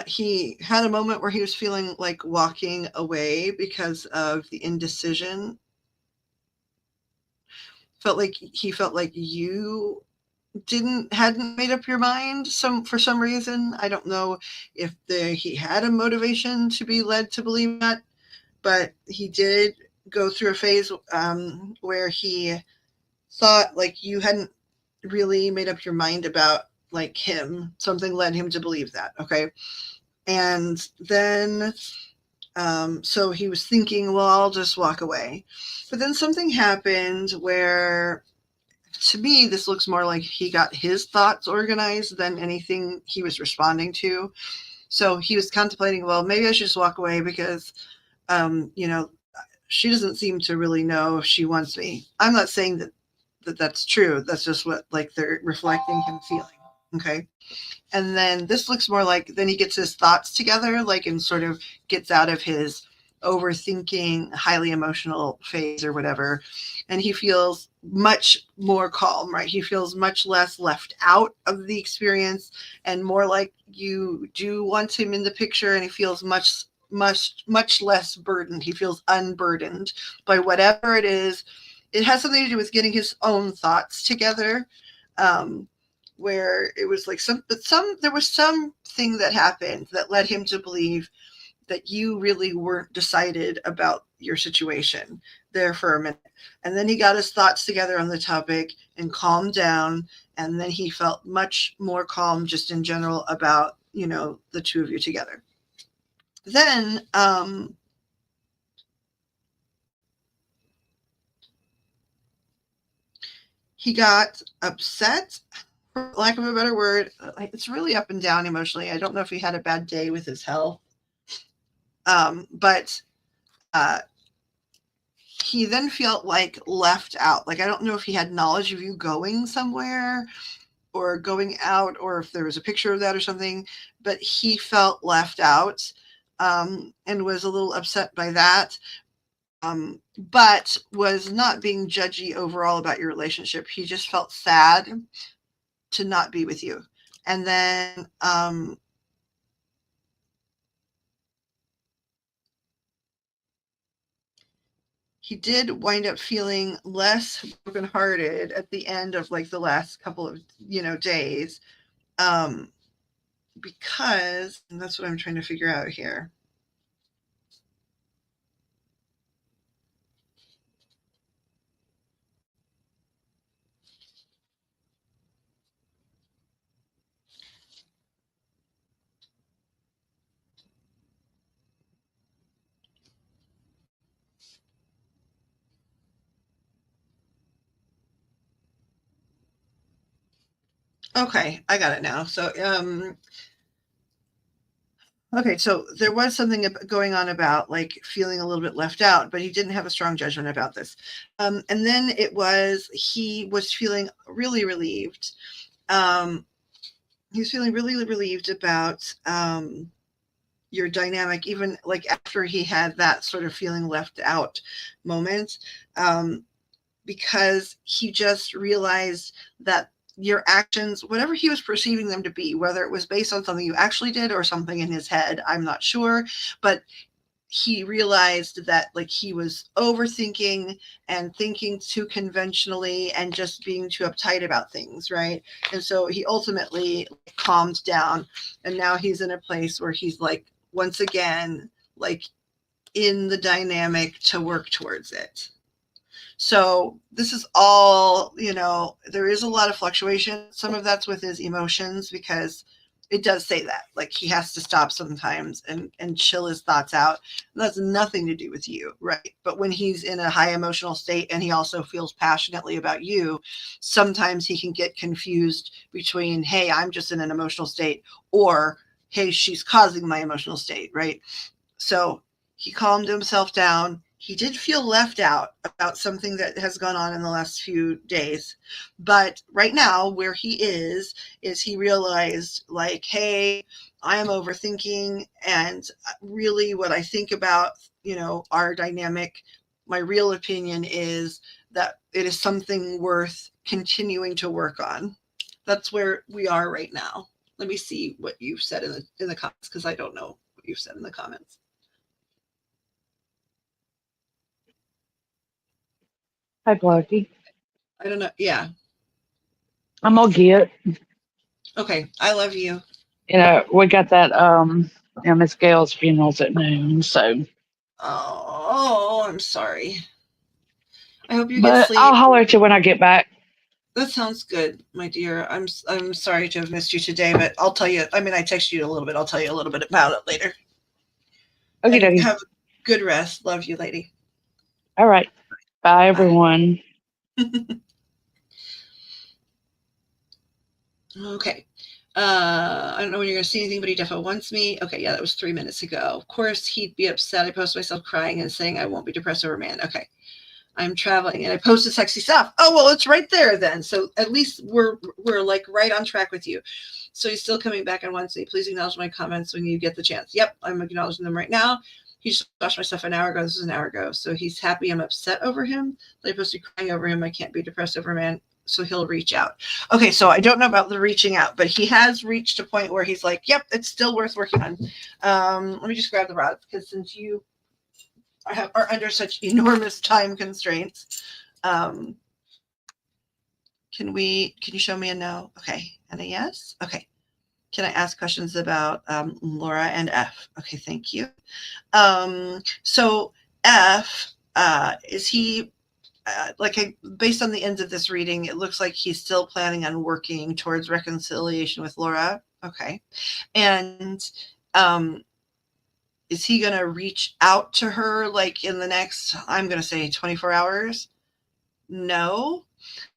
He had a moment where he was feeling like walking away because of the indecision. He felt like you hadn't made up your mind for some reason. I don't know if he had a motivation to be led to believe that, but he did go through a phase where he thought like you hadn't really made up your mind about like him. Something led him to believe that. Okay. And then, so he was thinking, well, I'll just walk away. But then something happened where, to me, this looks more like he got his thoughts organized than anything he was responding to. So he was contemplating, well, maybe I should just walk away because, she doesn't seem to really know if she wants me. I'm not saying that's true. That's just what like they're reflecting him feeling. Okay. And then this looks more like then he gets his thoughts together, like, and sort of gets out of his overthinking, highly emotional phase or whatever. And he feels much more calm, right? He feels much less left out of the experience and more like you do want him in the picture. And he feels much, much, much less burdened. He feels unburdened by whatever it is. It has something to do with getting his own thoughts together. Where it was like there was something that happened that led him to believe that you really weren't decided about your situation there for a minute. And then he got his thoughts together on the topic and calmed down. And then he felt much more calm just in general about, the two of you together. Then, he got upset, for lack of a better word. It's really up and down emotionally. I don't know if he had a bad day with his health. But he then felt like left out. Like, I don't know if he had knowledge of you going somewhere or going out or if there was a picture of that or something, but he felt left out and was a little upset by that. but was not being judgy overall about your relationship. He just felt sad to not be with you. And then he did wind up feeling less brokenhearted at the end of like the last couple of days, because, and that's what I'm trying to figure out here. Okay, I got it now. So okay, so there was something going on about like feeling a little bit left out, but he didn't have a strong judgment about this. And then he was feeling really relieved. He was feeling really relieved about your dynamic, even like after he had that sort of feeling left out moment, because he just realized that your actions, whatever he was perceiving them to be, whether it was based on something you actually did or something in his head, I'm not sure, but he realized that like he was overthinking and thinking too conventionally and just being too uptight about things, right? And so he ultimately calmed down, and now he's in a place where he's like once again like in the dynamic to work towards it. So this is all, there is a lot of fluctuation. Some of that's with his emotions, because it does say that like he has to stop sometimes and chill his thoughts out. And that's nothing to do with you, right? But when he's in a high emotional state and he also feels passionately about you, sometimes he can get confused between, hey, I'm just in an emotional state, or hey, she's causing my emotional state, right? So he calmed himself down. He did feel left out about something that has gone on in the last few days. But right now, where he is he realized, like, hey, I am overthinking. And really, what I think about, our dynamic, my real opinion is that it is something worth continuing to work on. That's where we are right now. Let me see what you've said in the comments, because I don't know what you've said in the comments. Hi, Plucky. I don't know. Yeah. I'm gonna get. Okay. I love you. We got that Miss Gail's funeral's at noon, so. Oh, I'm sorry. I hope you get But I'll sleep. holler at you when I get back. That sounds good, my dear. I'm sorry to have missed you today, but I'll tell you. I mean, I texted you a little bit. I'll tell you a little bit about it later. Okay, And dokie. have a good rest. Love you, lady. All right. Bye, Bye. everyone. Okay. I don't know when you're going to see anything, but he definitely wants me. Okay, yeah, that was 3 minutes ago. Of course, he'd be upset. I post myself crying and saying I won't be depressed over a man. Okay. I'm traveling and I posted sexy stuff. Oh, well, it's right there then. So at least we're like right on track with you. So he's still coming back and wants me. Please acknowledge my comments when you get the chance. Yep, I'm acknowledging them right now. He just watched my stuff an hour ago. This is an hour ago. So he's happy I'm upset over him. I posted crying over him. I can't be depressed over a man. So he'll reach out. Okay, so I don't know about the reaching out, but he has reached a point where he's like, yep, it's still worth working on. Let me just grab the rods, because since you are under such enormous time constraints, can you show me a no? Okay, and a yes. Okay, can I ask questions about Laura and F? Okay, thank you. So F, is he based on the ends of this reading, it looks like he's still planning on working towards reconciliation with Laura. Okay, and is he going to reach out to her like in the next, I'm going to say 24 hours? No.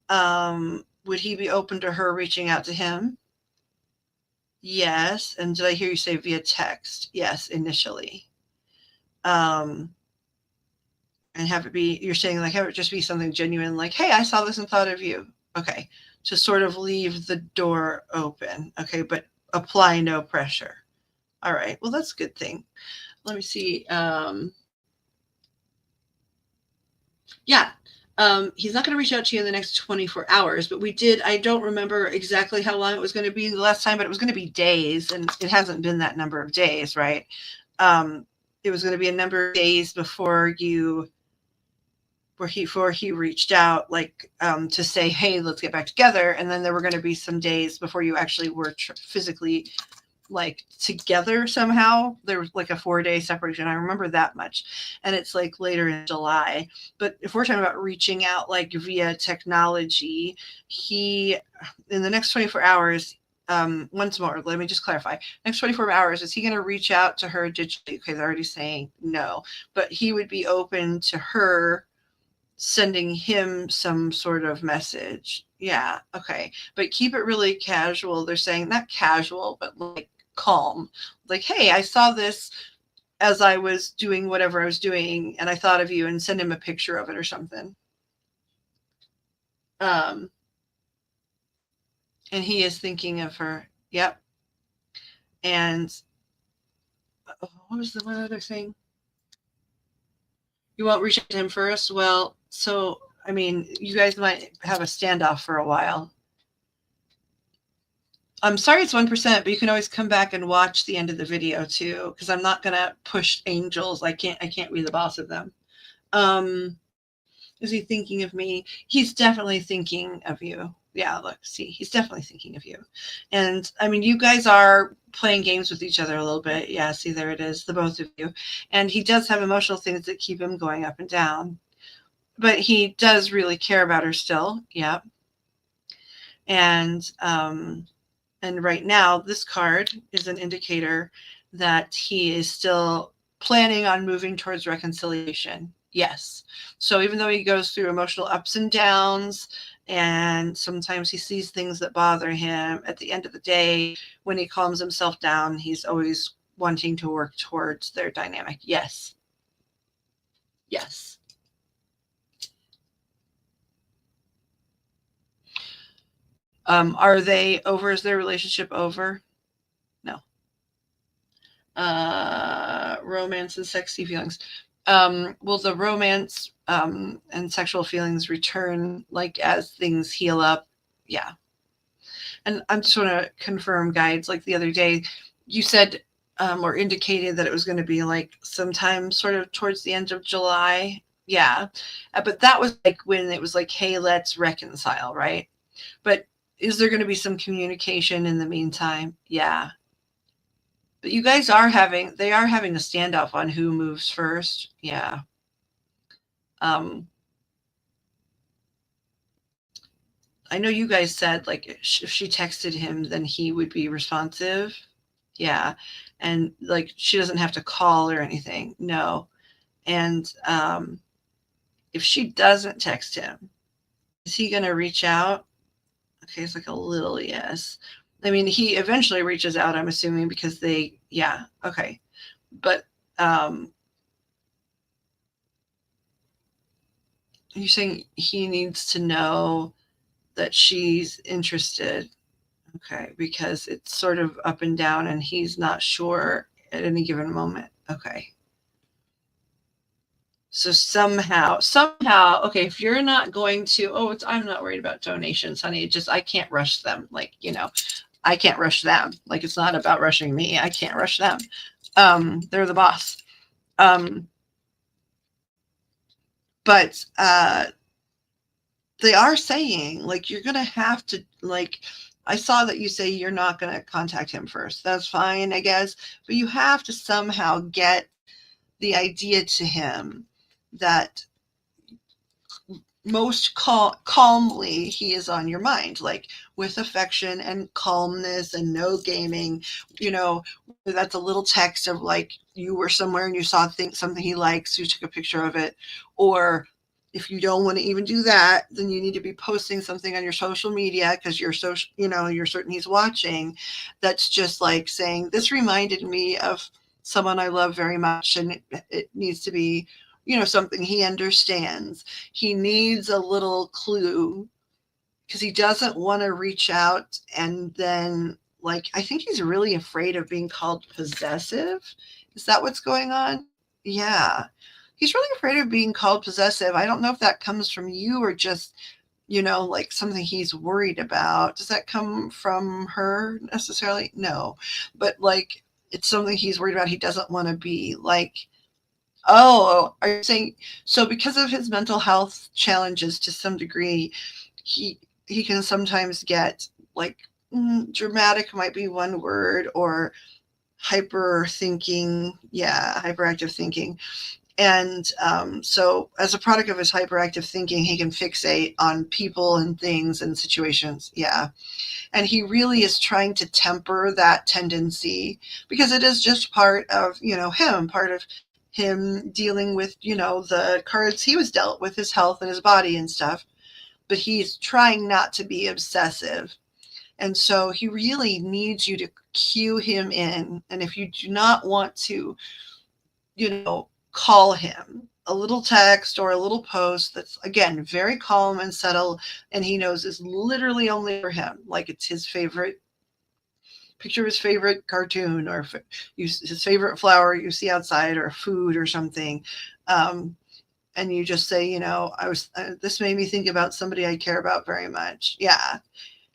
Would he be open to her reaching out to him? Yes. And did I hear you say via text? Yes, initially. And have it be, you're saying like, have it just be something genuine, like, hey, I saw this and thought of you. Okay. To sort of leave the door open. Okay. But apply no pressure. All right. Well, that's a good thing. Let me see. Yeah. He's not going to reach out to you in the next 24 hours, but I don't remember exactly how long it was going to be the last time, but it was going to be days, and it hasn't been that number of days, right? It was going to be a number of days before he reached out, like, to say, hey, let's get back together. And then there were going to be some days before you actually were physically like together somehow. There was like a 4-day separation. I remember that much. And it's like later in July. But if we're talking about reaching out like via technology, he, in the next 24 hours, once more, let me just clarify. Next 24 hours, is he going to reach out to her digitally? Okay, they're already saying no. But he would be open to her sending him some sort of message. Yeah, okay. But keep it really casual. They're saying not casual, but like calm. Like, hey, I saw this as I was doing whatever I was doing, and I thought of you, and send him a picture of it or something. And he is thinking of her. Yep. And what was the one other thing? You won't reach out to him first? Well, so, I mean, you guys might have a standoff for a while. I'm sorry it's 1%, but you can always come back and watch the end of the video too, because I'm not gonna push angels. I can't be the boss of them. Is he thinking of me? He's definitely thinking of you. Yeah, look, see, he's definitely thinking of you. And I mean, you guys are playing games with each other a little bit. Yeah, see, there it is, the both of you. And he does have emotional things that keep him going up and down. But he does really care about her still. Yeah. And right now, this card is an indicator that he is still planning on moving towards reconciliation. Yes. So even though he goes through emotional ups and downs, and sometimes he sees things that bother him, at the end of the day, when he calms himself down, he's always wanting to work towards their dynamic. Yes. Yes. Are they over? Is their relationship over? No. Romance and sexy feelings. Will the romance and sexual feelings return like as things heal up? Yeah. And I'm just want to confirm, guides, like the other day, you said or indicated that it was going to be like sometime sort of towards the end of July. Yeah. But that was like when it was like, hey, let's reconcile, right? But is there going to be some communication in the meantime? Yeah. But you guys they are having a standoff on who moves first. Yeah. I know you guys said like if she texted him, then he would be responsive. Yeah. And like she doesn't have to call or anything. No. And if she doesn't text him, is he going to reach out? Okay, it's like a little yes. I mean, he eventually reaches out, I'm assuming, because yeah, okay. But you're saying he needs to know that she's interested. Okay, because it's sort of up and down and he's not sure at any given moment. Okay. So somehow, okay, if you're not going to, I'm not worried about donations, honey. I can't rush them. Like, I can't rush them. Like, it's not about rushing me. I can't rush them. They're the boss. But they are saying, like, you're going to have to, like, I saw that you say you're not going to contact him first. That's fine, I guess. But you have to somehow get the idea to him that most calmly he is on your mind, like with affection and calmness and no gaming. That's a little text of like you were somewhere and you saw something he likes, you took a picture of it. Or if you don't want to even do that, then you need to be posting something on your social media because you're certain he's watching. That's just like saying, this reminded me of someone I love very much, and it needs to be something he understands. He needs a little clue because he doesn't want to reach out and then, like, I think he's really afraid of being called possessive. Is that what's going on? Yeah. he's really afraid of being called possessive. I don't know if that comes from you or just, like something he's worried about. Does that come from her necessarily? No. But like it's something he's worried about. He doesn't want to be like, oh, are you saying so because of his mental health challenges to some degree, he he can sometimes get like dramatic might be one word or hyper thinking, yeah, hyperactive thinking. And so, as a product of his hyperactive thinking, he can fixate on people and things and situations. Yeah. And he really is trying to temper that tendency because it is just part of, him, part of him dealing with, the cards he was dealt with his health and his body and stuff. But he's trying not to be obsessive. And so he really needs you to cue him in. And if you do not want to, call him, a little text or a little post that's, again, very calm and subtle, and he knows is literally only for him. Like it's his favorite picture of his favorite cartoon or his favorite flower you see outside or food or something. And you just say, this made me think about somebody I care about very much. Yeah.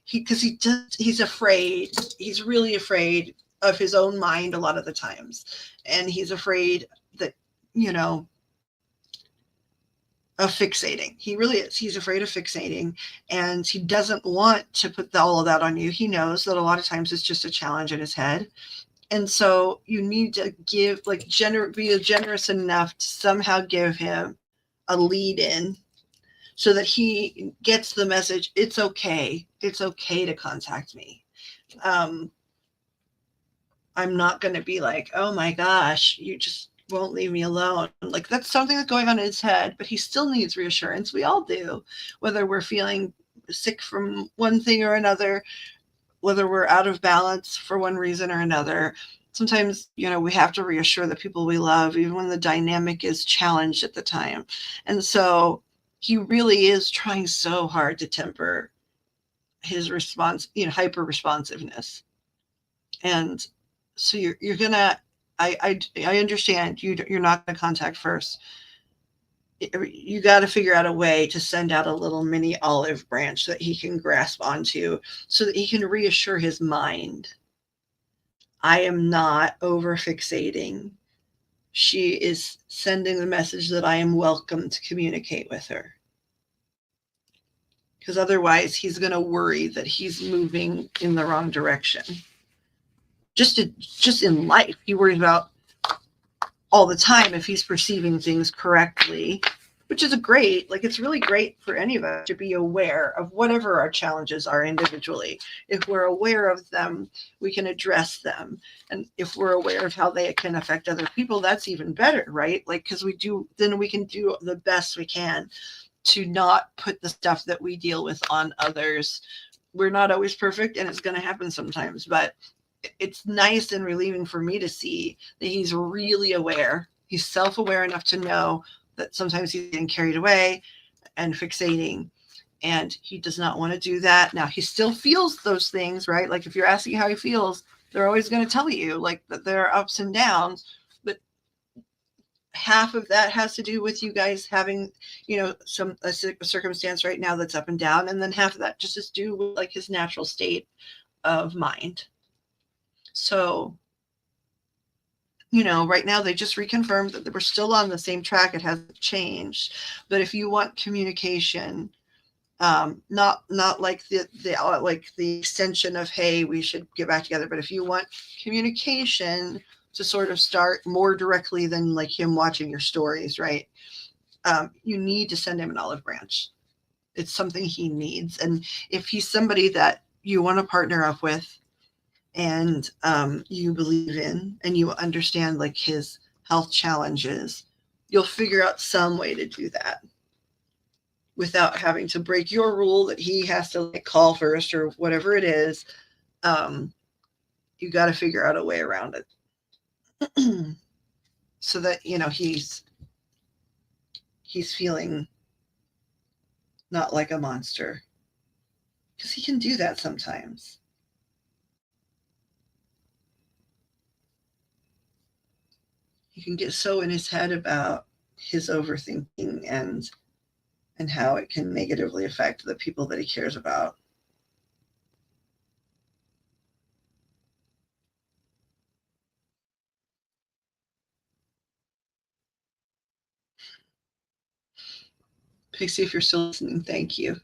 He's afraid. He's really afraid of his own mind a lot of the times. And he's afraid that, of fixating. He really is. He's afraid of fixating and he doesn't want to put all of that on you. He knows that a lot of times it's just a challenge in his head. And so you need to give be generous enough to somehow give him a lead in so that he gets the message. It's okay. It's okay to contact me. I'm not going to be like, oh my gosh, you just won't leave me alone. Like that's something that's going on in his head, but he still needs reassurance. We all do, whether we're feeling sick from one thing or another, whether we're out of balance for one reason or another. Sometimes, we have to reassure the people we love, even when the dynamic is challenged at the time. And so he really is trying so hard to temper his response, hyper responsiveness. And so you're gonna, I understand you're not gonna contact first. You got to figure out a way to send out a little mini olive branch that he can grasp onto so that he can reassure his mind. I am not over fixating. She is sending the message that I am welcome to communicate with her. Because otherwise he's going to worry that he's moving in the wrong direction. Just in life, he worries about all the time if he's perceiving things correctly, which is it's really great for any of us to be aware of whatever our challenges are individually. If we're aware of them, we can address them. And if we're aware of how they can affect other people, that's even better, right? Because then we can do the best we can to not put the stuff that we deal with on others. We're not always perfect and it's going to happen sometimes, but it's nice and relieving for me to see that he's really aware. He's self-aware enough to know that sometimes he's getting carried away and fixating, and he does not want to do that. Now, he still feels those things, right? Like if you're asking how he feels, they're always going to tell you like that there are ups and downs, but half of that has to do with you guys having, a circumstance right now that's up and down, and then half of that just is due with like his natural state of mind. So, right now they just reconfirmed that we're still on the same track. It hasn't changed. But if you want communication, not like the extension of, hey, we should get back together. But if you want communication to sort of start more directly than like him watching your stories, right? You need to send him an olive branch. It's something he needs. And if he's somebody that you want to partner up with, and you believe in and you understand like his health challenges, you'll figure out some way to do that without having to break your rule that he has to like call first or whatever it is. You got to figure out a way around it so that he's feeling not like a monster, because he can do that sometimes. He can get so in his head about his overthinking and how it can negatively affect the people that he cares about. Pixie, if you're still listening, thank you.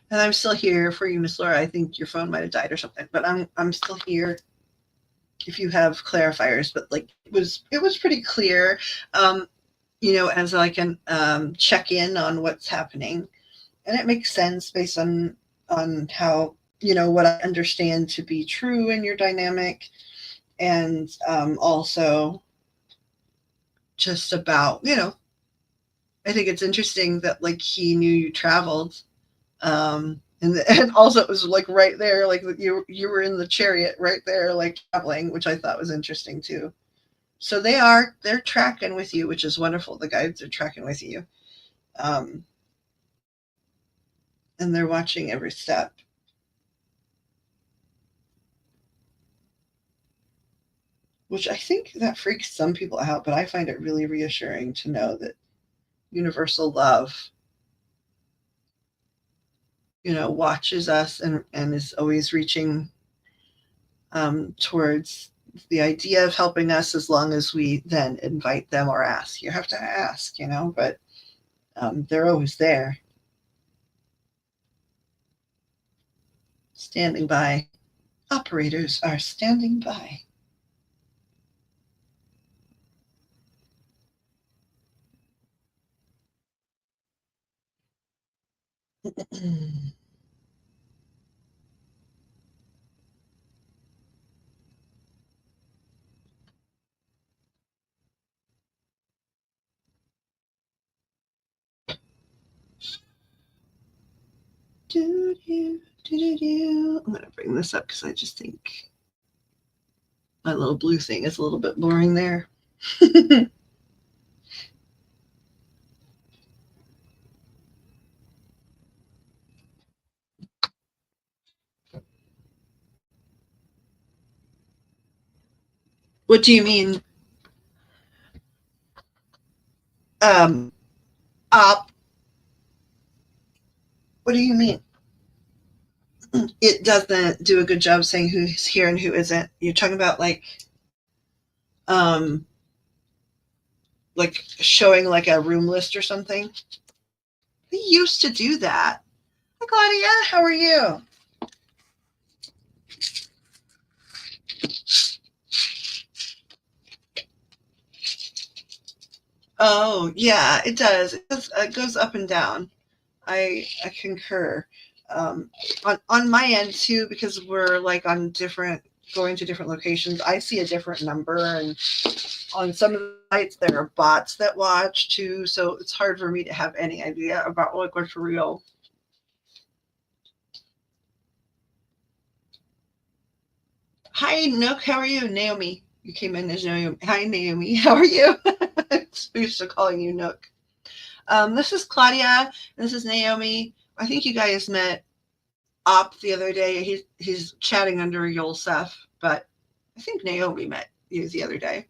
And I'm still here for you, Miss Laura. I think your phone might have died or something, but I'm still here if you have clarifiers. But like it was pretty clear, as I can check in on what's happening, and it makes sense based on how what I understand to be true in your dynamic, and also just about I think it's interesting that like he knew you traveled. And also it was like right there, like you were in the chariot right there, like traveling, which I thought was interesting too. So they're tracking with you, which is wonderful. The guides are tracking with you, and they're watching every step. Which I think that freaks some people out, but I find it really reassuring to know that universal love, watches us and is always reaching towards the idea of helping us, as long as we then invite them or ask. You have to ask, but they're always there, standing by. Operators are standing by. I'm going to bring this up because I just think my little blue thing is a little bit boring there. What do you mean? Up. What do you mean? It doesn't do a good job saying who's here and who isn't. You're talking about um, like showing like a room list or something. They used to do that. Hi, Claudia. How are you? Oh, yeah, it does. It goes up and down. I concur. On my end too, because we're like on going to different locations. I see a different number, and on some of the sites there are bots that watch too, so it's hard for me to have any idea about like what's real. Hi, Nook. How are you, Naomi? You came in as Naomi. Hi, Naomi. How are you? I'm used to calling you Nook. This is Claudia. This is Naomi. I think you guys met Op the other day. He's chatting under Yolsef, but I think Naomi met you the other day.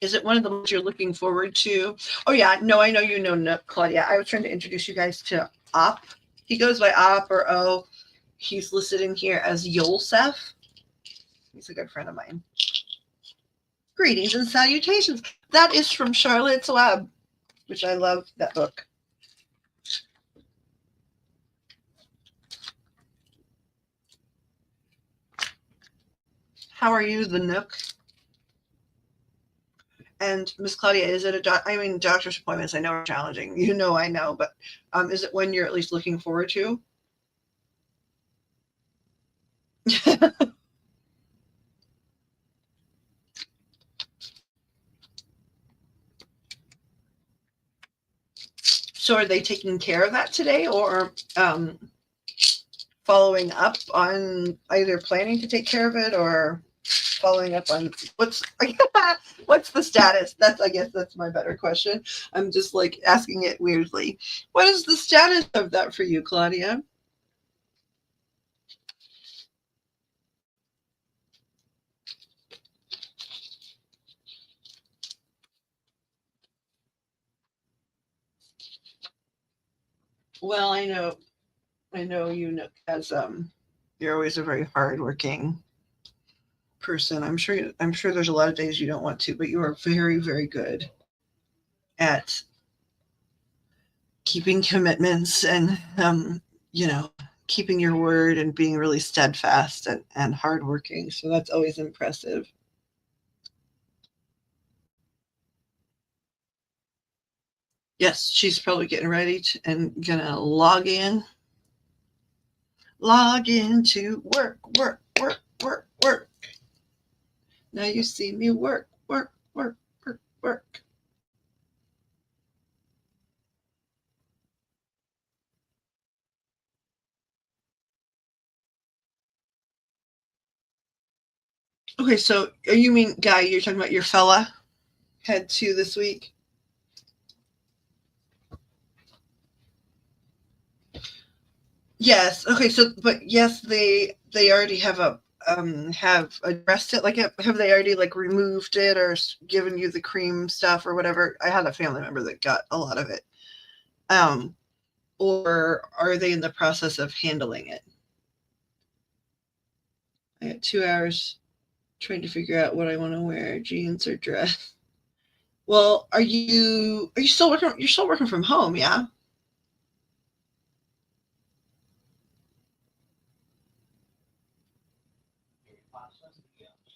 Is it one of the ones you're looking forward to? Oh yeah, no, I know you know Nook, Claudia. I was trying to introduce you guys to Op. He goes by Op or O. He's listed in here as Yolsef. He's a good friend of mine. Greetings and salutations. That is from Charlotte's Web, which I love that book. How are you, the Nook? And Miss Claudia, is it doctor's appointments I know are challenging. I know, but is it one you're at least looking forward to? So are they taking care of that today, or following up on either planning to take care of it or following up on what's the status? I guess that's my better question. I'm just like asking it weirdly. What is the status of that for you, Claudia? Well, I know as you're always a very hardworking person. I'm sure there's a lot of days you don't want to, but you are very, very good at keeping commitments and keeping your word and being really steadfast and hardworking. So that's always impressive. Yes, she's probably getting ready and gonna log in. Log into work. Now you see me work. Okay, so you mean, Guy, you're talking about your fella had 2 this week? Yes. Okay. So, but yes, they already have addressed it. Like, have they already like removed it or given you the cream stuff or whatever? I had a family member that got a lot of it. Or are they in the process of handling it? I got 2 hours trying to figure out what I want to wear, jeans or dress. Well, are you still working? You're still working from home, yeah?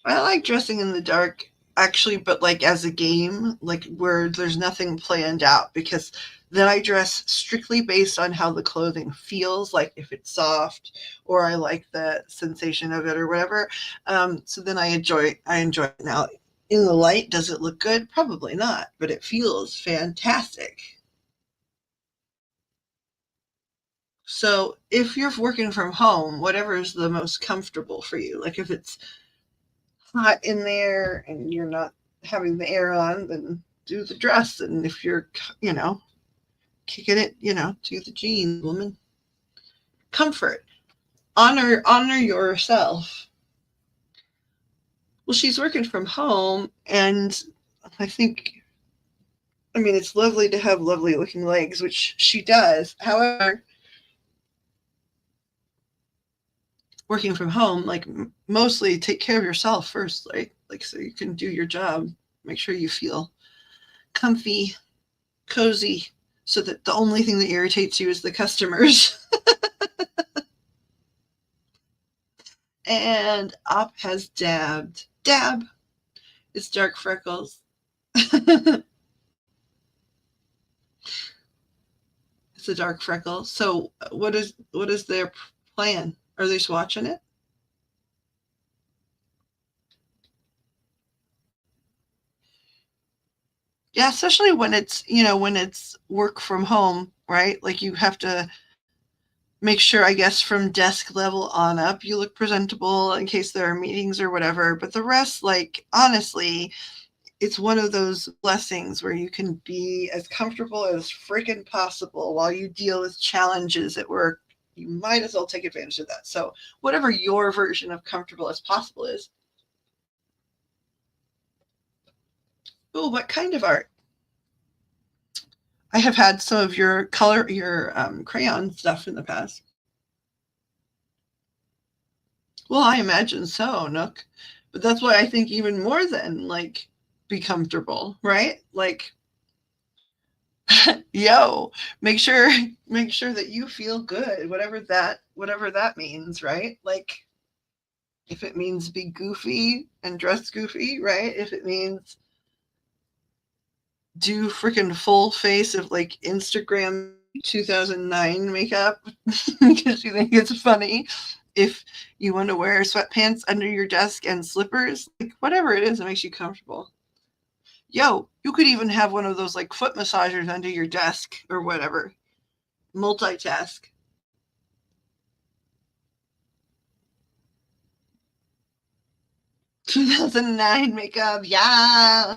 I like dressing in the dark actually, but like as a game, like where there's nothing planned out, because then I dress strictly based on how the clothing feels, like if it's soft or I like the sensation of it or whatever. So then I enjoy it. Now, in the light, does it look good? Probably not, but it feels fantastic. So if you're working from home, whatever is the most comfortable for you, like if it's hot in there and you're not having the air on, then do the dress. And if you're, kicking it, do the jeans, woman. Comfort. Honor yourself. Well, she's working from home, and I think, it's lovely to have lovely looking legs, which she does. However, working from home, like mostly take care of yourself first, like so you can do your job. Make sure you feel comfy, cozy, so that the only thing that irritates you is the customers. And Op has dabbed. Dab is dark freckles. It's a dark freckle. So what is their plan? Are they just watching it? Yeah, especially when it's work from home, right? Like you have to make sure, I guess, from desk level on up, you look presentable in case there are meetings or whatever. But the rest, like, honestly, it's one of those blessings where you can be as comfortable as freaking possible while you deal with challenges at work. You might as well take advantage of that. So, whatever your version of comfortable as possible is. Oh, what kind of art? I have had some of your crayon stuff in the past. Well, I imagine so, Nook. But that's why I think even more than like be comfortable, right? Like, yo, make sure that you feel good, whatever that means, right? Like if it means be goofy and dress goofy, right? If it means do freaking full face of like Instagram 2009 makeup because you think it's funny. If you want to wear sweatpants under your desk and slippers, like whatever it is that makes you comfortable. Yo, you could even have one of those like foot massagers under your desk or whatever. Multitask. 2009 makeup, yeah.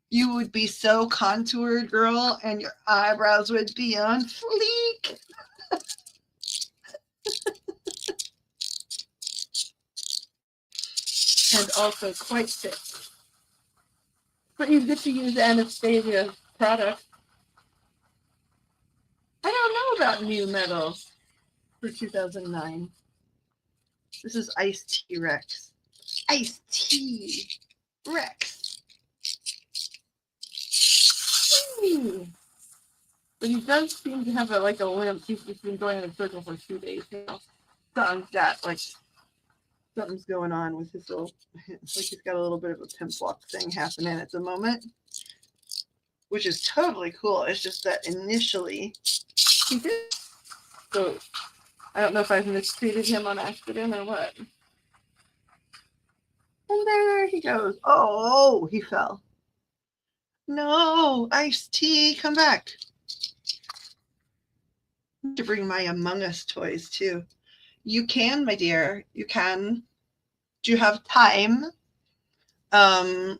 You would be so contoured, girl, and your eyebrows would be on fleek. And also quite thick. But you get to use Anastasia product. I don't know about new metals for 2009. This is Iced Tea Rex. Iced Tea Rex. Ooh. But he does seem to have like a limp. He's just been going in a circle for 2 days now. Something's got like something's going on with his little. It's like he's got a little bit of a pimp walk thing happening at the moment, which is totally cool. It's just that initially he did. So I don't know if I've mistreated him on accident or what. And there he goes. Oh, he fell. No, Iced Tea, come back. I need to bring my Among Us toys too. You can, my dear. You can. Do you have time? And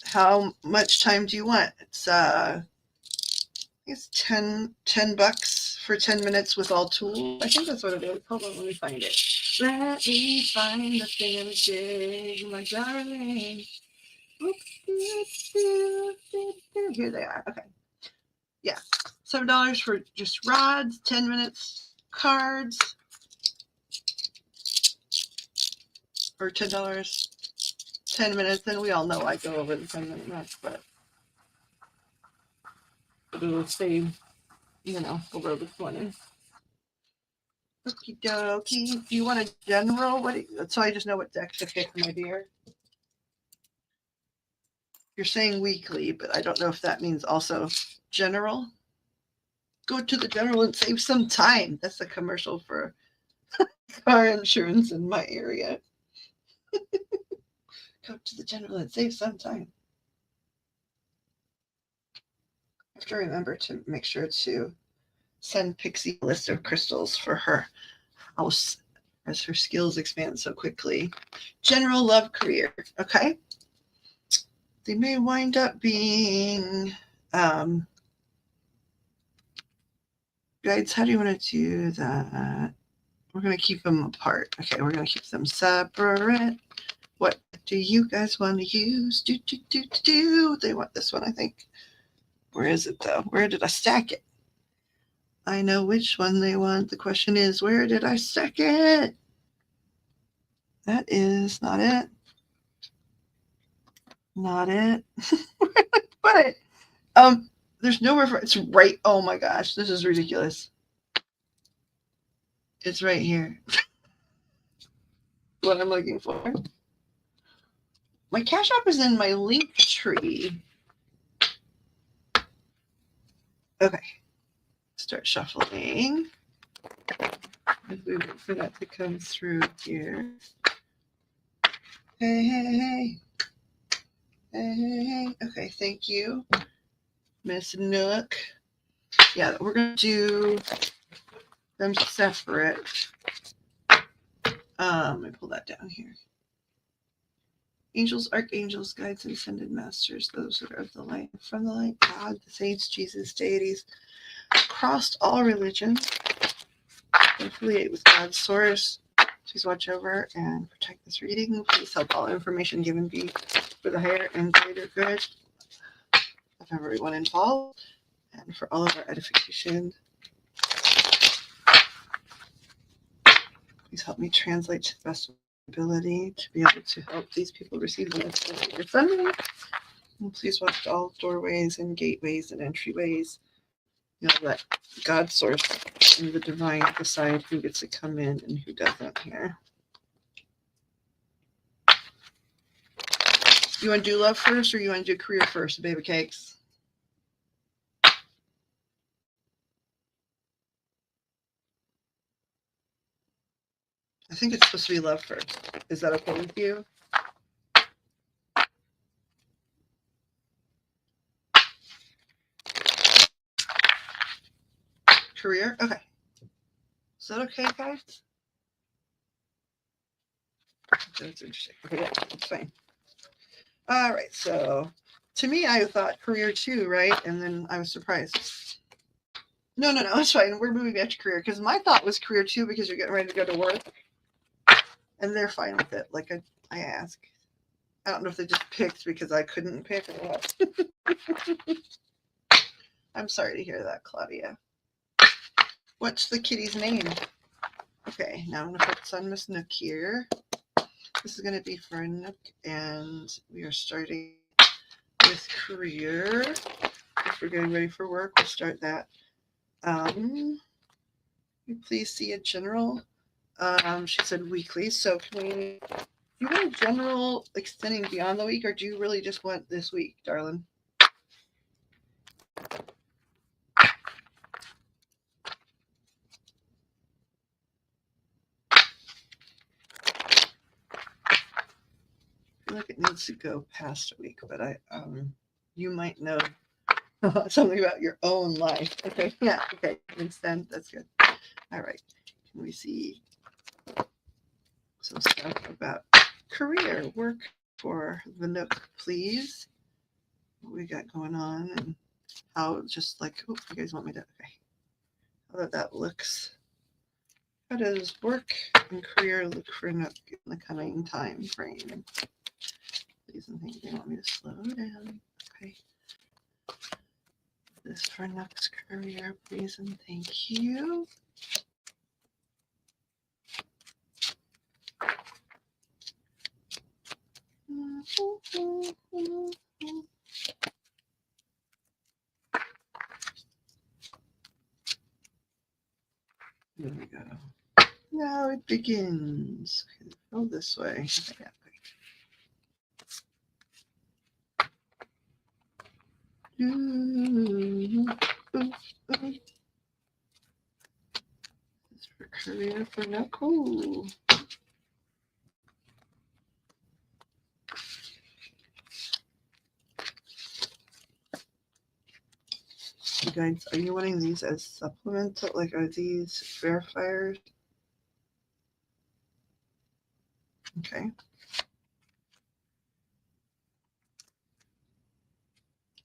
how much time do you want? It's it's $10 for 10 minutes with all tools. I think that's what it is. Hold on, let me find it. Let me find the thing, my darling. Here they are. Okay. Yeah. $7 for just rods, 10 minutes cards. Or $10, 10 minutes. And we all know I go over the 10-minute mark, but it'll stay, below the 20. Okie dokie. Do you want a general? So I just know what deck to pick, my dear. You're saying weekly, but I don't know if that means also general. Go to the general and save some time. That's a commercial for car insurance in my area. Go to the general and save some time. I have to remember to make sure to send Pixie a list of crystals for her house as her skills expand so quickly. General love career. Okay. They may wind up being guides. How do you want to do that? We're going to keep them apart. Okay, we're going to keep them separate. What do you guys want to use? Do. They want this one, I think. Where is it, though? Where did I stack it? I know which one they want. The question is, where did I stack it? That is not it. Not it. Where did I put it? There's nowhere for it's right. Oh my gosh, this is ridiculous. It's right here. What I'm looking for. My Cash App is in my link tree. Okay. Start shuffling. If we wait for that to come through here. Hey. Okay, thank you, Miss Nook. Yeah, we're going to do them separate. Let me pull that down here. Angels, archangels, guides, and ascended masters, those who are of the light, from the light, God, the saints, Jesus, deities, across all religions, affiliate with God's source. Please watch over and protect this reading. Please help all information given be for the higher and greater good of everyone involved and for all of our edification. Please help me translate to the best of my ability to be able to help these people receive the necessary funding. And please watch all doorways and gateways and entryways. Let God's source and the divine decide who gets to come in and who doesn't here. You want to do love first or you want to do career first, baby cakes? I think it's supposed to be love first. Is that okay with you? Career? Okay. Is that okay, guys? That's interesting. Okay, yeah, that's fine. All right, so to me, I thought career too, right? And then I was surprised. No, it's fine. We're moving back to career because my thought was career too because you're getting ready to go to work, and they're fine with it. Like I ask. I don't know if they just picked because I couldn't pick or what. I'm sorry to hear that, Claudia. What's the kitty's name? Okay, now I'm going to focus on Miss Nook here. This is going to be for Nook, and we are starting with career. If we're getting ready for work, we'll start that. You please see a general. She said weekly, so can we... Do you want a general extending beyond the week, or do you really just want this week, darling? I feel like it needs to go past a week, but you might know something about your own life. Okay, yeah, okay, extend. That's good. All right, can we see some stuff about career work for the Nook, please? What we got going on and how just like, oh, you guys want me to, okay, how that looks. How does work and career look for Nook in the coming time frame? Please and thank you. They want me to slow down. Okay. This for Nook's career, please and thank you. Here we go. Now it begins. Okay, go this way. Okay, This for career for Nook. Ooh. You guys, are you wanting these as supplemental? Like, are these verifiers? Okay.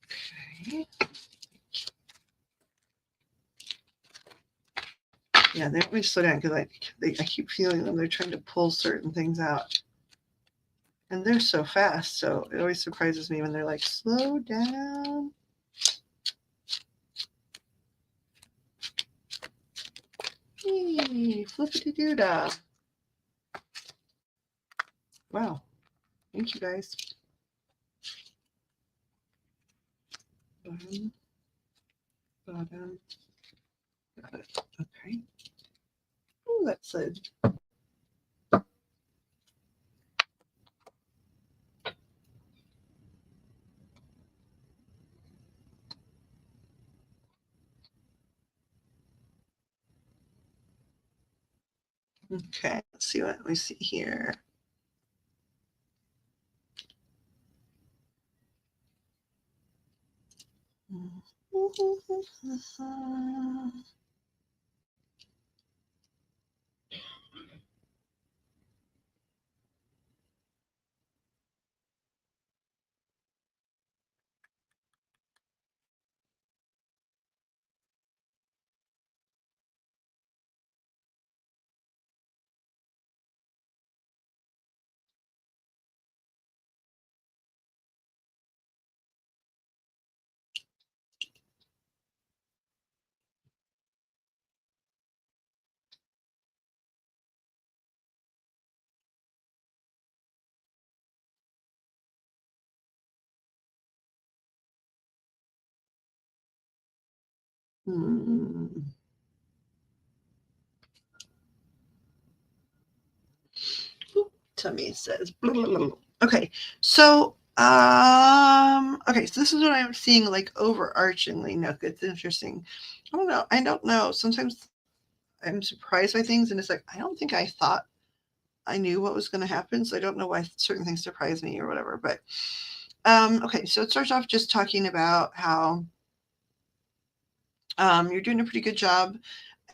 Okay. Yeah, they want me to slow down because I keep feeling them. They're trying to pull certain things out. And they're so fast, so it always surprises me when they're like, slow down. Hey, flippity-doo-dah. Wow. Thank you, guys. Bottom. Got it. Okay. Oh, that's it. Okay, let's see what we see here. Tummy says. Okay, so Okay, so this is what I'm seeing, like, overarchingly. Nook, it's interesting. I don't know. Sometimes I'm surprised by things, and it's like, I don't think I thought I knew what was going to happen, so I don't know why certain things surprise me or whatever. But okay, so it starts off just talking about how you're doing a pretty good job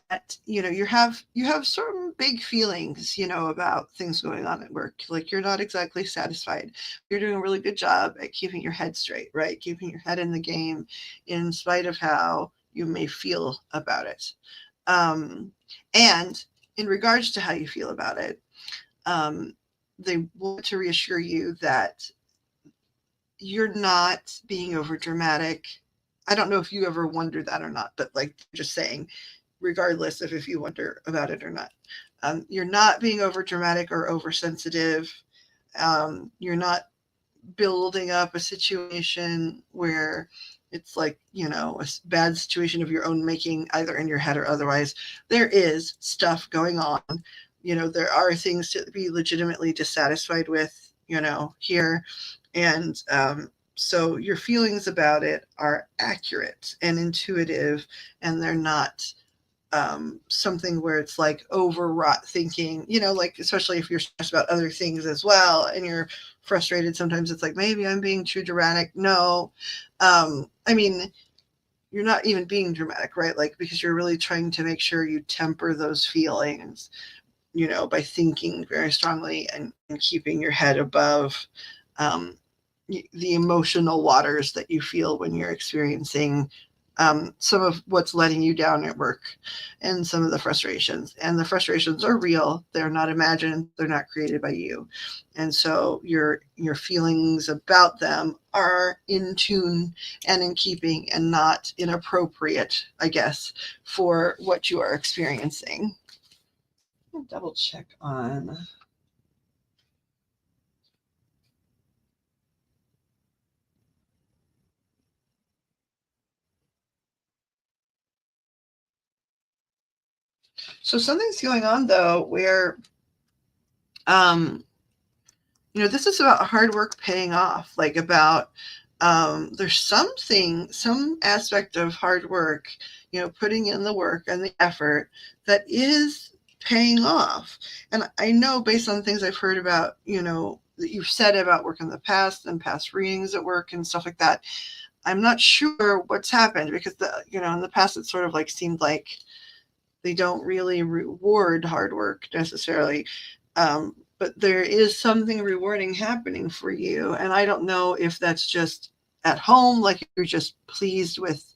at, you have certain big feelings, about things going on at work. Like, you're not exactly satisfied. You're doing a really good job at keeping your head straight, right? Keeping your head in the game in spite of how you may feel about it. And in regards to how you feel about it, um, they want to reassure you that you're not being over dramatic. I don't know if you ever wonder that or not, but, like, just saying, regardless of if you wonder about it or not, you're not being over dramatic or oversensitive. You're not building up a situation where it's like, a bad situation of your own making, either in your head or otherwise. There is stuff going on. There are things to be legitimately dissatisfied with, here. And so your feelings about it are accurate and intuitive, and they're not something where it's like overwrought thinking, like, especially if you're stressed about other things as well and you're frustrated. Sometimes it's like, maybe I'm being too dramatic. No. I mean, you're not even being dramatic, right? Like, because you're really trying to make sure you temper those feelings, by thinking very strongly and keeping your head above um, the emotional waters that you feel when you're experiencing some of what's letting you down at work, and some of the frustrations. And the frustrations are real. They're not imagined. They're not created by you. And so your feelings about them are in tune and in keeping, and not inappropriate, I guess, for what you are experiencing. I'll double check on. So something's going on, though, where um this is about hard work paying off, like, about there's some aspect of hard work, putting in the work and the effort, that is paying off. And I know, based on things I've heard about, that you've said about work in the past and past readings at work and stuff like that, I'm not sure what's happened, because in the past it sort of like seemed like they don't really reward hard work necessarily. But there is something rewarding happening for you. And I don't know if that's just at home, like, you're just pleased with,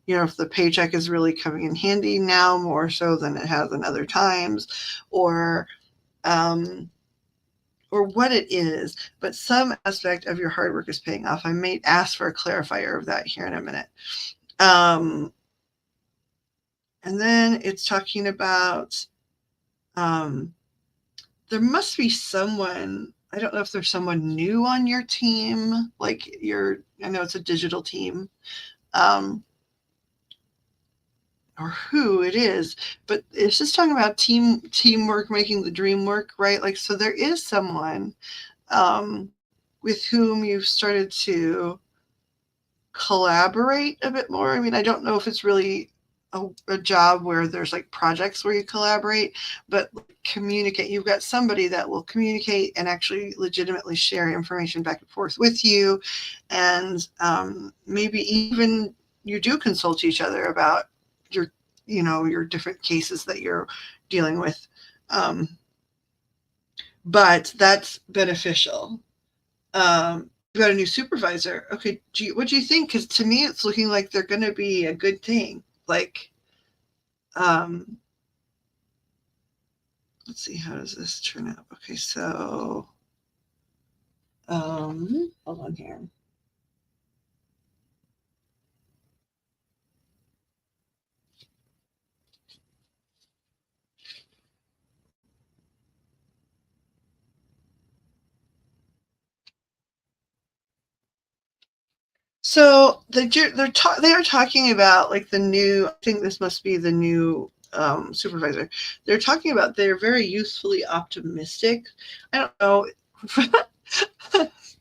if the paycheck is really coming in handy now more so than it has in other times, or what it is. But some aspect of your hard work is paying off. I may ask for a clarifier of that here in a minute. And then it's talking about there must be someone. I don't know if there's someone new on your team, like, I know it's a digital team, or who it is, but it's just talking about teamwork, making the dream work, right? Like, so there is someone with whom you've started to collaborate a bit more. I mean, I don't know if it's really a job where there's like projects where you collaborate, but communicate. You've got somebody that will communicate and actually legitimately share information back and forth with you. And maybe even you do consult each other about your different cases that you're dealing with. But that's beneficial. You got a new supervisor. Okay, what do you think? Because to me, it's looking like they're going to be a good thing. Like, let's see, how does this turn out? Okay, so, hold on here. So they are talking about, like, the new. I think this must be the new supervisor. They're talking about they're very youthfully optimistic. I don't know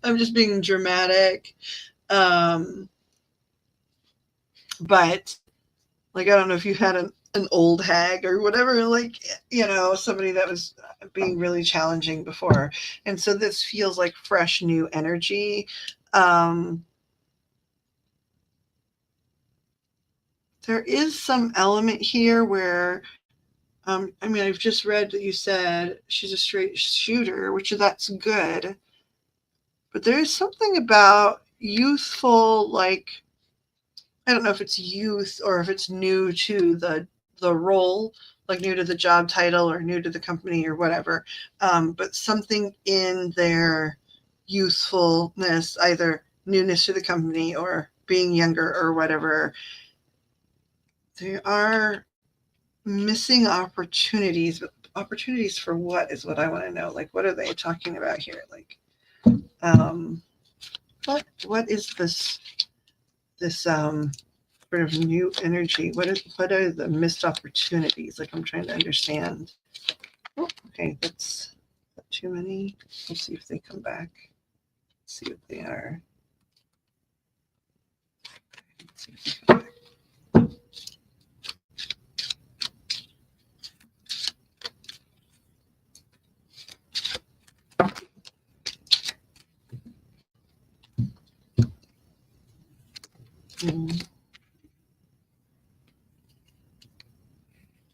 I'm just being dramatic. Um, but like, I don't know if you had an old hag or whatever, like, somebody that was being really challenging before. And so this feels like fresh new energy. Um, there is some element here where, I mean, I've just read that you said she's a straight shooter, which that's good. But there is something about youthful, like, I don't know if it's youth or if it's new to the role, like new to the job title or new to the company or whatever. But something in their youthfulness, either newness to the company or being younger or whatever, they are missing opportunities. But opportunities for what is what I want to know. Like, what are they talking about here? Like, what is this sort of new energy? What are the missed opportunities? Like, I'm trying to understand. Oh, okay, that's not too many. Let's see if they come back. Let's see what they are. Let's see if they come back.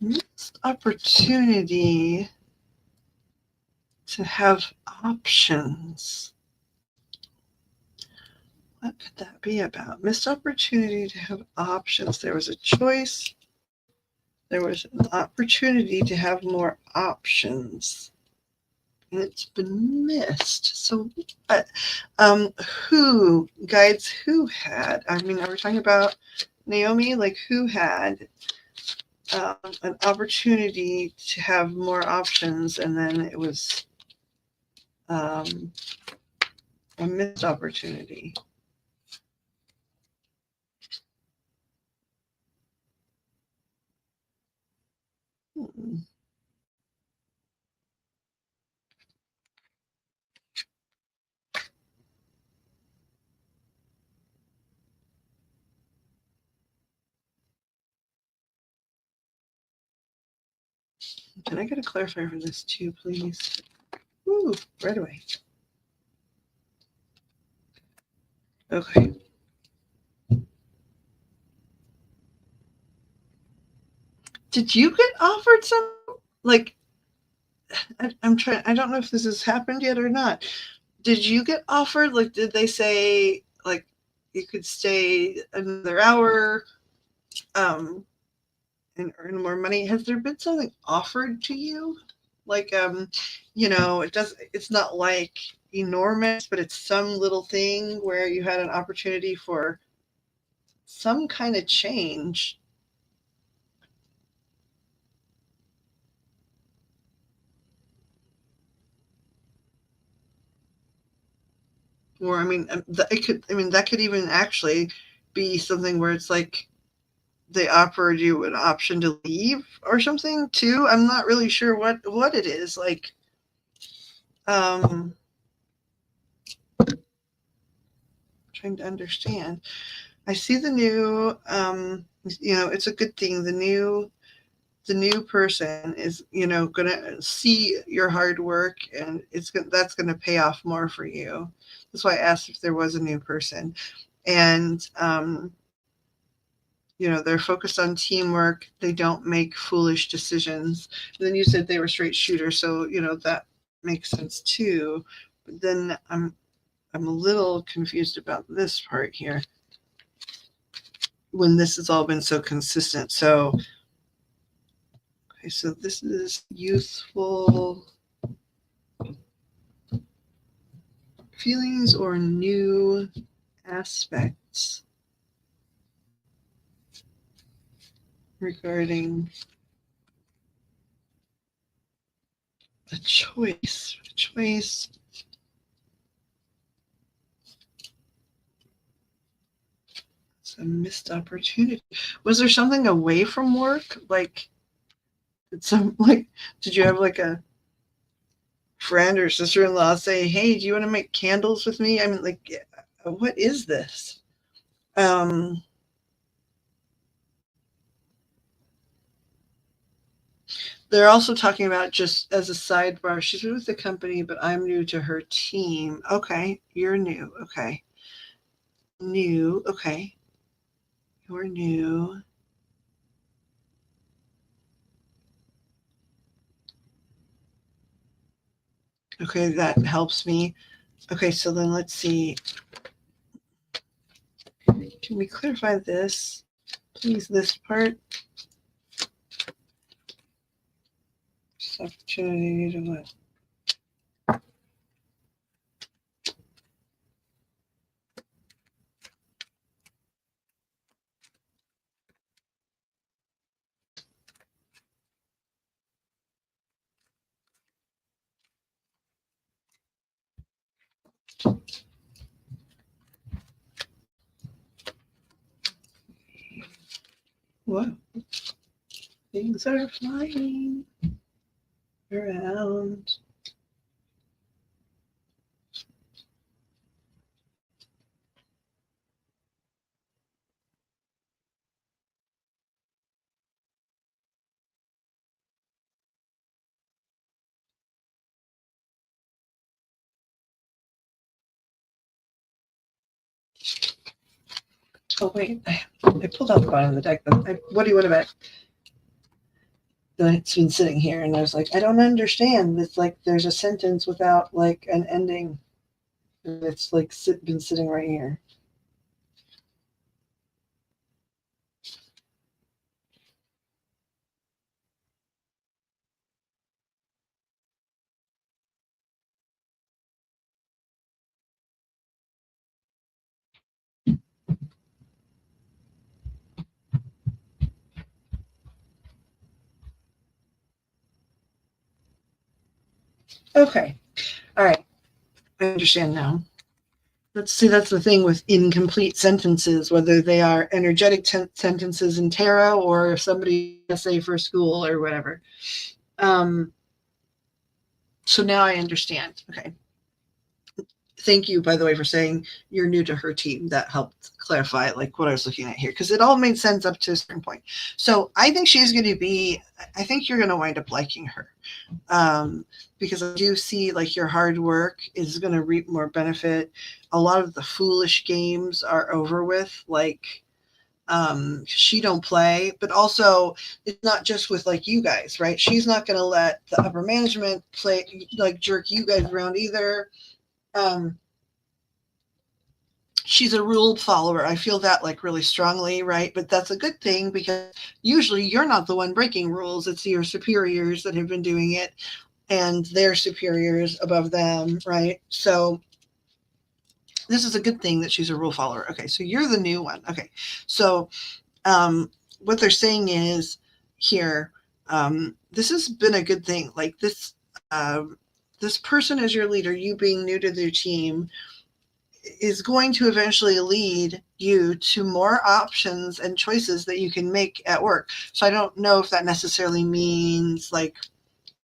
Missed opportunity to have options. What could that be about? Missed opportunity to have options. There was a choice. There was an opportunity to have more options, and it's been missed. So, who guides? Who had? I mean, are we talking about Naomi? Like, who had an opportunity to have more options, and then it was a missed opportunity? Can I get a clarifier for this too, please? Ooh, right away. Okay. Did you get offered some, like, I'm trying, I don't know if this has happened yet or not. Did you get offered, like, did they say, like, you could stay another hour and earn more money? Has there been something offered to you? Like, it's not like enormous, but it's some little thing where you had an opportunity for some kind of change. Or, I mean, that could even actually be something where it's like they offered you an option to leave or something too. I'm not really sure what it is. Like, trying to understand. I see the new, it's a good thing. The new person is, gonna see your hard work, and that's gonna pay off more for you. That's why I asked if there was a new person. And they're focused on teamwork. They don't make foolish decisions. And then you said they were straight shooters, so that makes sense too. But then I'm a little confused about this part here, when this has all been so consistent. So, okay, so this is youthful feelings or new aspects regarding a choice. It's a missed opportunity. Was there something away from work? Like, did you have like a friend or sister-in-law say, hey, do you want to make candles with me? I mean, like, what is this? They're also talking about, just as a sidebar, she's with the company, but I'm new to her team. Okay, you're new. Okay. New. Okay. You're new. Okay, that helps me. Okay, so then let's see. Can we clarify this? Please, this part. This opportunity to what? What? Things are flying around. Oh, wait. I pulled out the bottom of the deck. What do you want about? It's been sitting here, and I was like, I don't understand. It's like there's a sentence without like an ending. It's like been sitting right here. Okay. All right. I understand now. Let's see. That's the thing with incomplete sentences, whether they are energetic sentences in tarot or somebody essay for school or whatever. So now I understand. Okay. Thank you, by the way, for saying you're new to her team. That helped clarify like what I was looking at here, because it all made sense up to a certain point. So I think she's going to be, I think you're going to wind up liking her, because I do see like your hard work is going to reap more benefit. A lot of the foolish games are over with, like she don't play, but also it's not just with like you guys, right? She's not going to let the upper management play, like jerk you guys around either. She's a rule follower. I feel that like really strongly, right? But that's a good thing, because usually you're not the one breaking rules. It's your superiors that have been doing it, and their superiors above them, right? So this is a good thing that she's a rule follower. Okay, so you're the new one. Okay, so what they're saying is here, this has been a good thing. Like this, this person as your leader, you being new to their team, is going to eventually lead you to more options and choices that you can make at work. So I don't know if that necessarily means like,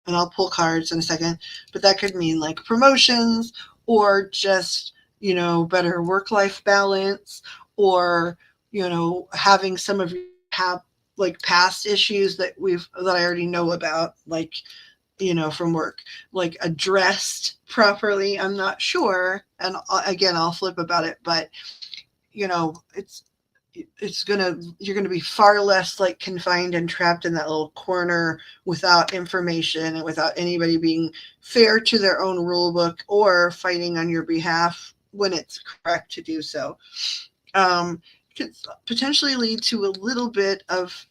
and I'll pull cards in a second, but that could mean like promotions, or just, better work-life balance, or, having some of you have like past issues that I already know about, like, from work, like addressed properly. I'm not sure. And again, I'll flip about it, but you're gonna be far less like confined and trapped in that little corner without information and without anybody being fair to their own rule book or fighting on your behalf when it's correct to do so. Could potentially lead to a little bit of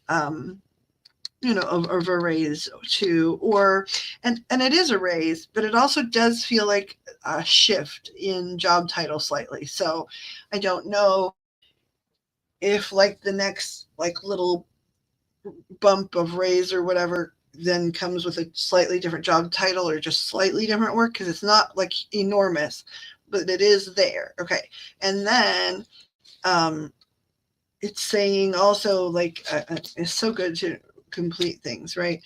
of a raise too, and it is a raise, but it also does feel like a shift in job title slightly. So I don't know if like the next like little bump of raise or whatever then comes with a slightly different job title or just slightly different work, because it's not like enormous, but it is there. Okay. And then it's saying also like it's so good to complete things, right?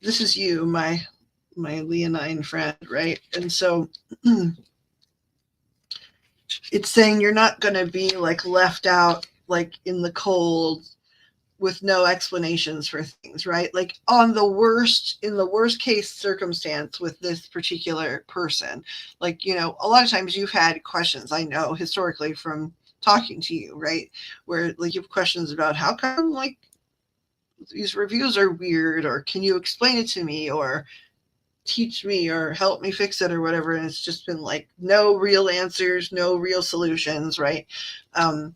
This is you, my my leonine friend, right? And so it's saying you're not going to be like left out like in the cold with no explanations for things, right? Like on the worst, in the worst case circumstance with this particular person, like, you know, a lot of times you've had questions, I know historically from talking to you, right? Where like you have questions about how come like these reviews are weird, or can you explain it to me, or teach me, or help me fix it, or whatever. And it's just been like no real answers, no real solutions, right? Um,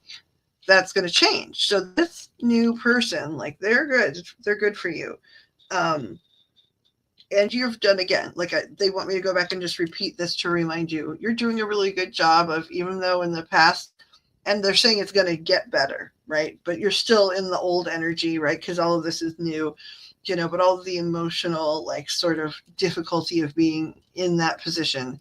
that's going to change. So this new person, like they're good for you. Um, and you've done again, like they want me to go back and just repeat this to remind you, you're doing a really good job of, even though in the past, and they're saying it's going to get better, right? But you're still in the old energy, right? Because all of this is new, you know, but all of the emotional, like sort of difficulty of being in that position,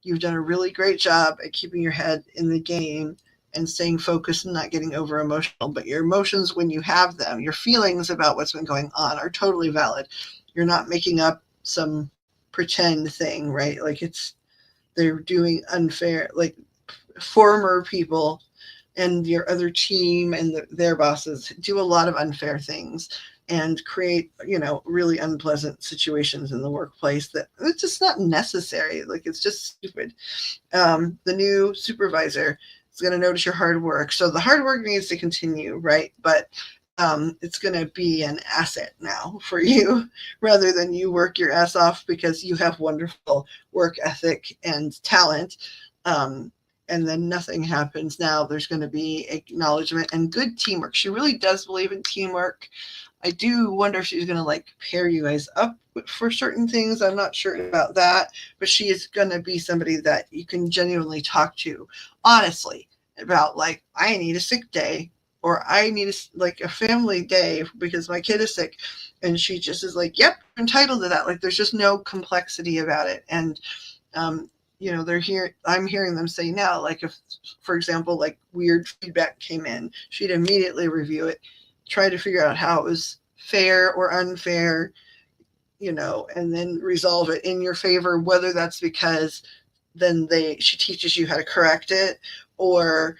you've done a really great job at keeping your head in the game and staying focused and not getting over emotional. But your emotions, when you have them, your feelings about what's been going on are totally valid. You're not making up some pretend thing, right? Like they're doing unfair, like former people and your other team and their bosses do a lot of unfair things and create, you know, really unpleasant situations in the workplace that it's just not necessary. Like it's just stupid. The new supervisor is going to notice your hard work. So the hard work needs to continue, right? But it's going to be an asset now for you rather than you work your ass off because you have wonderful work ethic and talent. Um, and then nothing happens. Now there's going to be acknowledgement and good teamwork. She really does believe in teamwork. I do wonder if she's going to like pair you guys up for certain things. I'm not sure about that, but she is going to be somebody that you can genuinely talk to honestly about, like, I need a sick day, or I need like a family day because my kid is sick. And she just is like, yep, I'm entitled to that. Like there's just no complexity about it. And um, you know, I'm hearing them say now, like if, for example, like weird feedback came in, she'd immediately review it, try to figure out how it was fair or unfair, you know, and then resolve it in your favor, whether that's because then she teaches you how to correct it, or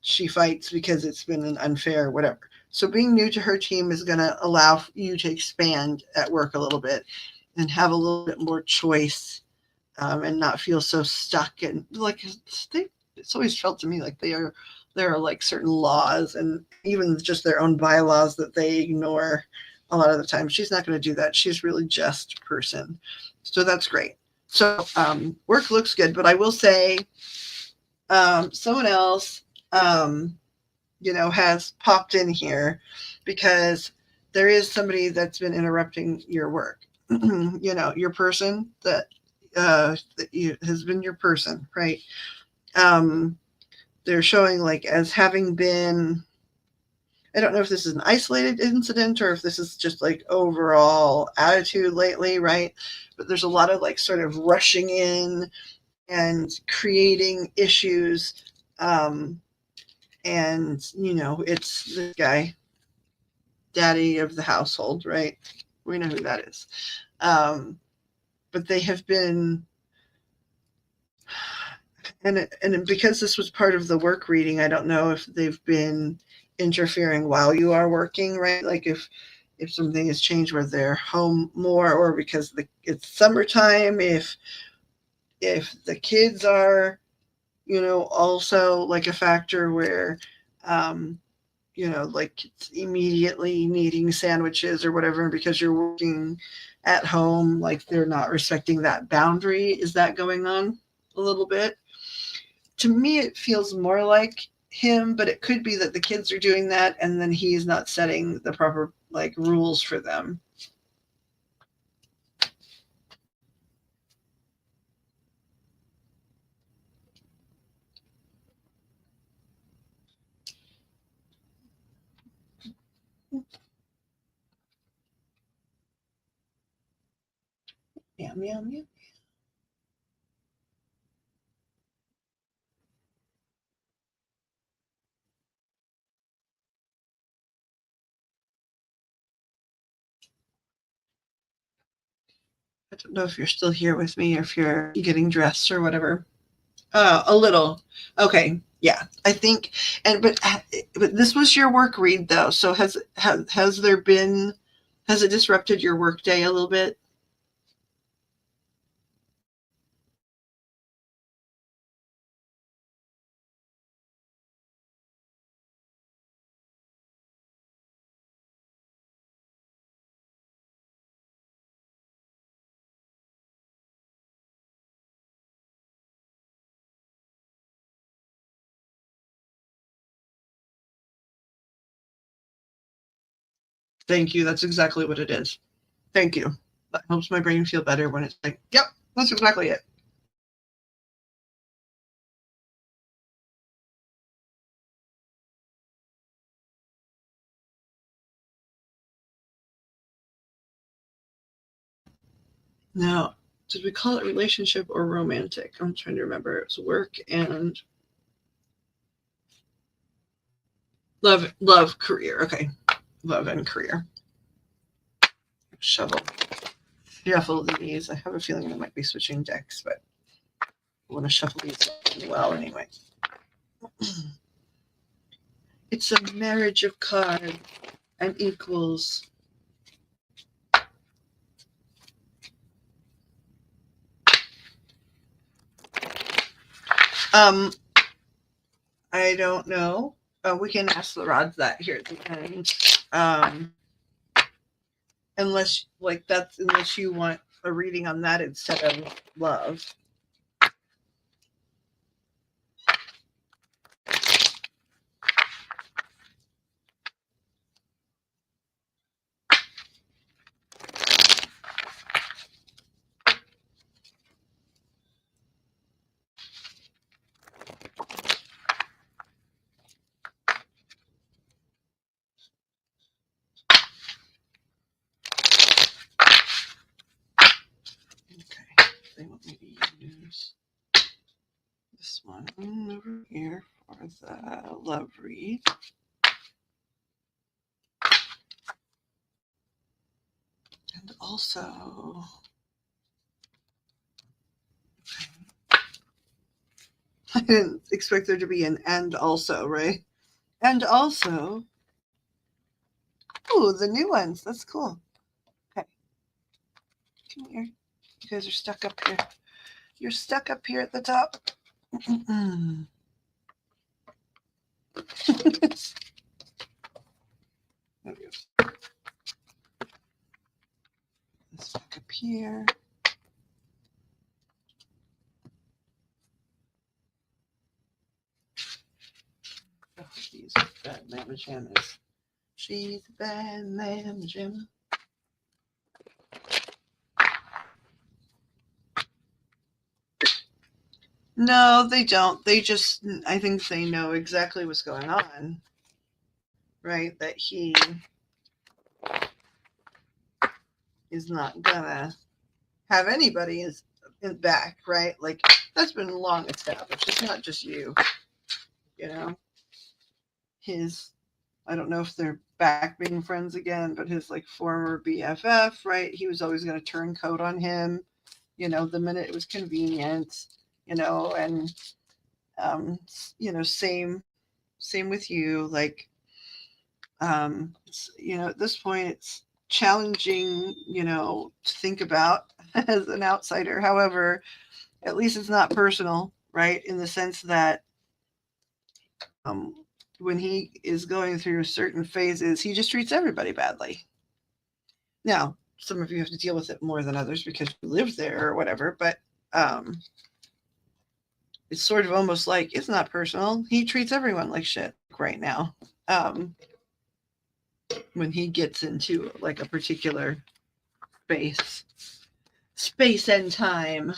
she fights because it's been an unfair whatever. So being new to her team is going to allow you to expand at work a little bit and have a little bit more choice, and not feel so stuck. And like it's always felt to me like there are like certain laws and even just their own bylaws that they ignore a lot of the time. She's not going to do that. She's really just person. So that's great. So work looks good, but I will say someone else, you know, has popped in here because there is somebody that's been interrupting your work. You know, your person that has been your person, right? They're showing like as having been, I don't know if this is an isolated incident or if this is just like overall attitude lately, right? But there's a lot of like sort of rushing in and creating issues. And, you know, it's this guy, daddy of the household, right? We know who that is. But they have been, and because this was part of the work reading, I don't know if they've been interfering while you are working, right? Like if something has changed where they're home more, or because it's summertime, if the kids are, you know, also like a factor where you know, like it's immediately needing sandwiches or whatever, and because you're working at home, like they're not respecting that boundary. Is that going on a little bit? To me, it feels more like him, but it could be that the kids are doing that and then he's not setting the proper like rules for them. Meow, meow, meow. don't know if you're still here with me or if you're getting dressed or whatever. A little. Okay. Yeah, I think, but this was your work read though. So has there been, has it disrupted your work day a little bit? Thank you. That's exactly what it is. Thank you. That helps my brain feel better when it's like, yep, that's exactly it. Now, did we call it relationship or romantic? I'm trying to remember. It was work and love, career. Okay. Love and career. Shuffle these. I have a feeling I might be switching decks, but I want to shuffle these well anyway. It's a marriage of cards and equals. I don't know. We can ask the rods that here at the end. Unless you want a reading on that instead of love. Okay, they want me to use this one over here for the love read. And also, I didn't expect there to be an and also, right? And also, oh, the new ones. That's cool. Okay. Come here. You guys are stuck up here. You're stuck up here at the top. This back up here. Oh, she's a bad mamma jamma. She's a bad mamma jamma. No, they don't. They just, I think they know exactly what's going on, right? That he is not gonna have anybody in back, right? Like that's been long established. It's not just you, you know. His, I don't know if they're back being friends again, but his like former BFF, right? He was always going to turn coat on him, you know, the minute it was convenient, you know, and you know, same with you, like you know, at this point it's challenging, you know, to think about as an outsider. However, at least it's not personal, right? In the sense that when he is going through certain phases, he just treats everybody badly. Now, some of you have to deal with it more than others because you live there or whatever, but it's sort of almost like it's not personal. He treats everyone like shit right now. When he gets into like a particular space and time.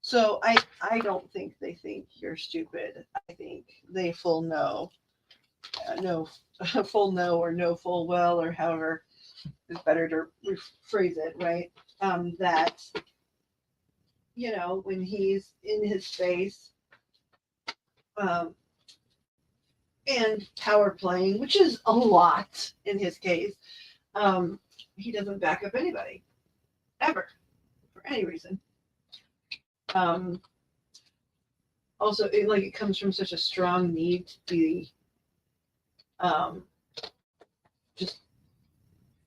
So I don't think they think you're stupid. I think they full know, full know or know full well or however is better to rephrase it, right? That, you know, when he's in his space and power playing, which is a lot in his case, he doesn't back up anybody. ever, for any reason. Also, it comes from such a strong need to be just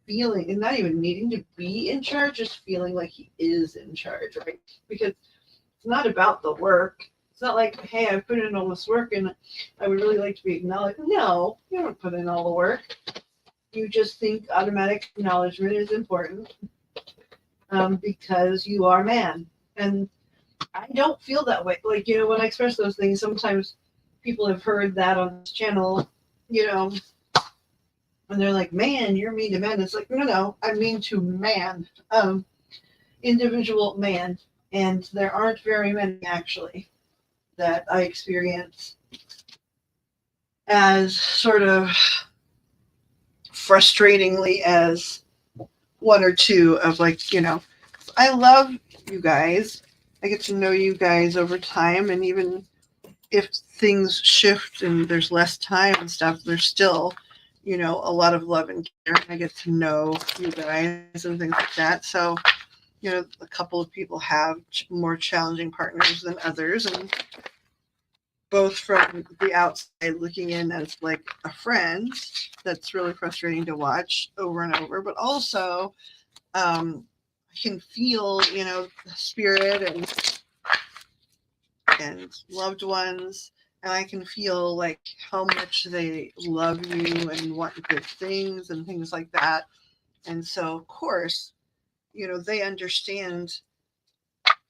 feeling, and not even needing to be in charge, just feeling like he is in charge, right? Because it's not about the work. It's not like, hey, I've put in all this work and I would really like to be acknowledged. No, you don't put in all the work. You just think automatic acknowledgement is important because you are man. And I don't feel that way. Like, when I express those things, sometimes people have heard that on this channel, and they're like, man, you're mean to men. It's like, no, I mean to man, individual man. And there aren't very many, actually, that I experience as sort of frustratingly as one or two of, like, I love you guys. I get to know you guys over time, and even if things shift and there's less time and stuff, there's still, a lot of love and care. I get to know you guys and things like that. So, a couple of people have more challenging partners than others, and both from the outside looking in as like a friend, that's really frustrating to watch over and over, but also I can feel, the spirit and loved ones, and I can feel like how much they love you and want good things and things like that. And so, of course, they understand,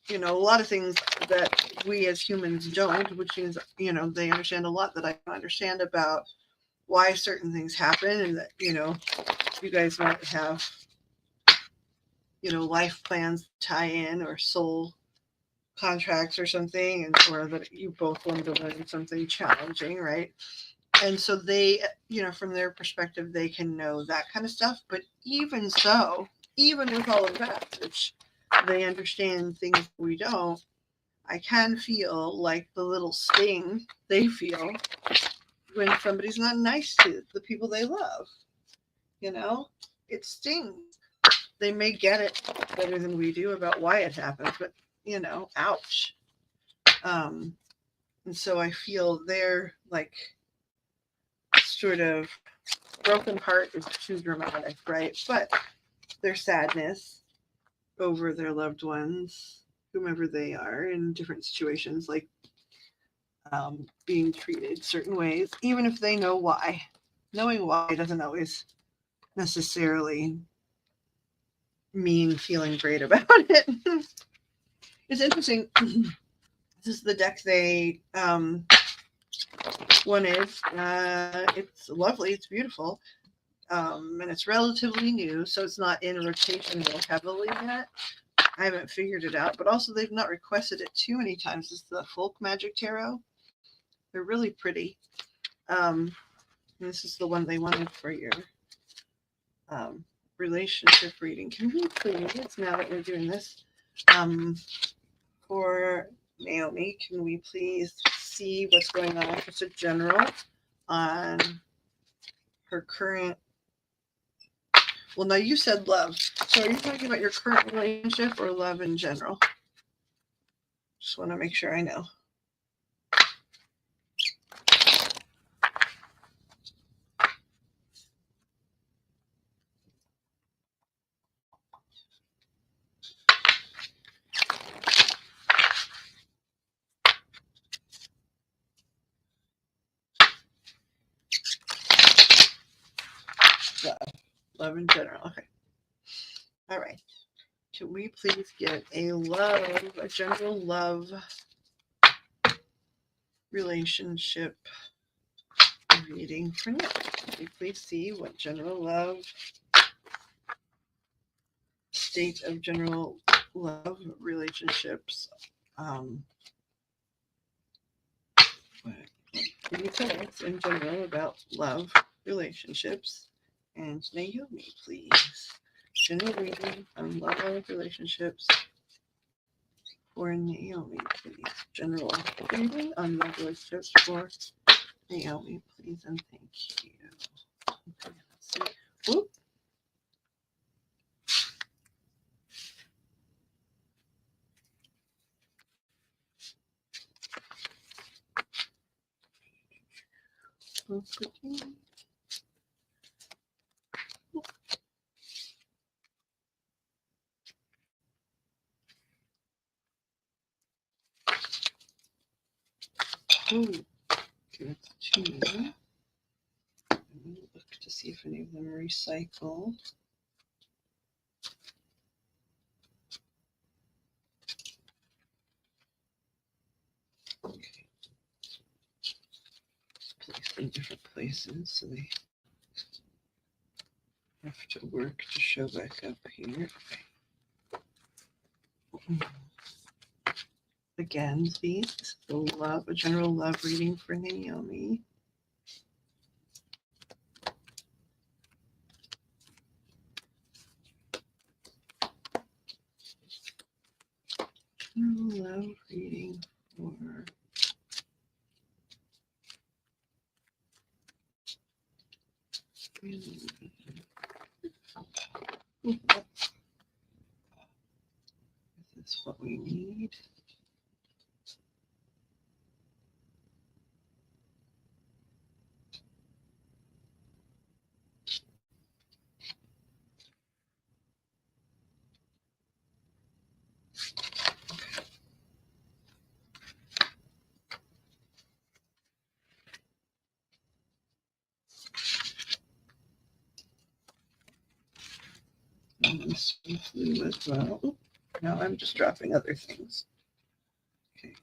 a lot of things that we as humans don't, which means, they understand a lot that I don't understand about why certain things happen, and that, you guys might have, life plans tie in, or soul contracts or something, and or that you both want to learn something challenging, right? And so they, from their perspective, they can know that kind of stuff. But even so, even with all of that, which they understand things we don't, I can feel like the little sting they feel when somebody's not nice to the people they love. It stings. They may get it better than we do about why it happens, but ouch. And so I feel their, like, sort of broken heart is too dramatic, right? But their sadness over their loved ones, whomever they are, in different situations, like being treated certain ways, even if they know why. Knowing why doesn't always necessarily mean feeling great about it. It's interesting. This is the deck they wanted. It's lovely. It's beautiful. And it's relatively new, so it's not in rotation real heavily yet. I haven't figured it out, but also they've not requested it too many times. It's the Folk Magic Tarot. They're really pretty. And this is the one they wanted for your relationship reading. Can we please, now that we're doing this, for Naomi, can we please see what's going on, just a general on her current, well, now you said love. So are you talking about your current relationship or love in general? Just want to make sure I know. Love in general. Okay. All right. Can we please get a general love relationship reading for now? Can we please see what general love, state of general love relationships, can you tell us in general about love relationships? And Naomi, please. General reading on love relationships for Naomi, please. General reading on love relationships for Naomi, please, and thank you. Okay, let's see. Whoop. Give it to two. Look to see if any of them recycle. Okay. Place in different places so they have to work to show back up here. Okay. Again, these a general love reading for Naomi. General love reading for this is what we need. And this one flew as well. Oop, now I'm just dropping other things. Okay.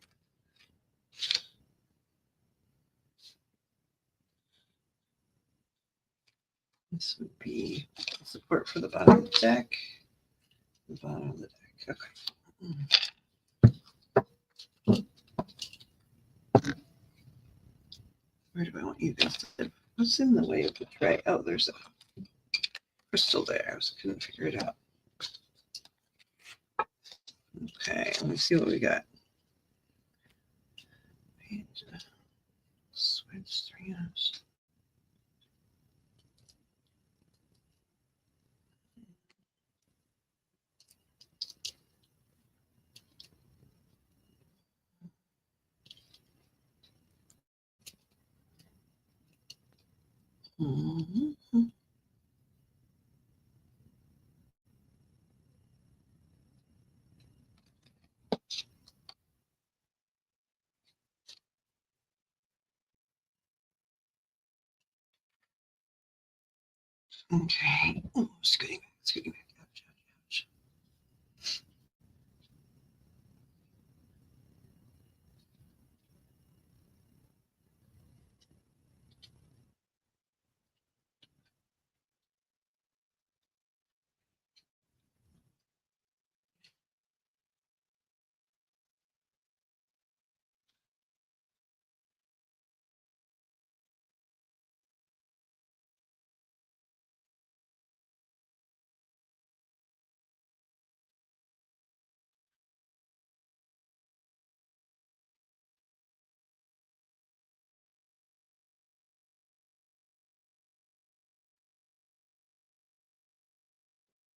This would be support for the bottom of the deck. The bottom of the deck. Okay. Where do I want you guys to live? What's in the way of the tray? Oh, there's a crystal there. I couldn't figure it out. Okay, let me see what we got. Switch strands. Mm-hmm. Okay. Oh, scooting back, scooting back. Ouch, ouch, ouch.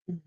Mhm.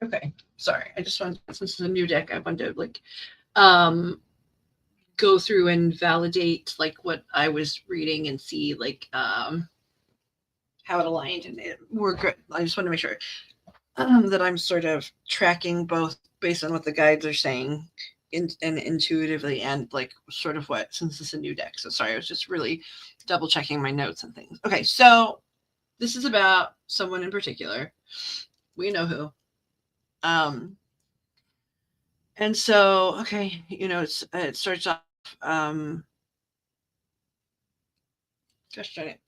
Okay, sorry. I just want, since this is a new deck, I want to like um go through and validate like what I was reading and see like how it aligned, and we're good. I just want to make sure that I'm sort of tracking both based on what the guides are saying and intuitively, and like sort of what, since this is a new deck. So sorry, I was just really double checking my notes and things. Okay, so this is about someone in particular. We know who. And so, okay, it starts off. Gosh darn it,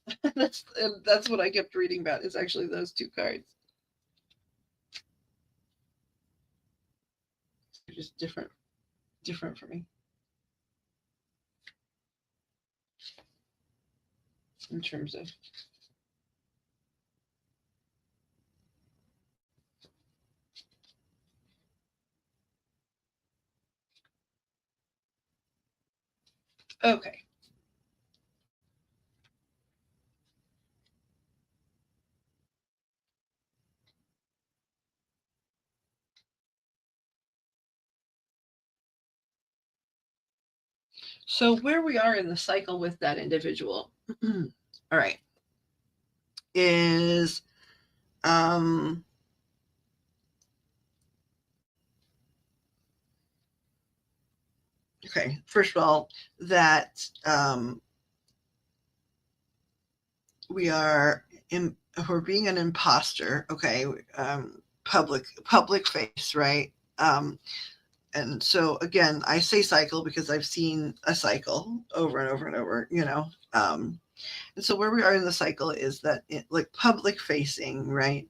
that's what I kept reading about. Is actually those two cards. They're just different for me in terms of. Okay. So where we are in the cycle with that individual, all right, is okay. First of all, that we are in, we're being an imposter. Okay, public face, right? And so again, I say cycle because I've seen a cycle over and over and over. And so where we are in the cycle is that like public facing, right?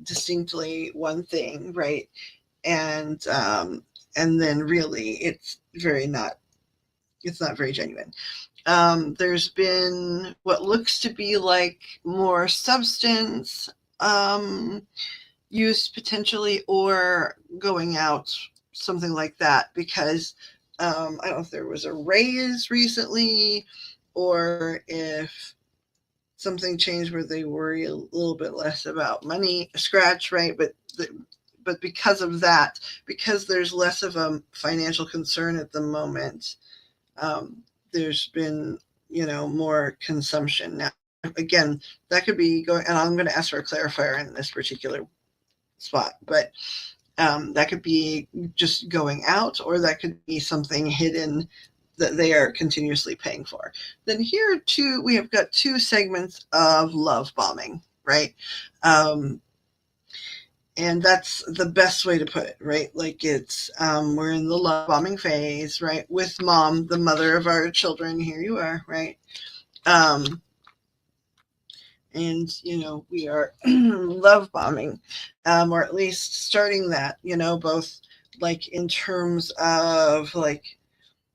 Distinctly one thing, right? And then really it's not very genuine. There's been what looks to be like more substance used potentially, or going out, something like that, because I don't know if there was a raise recently, or if something changed where they worry a little bit less about money scratch, right? But because of that, because there's less of a financial concern at the moment, there's been more consumption. Now again, that could be going, and I'm going to ask for a clarifier in this particular spot, but that could be just going out, or that could be something hidden that they are continuously paying for. Then here too, we have got two segments of love bombing, right? And that's the best way to put it, right? Like it's we're in the love bombing phase, right? With mom, the mother of our children. Here you are, right? And we are love bombing, or at least starting that, both like in terms of like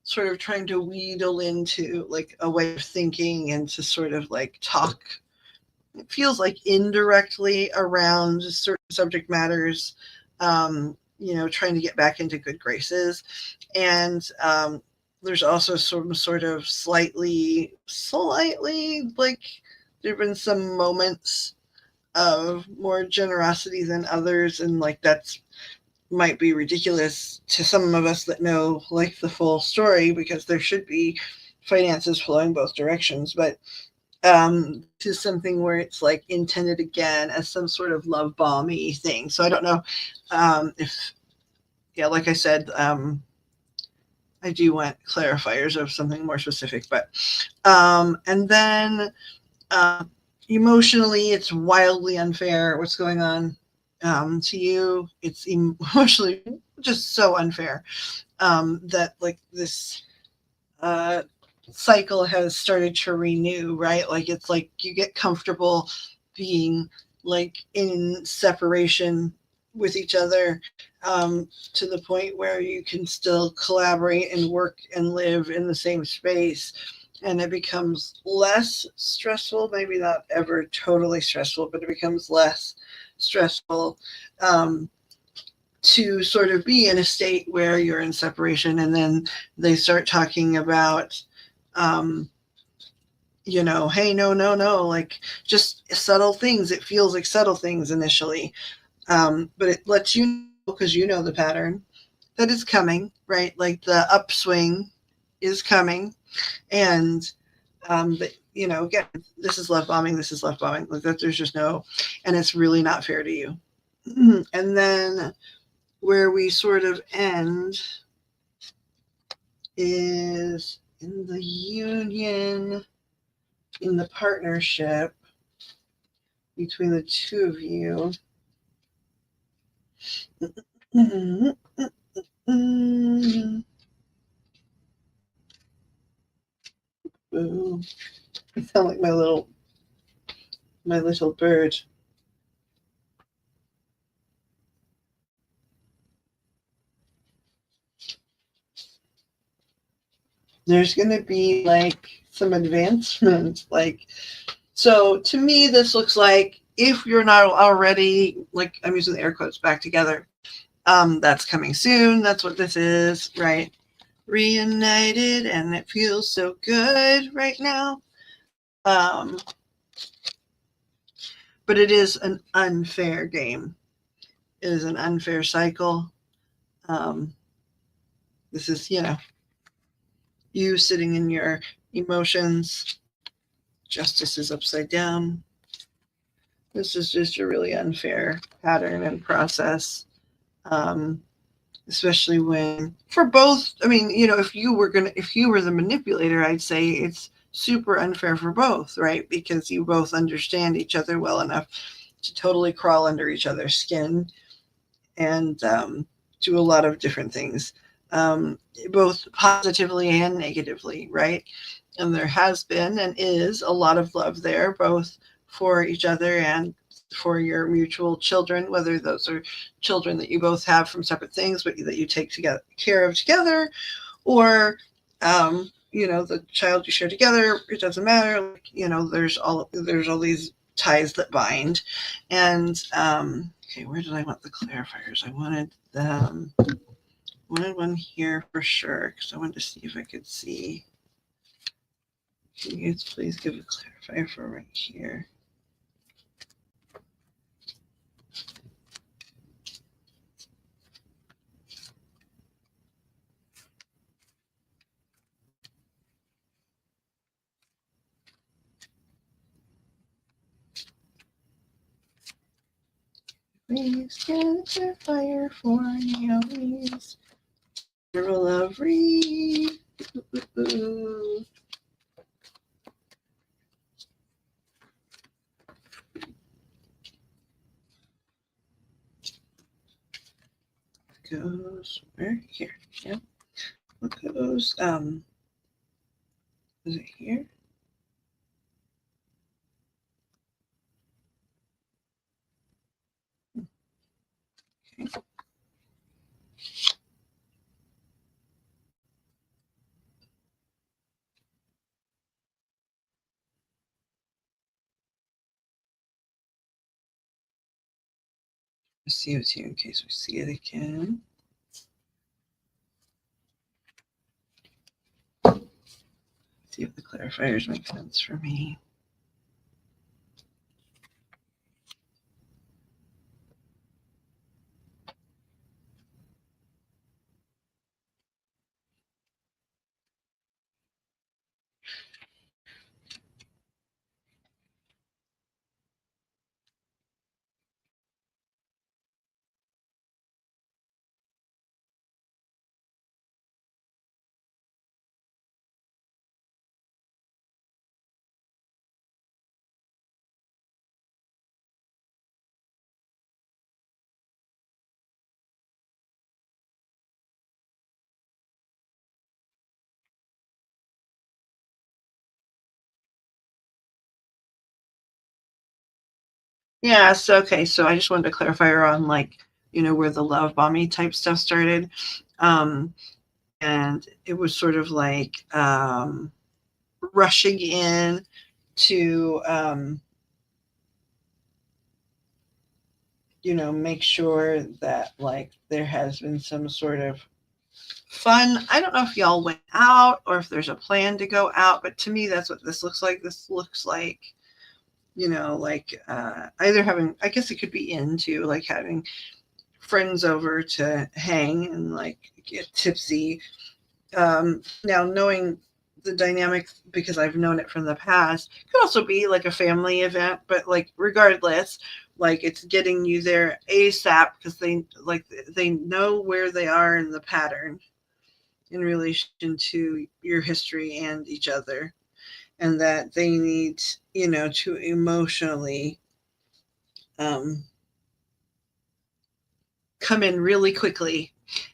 sort of trying to wheedle into like a way of thinking, and to sort of like talk, it feels like indirectly around certain subject matters, trying to get back into good graces. And there's also some sort of slightly like there have been some moments of more generosity than others, and like that's might be ridiculous to some of us that know like the full story, because there should be finances flowing both directions. But to something where it's like intended again as some sort of love balmy thing. So I don't know if, yeah, like I said, I do want clarifiers of something more specific. But and then emotionally, it's wildly unfair what's going on. To you, it's emotionally just so unfair that like this cycle has started to renew, right? Like it's like you get comfortable being like in separation with each other, to the point where you can still collaborate and work and live in the same space, and it becomes less stressful, maybe not ever totally stressful, but it becomes less stressful to sort of be in a state where you're in separation. And then they start talking about hey, no, like just subtle things. It feels like subtle things initially, But it lets you know, because you know the pattern, that it's coming, right? Like the upswing is coming. And but again, this is love bombing, this is love bombing, like that. There's just no, and it's really not fair to you. And then where we sort of end is in the union, in the partnership between the two of you. Ooh, I sound like my little bird. There's going to be like some advancement. Like, so to me, this looks like, if you're not already, like, I'm using the air quotes, back together, that's coming soon. That's what this is, right? Reunited, and it feels so good right now. But it is an unfair game. It is an unfair cycle. This is, you sitting in your emotions. Justice is upside down. This is just a really unfair pattern and process. Especially when, for both, I mean, if you were the manipulator, I'd say it's super unfair for both, right? Because you both understand each other well enough to totally crawl under each other's skin and do a lot of different things, both positively and negatively, right? And there has been and is a lot of love there, both for each other and for your mutual children, whether those are children that you both have from separate things, but that you take care of together, or the child you share together. It doesn't matter. Like, there's all these ties that bind. And okay, where did I want the clarifiers? I wanted one here for sure, because I wanted to see if I could see. Can you please give a clarifier for right here? Please get a clarifier for Naomi's general love read. Ooh. Goes where? Here. Yeah. What goes? Is it here? Okay. Let's see what's here in case we see it again. See if the clarifiers make sense for me. Yeah, so okay, so I just wanted to clarify on, like, where the love bombing type stuff started. And it was sort of like rushing in to make sure that, like, there has been some sort of fun. I don't know if y'all went out or if there's a plan to go out, but to me that's what this looks like. This looks like like either having, I guess it could be into like having friends over to hang and like get tipsy. Now, knowing the dynamic, because I've known it from the past, it could also be like a family event, but like regardless, like it's getting you there ASAP because they know where they are in the pattern in relation to your history and each other, and that they need, to emotionally um, come in really quickly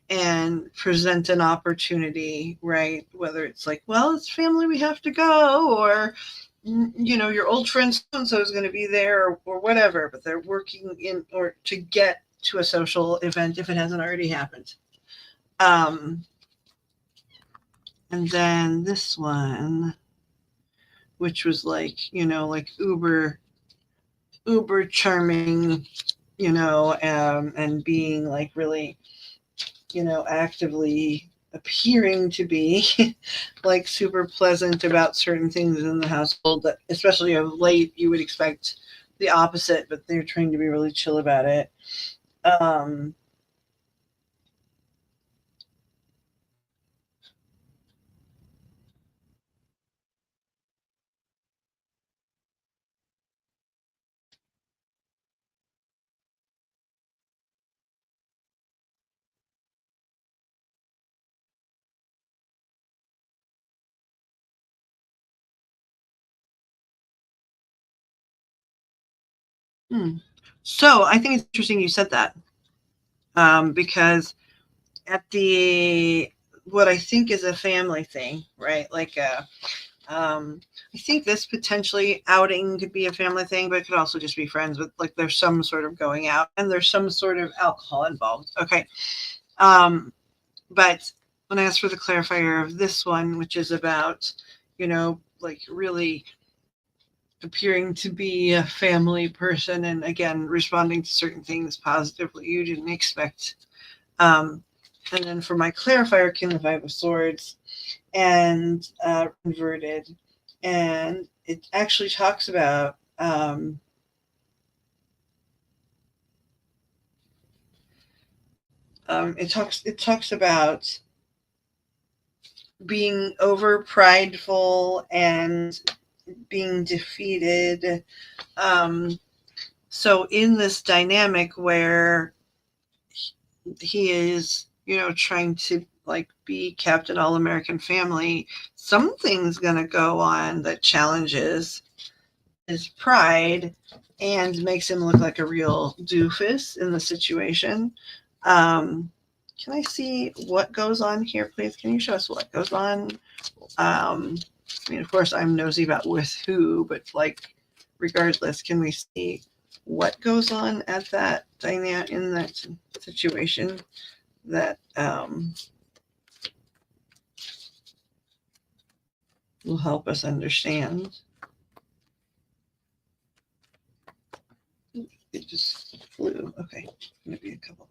and present an opportunity, right? Whether it's like, well, it's family, we have to go, or your old friend so and so is going to be there, or whatever, but they're working in or to get to a social event if it hasn't already happened. Um, and then this one, which was like, like uber charming, and being like really, actively appearing to be like super pleasant about certain things in the household that, especially of late, you would expect the opposite, but they're trying to be really chill about it. Um, hmm. So I think it's interesting you said that, because at the what I think is a family thing, right? Like I think this potentially outing could be a family thing, but it could also just be friends. But like, there's some sort of going out and there's some sort of alcohol involved. Okay, but when I asked for the clarifier of this one, which is about, like really appearing to be a family person and again responding to certain things positively you didn't expect. Um, and then for my clarifier, King the Five of Swords and inverted, and it actually talks about it talks about being over prideful and being defeated. Um, so in this dynamic where he is, trying to like be Captain All American Family, something's gonna go on that challenges his pride and makes him look like a real doofus in the situation. Um, can I see what goes on here, please? Can you show us what goes on? I mean, of course, I'm nosy about with who, but like, regardless, can we see what goes on at that dynamic in that situation that will help us understand? It just flew. Okay, maybe a couple.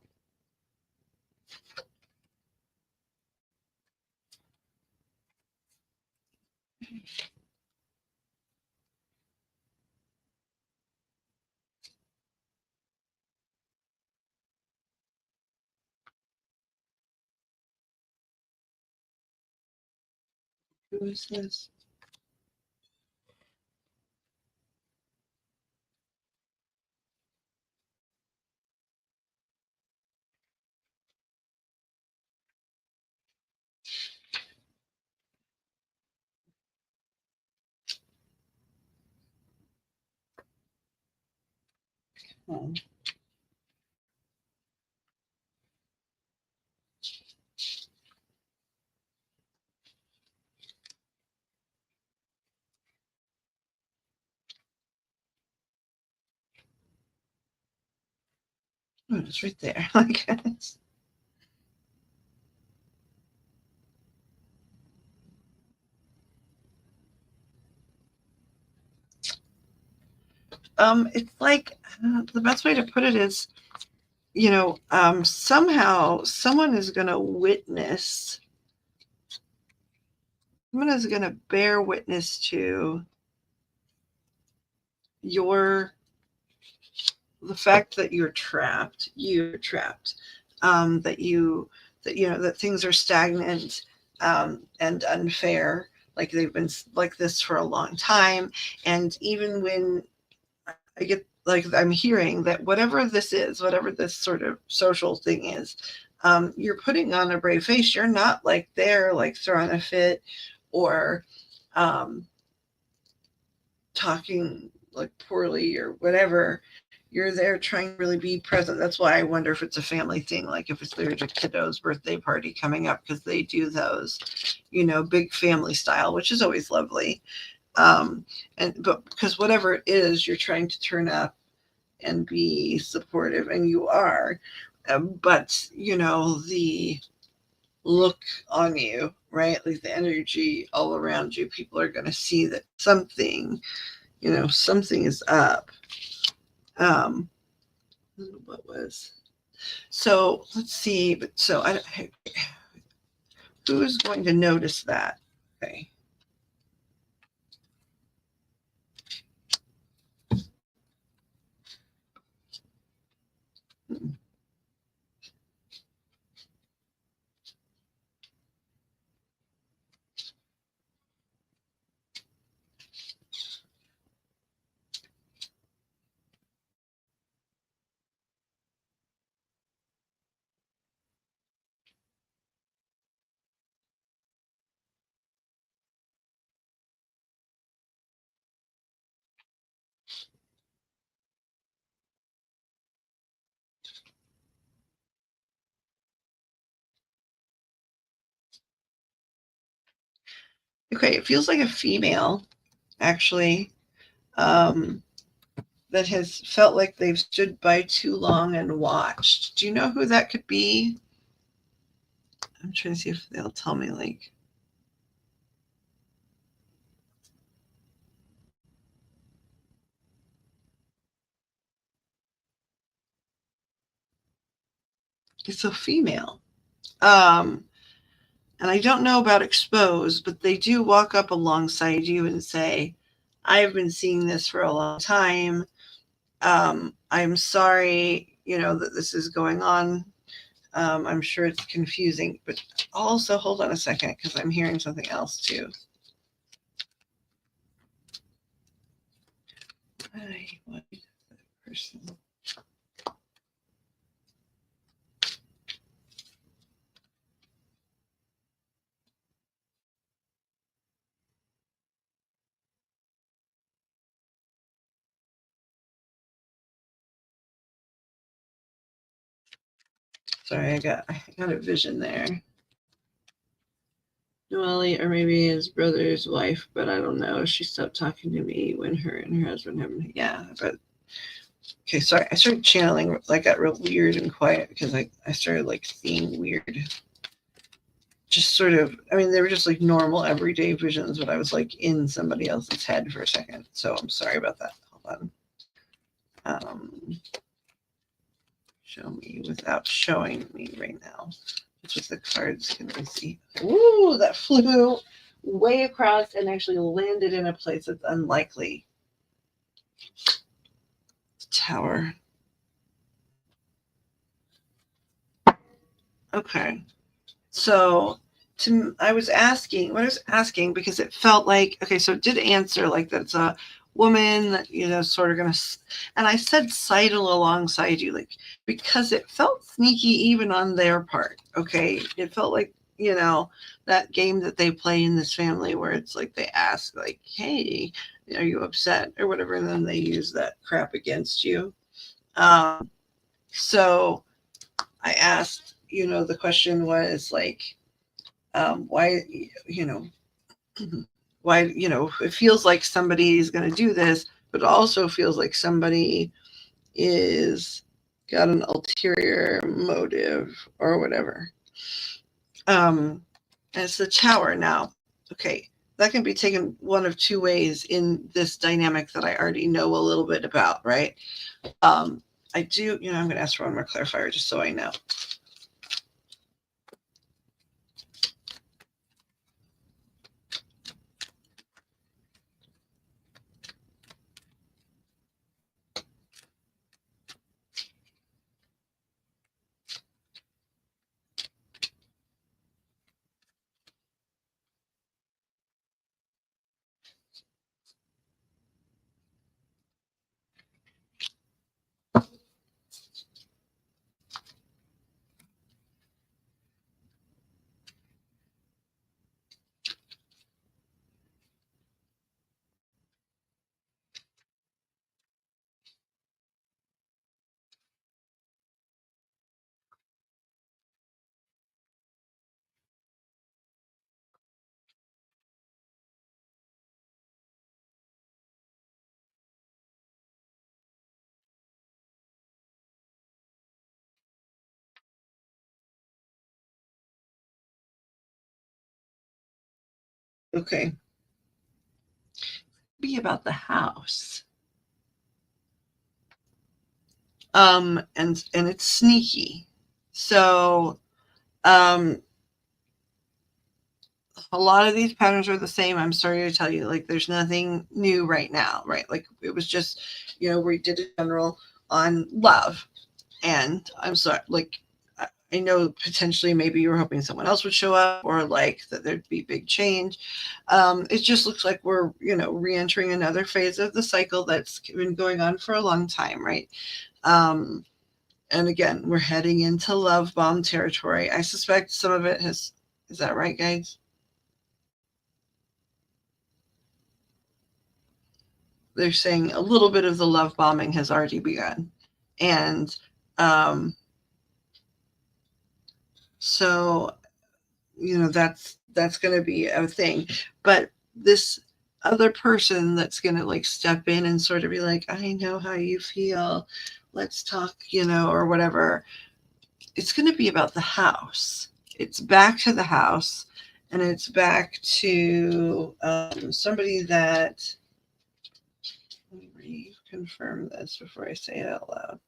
Who is this? Oh, it's right there. Like, it's like the best way to put it is, somehow someone is going to bear witness to your the fact that you're trapped, that that things are stagnant, and unfair, like they've been like this for a long time. And even when I get, like, I'm hearing that whatever this is, whatever this sort of social thing is, you're putting on a brave face. You're not like there, like throwing a fit, or um, talking like poorly or whatever. You're there trying to really be present. That's why I wonder if it's a family thing, like if it's there's a kiddo's birthday party coming up, because they do those, big family style, which is always lovely. But because whatever it is, you're trying to turn up and be supportive, and you are. But the look on you, right? Like the energy all around you, people are going to see that something is up. Um, what was so? Let's see. But so who's going to notice that? Okay. Okay, it feels like a female, actually, that has felt like they've stood by too long and watched. Do you know who that could be? I'm trying to see if they'll tell me, like. It's a female. Um, and I don't know about exposed, but they do walk up alongside you and say, I've been seeing this for a long time. I'm sorry, that this is going on. I'm sure it's confusing, but also hold on a second, because I'm hearing something else too. What person? Sorry, I got a vision there. Noelle, or maybe his brother's wife, but I don't know. She stopped talking to me when her and her husband have. Yeah, but okay, sorry. I started channeling, like, got real weird and quiet because I started like seeing weird, just sort of. I mean, they were just like normal everyday visions, but I was like in somebody else's head for a second. So I'm sorry about that. Hold on. Show me without showing me right now. That's what the cards can we see. Ooh, that flew way across and actually landed in a place that's unlikely. Tower. Okay. So I was asking, because it felt like, okay, so it did answer like that's a woman that, sort of gonna, and I said sidle alongside you, like, because it felt sneaky even on their part. Okay. It felt like, that game that they play in this family where it's like they ask, like, hey, are you upset or whatever, and then they use that crap against you. So I asked, the question was like, why, why, it feels like somebody is going to do this, but it also feels like somebody is got an ulterior motive or whatever. And it's the Tower now. Okay, that can be taken one of two ways in this dynamic that I already know a little bit about, right? I do, I'm going to ask for one more clarifier just so I know. Okay. Be about the house. And it's sneaky. So a lot of these patterns are the same. I'm sorry to tell you, like there's nothing new right now, right? Like it was just, we did a general on love. And I'm sorry, like I know potentially maybe you were hoping someone else would show up or like that there'd be big change. It just looks like we're, re-entering another phase of the cycle that's been going on for a long time, right? And again, we're heading into love bomb territory. I suspect some of it is that right, guys? They're saying a little bit of the love bombing has already begun. And so, that's going to be a thing. But this other person that's going to like step in and sort of be like, I know how you feel. Let's talk, or whatever. It's going to be about the house. It's back to the house, and it's back to somebody that, let me reconfirm this before I say it out loud.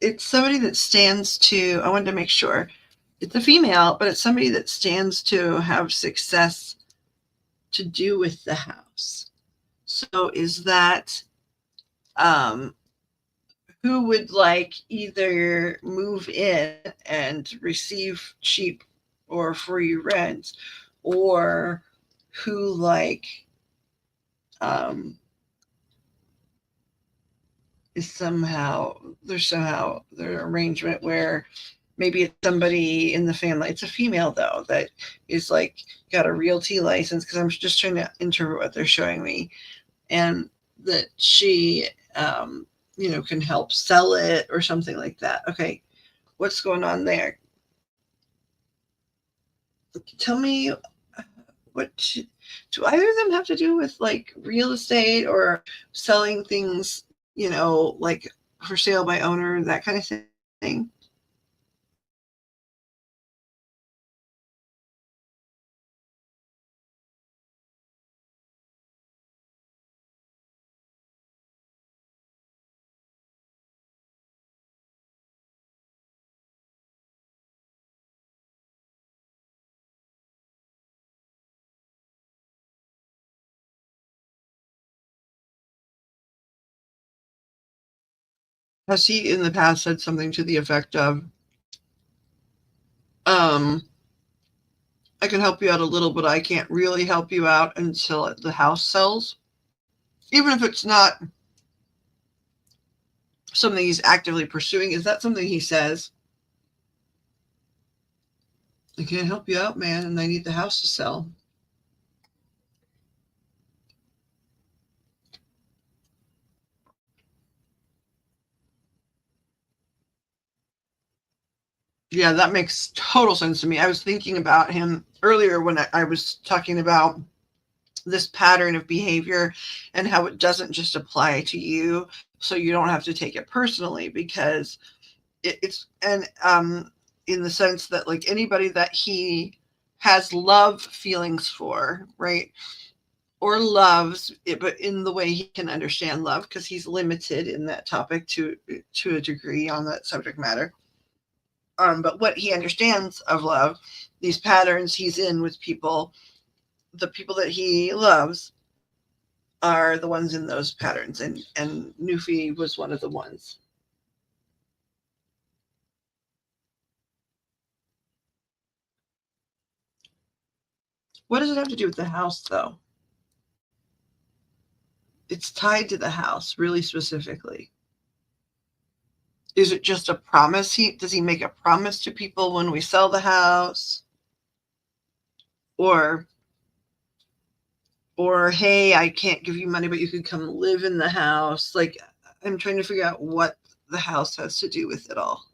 It's somebody that stands to, I wanted to make sure, it's a female, but it's somebody that stands to have success to do with the house. So is that who would like either move in and receive cheap or free rent, or who like is somehow their arrangement where maybe it's somebody in the family. It's a female though that is like got a realty license, because I'm just trying to interpret what they're showing me, and that she can help sell it or something like that. Okay, what's going on there? Tell me, what do either of them have to do with like real estate or selling things, like for sale by owner, that kind of thing? Has he in the past said something to the effect of, um, I can help you out a little, but I can't really help you out until the house sells? Even if it's not something he's actively pursuing, is that something he says? I can't help you out, man, and I need the house to sell. Yeah, that makes total sense to me. I was thinking about him earlier when I was talking about this pattern of behavior and how it doesn't just apply to you. So you don't have to take it personally, because it's, and in the sense that like anybody that he has love feelings for, right? Or loves it, but in the way he can understand love, because he's limited in that topic to a degree on that subject matter. But what he understands of love, these patterns he's in with people, the people that he loves are the ones in those patterns, and Nufi was one of the ones. What does it have to do with the house, though? It's tied to the house, really specifically. Is it just a promise? Does he make a promise to people when we sell the house? Or hey, I can't give you money, but you could come live in the house. Like, I'm trying to figure out what the house has to do with it all.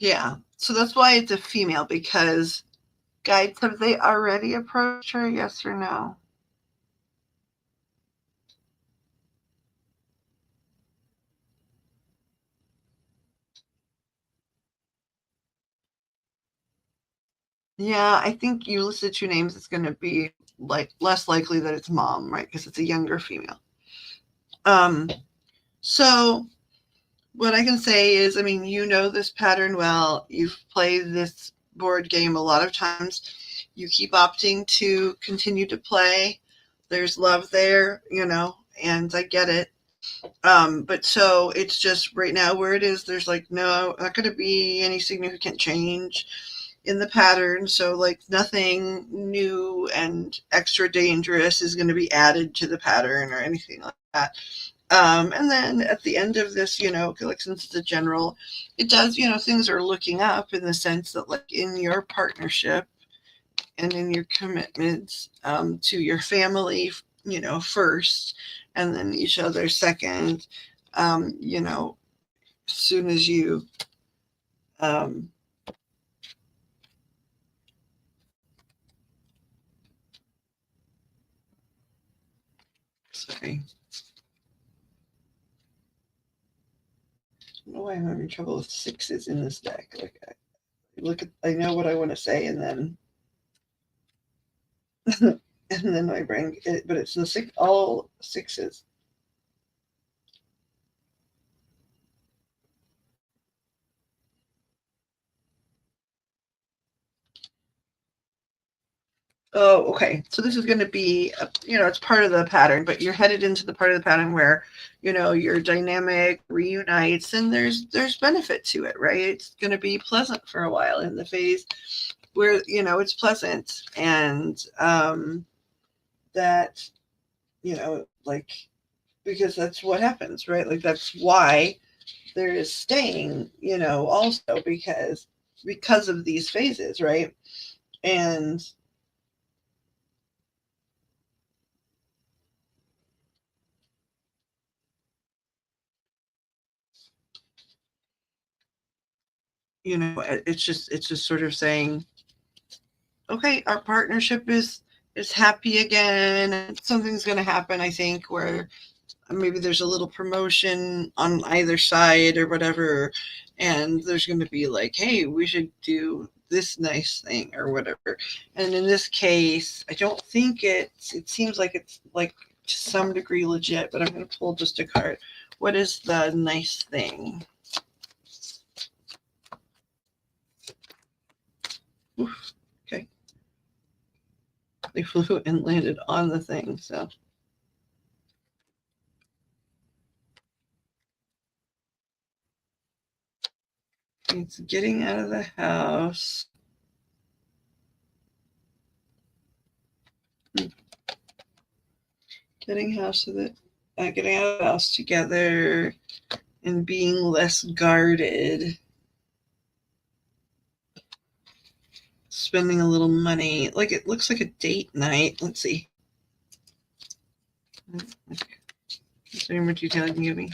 Yeah. So that's why it's a female, because guides, have they already approached her? Yes or no? Yeah, I think you listed two names. It's going to be like less likely that it's mom, right? Because it's a younger female. Um, so what I can say is, I mean, you know this pattern well. You've played this board game a lot of times. You keep opting to continue to play. There's love there, and I get it. But so it's just right now where it is, there's like no, not going to be any significant change in the pattern. So like nothing new and extra dangerous is going to be added to the pattern or anything like that. And then at the end of this, like since it's a general, it does, things are looking up in the sense that like in your partnership and in your commitments to your family, first, and then each other second, as soon as you, um, sorry, I don't know why I'm having trouble with sixes in this deck. Like, I know what I want to say, and then, and then my brain, but it's the all sixes. Oh, okay. So this is going to be, it's part of the pattern, but you're headed into the part of the pattern where, your dynamic reunites, and there's benefit to it, right? It's going to be pleasant for a while in the phase where, it's pleasant, and that, like, because that's what happens, right? Like that's why there is staying, also because of these phases, right? And it's just sort of saying, okay, our partnership is happy again. Something's going to happen, I think, where maybe there's a little promotion on either side or whatever, and there's going to be like, hey, we should do this nice thing or whatever. And in this case, I don't think it seems like it's like to some degree legit, but I'm going to pull just a card. What is the nice thing? Oof, okay. They flew and landed on the thing, so. It's getting out of the house. Getting getting out of the house together and being less guarded. Spending a little money. Like it looks like a date night. Let's see. Is there any more detail you can give me?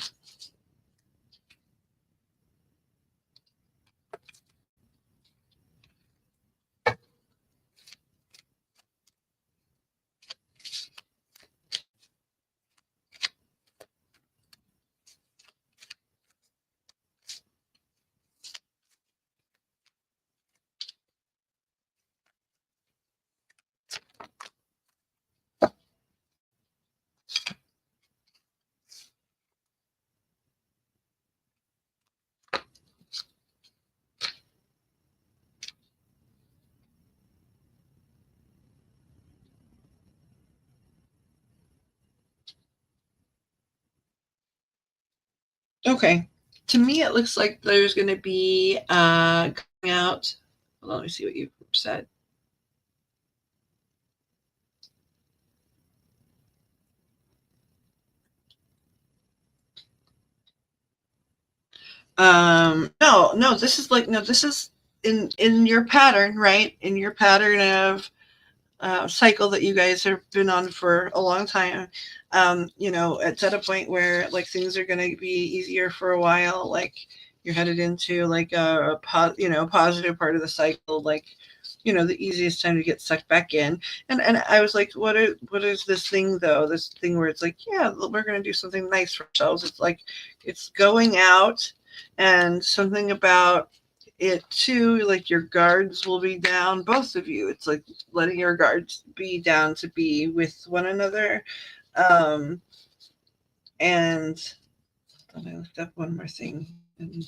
Okay. To me, it looks like there's going to be going out. Hold on, let me see what you said. No, this is like, no, this is in your pattern, right? In your pattern of cycle that you guys have been on for a long time. It's at a point where like things are going to be easier for a while. Like you're headed into like positive part of the cycle. Like, the easiest time to get sucked back in. And I was like, what is this thing though? This thing where it's like, yeah, we're going to do something nice for ourselves. It's like, it's going out, and something about it too, like your guards will be down, both of you. It's like letting your guards be down to be with one another. And I looked up one more thing. And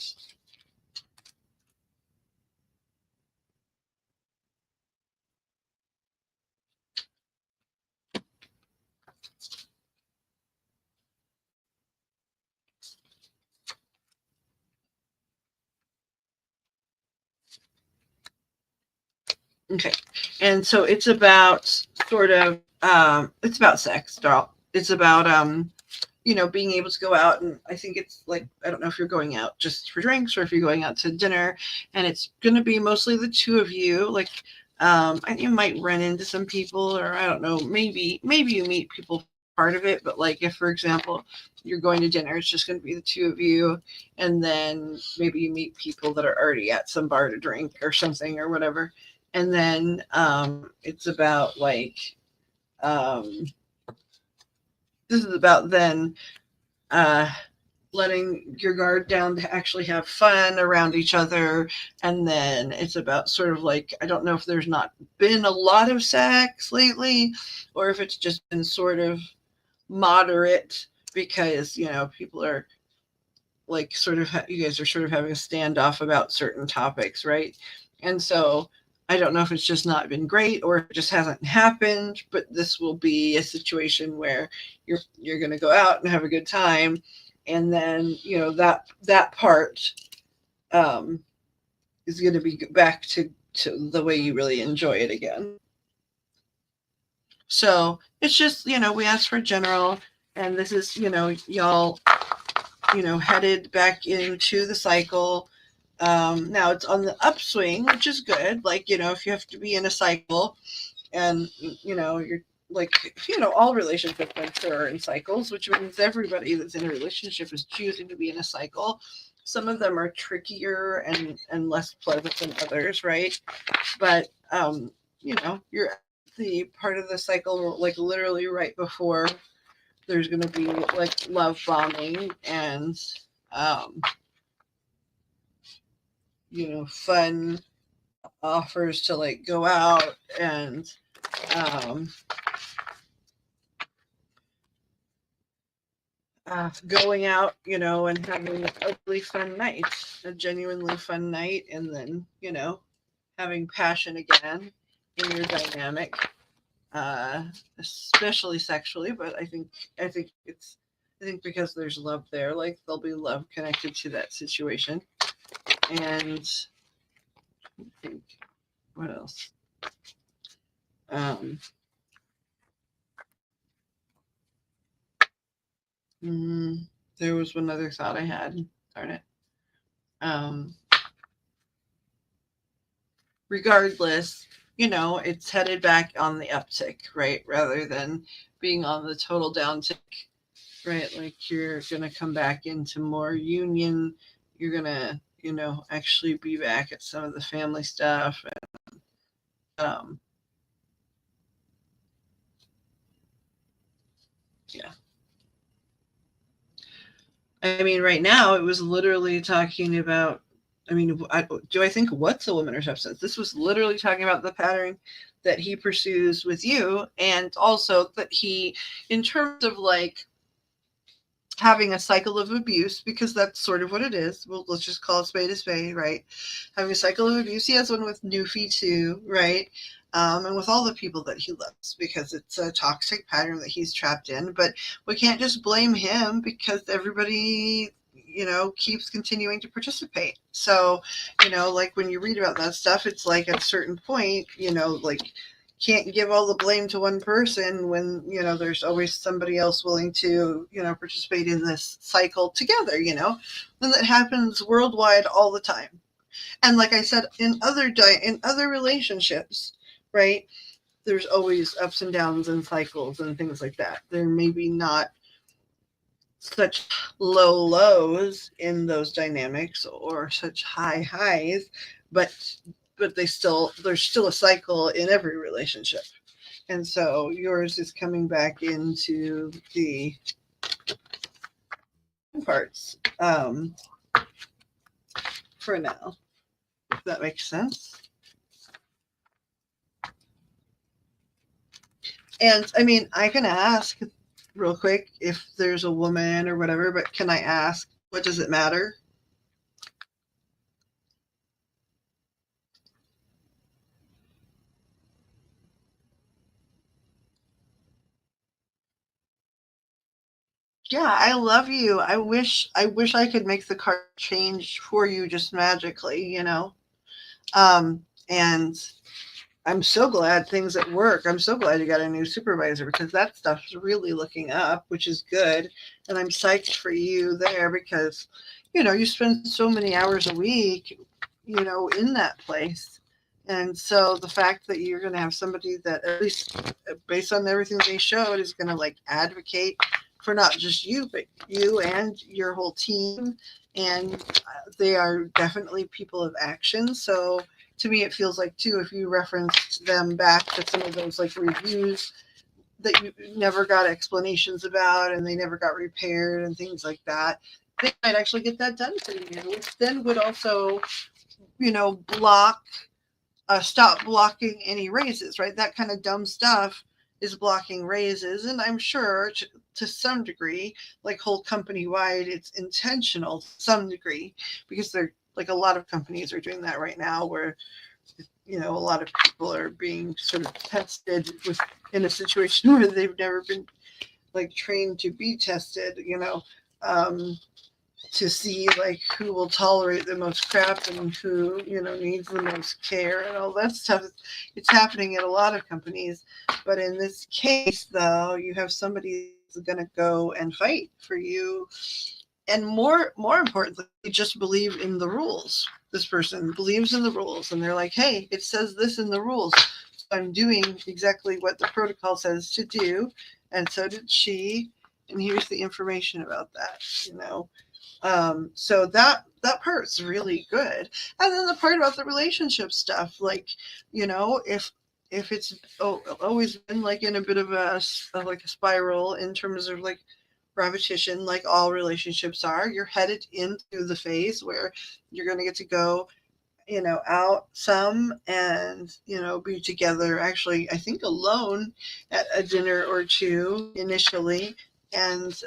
okay. And so it's about sort of it's about sex, doll. It's about being able to go out, and I think it's like, I don't know if you're going out just for drinks or if you're going out to dinner, and it's going to be mostly the two of you. Like, and you might run into some people, or I don't know, maybe you meet people part of it, but like if, for example, you're going to dinner, it's just going to be the two of you, and then maybe you meet people that are already at some bar to drink or something or whatever, and then it's about like this is about then uh, letting your guard down to actually have fun around each other. And then it's about sort of like, I don't know if there's not been a lot of sex lately, or if it's just been sort of moderate because, people are like sort of, you guys are sort of having a standoff about certain topics, right? And so I don't know if it's just not been great or it just hasn't happened, but this will be a situation where you're going to go out and have a good time, and then that part um, is going to be back to the way you really enjoy it again. So it's just, we asked for general, and this is, y'all, headed back into the cycle. Now it's on the upswing, which is good. Like, if you have to be in a cycle, and you're like, all relationships I'm sure are in cycles, which means everybody that's in a relationship is choosing to be in a cycle. Some of them are trickier and less pleasant than others, right? But you're at the part of the cycle like literally right before there's going to be like love bombing and um, fun offers to like go out and um, going out, and having a really fun night, a genuinely fun night, and then, having passion again in your dynamic, especially sexually. But I think because there's love there, like there'll be love connected to that situation. And I think what else? Um, there was one other thought I had. Darn it. Um, Regardless, it's headed back on the uptick, right? Rather than being on the total downtick, right? Like you're going to come back into more union. You're going to, actually be back at some of the family stuff. And, yeah. I mean, right now it was literally talking about, do I think what's a woman or substance? This was literally talking about the pattern that he pursues with you, and also that he, in terms of like having a cycle of abuse, because that's sort of what it is. Well, let's just call it spade a spade, right? Having a cycle of abuse. He has one with Newfie too, right? And with all the people that he loves, because it's a toxic pattern that he's trapped in. But we can't just blame him because everybody, keeps continuing to participate. So, like when you read about that stuff, it's like at a certain point, like can't give all the blame to one person when, there's always somebody else willing to, participate in this cycle together, and that happens worldwide all the time. And like I said, in other relationships, right? There's always ups and downs and cycles and things like that. There may be not such low lows in those dynamics or such high highs, but there's still a cycle in every relationship. And so yours is coming back into the parts for now. If that makes sense. And I mean, I can ask real quick if there's a woman or whatever, but can I ask, what does it matter? Yeah, I love you. I wish I could make the card change for you just magically. And I'm so glad things at work. I'm so glad you got a new supervisor because that stuff's really looking up, which is good. And I'm psyched for you there because, you spend so many hours a week, in that place. And so the fact that you're going to have somebody that, at least based on everything they showed, is going to like advocate for not just you, but you and your whole team. And they are definitely people of action. So, to me, it feels like too, if you referenced them back to some of those like reviews that you never got explanations about and they never got repaired and things like that, they might actually get that done for you, which then would also, stop blocking any raises, right? That kind of dumb stuff is blocking raises. And I'm sure to some degree, like whole company wide, it's intentional to some degree because they're like a lot of companies are doing that right now where, a lot of people are being sort of tested in a situation where they've never been like trained to be tested, to see like who will tolerate the most crap and who needs the most care and all that stuff. It's happening at a lot of companies, but in this case though, you have somebody who's going to go and fight for you, and more importantly, they just believe in the rules. This person believes in the rules and they're like, hey, it says this in the rules, so I'm doing exactly what the protocol says to do, and so did she, and here's the information about that. So that part's really good. And then the part about the relationship stuff, like, if it's always been like in a bit of a spiral in terms of like repetition, like all relationships are, you're headed into the phase where you're going to get to go, out some and, be together, actually, I think alone at a dinner or two initially, and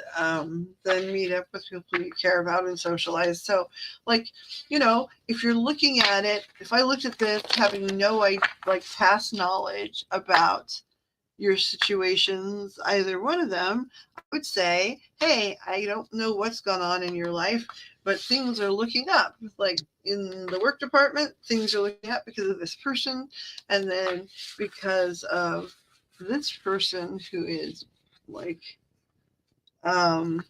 then meet up with people you care about and socialize. So, like, if you're looking at it, if I looked at this having no like past knowledge about your situations, either one of them, I would say, hey, I don't know what's gone on in your life, but things are looking up. Like in the work department, things are looking up because of this person, and then because of this person who is like all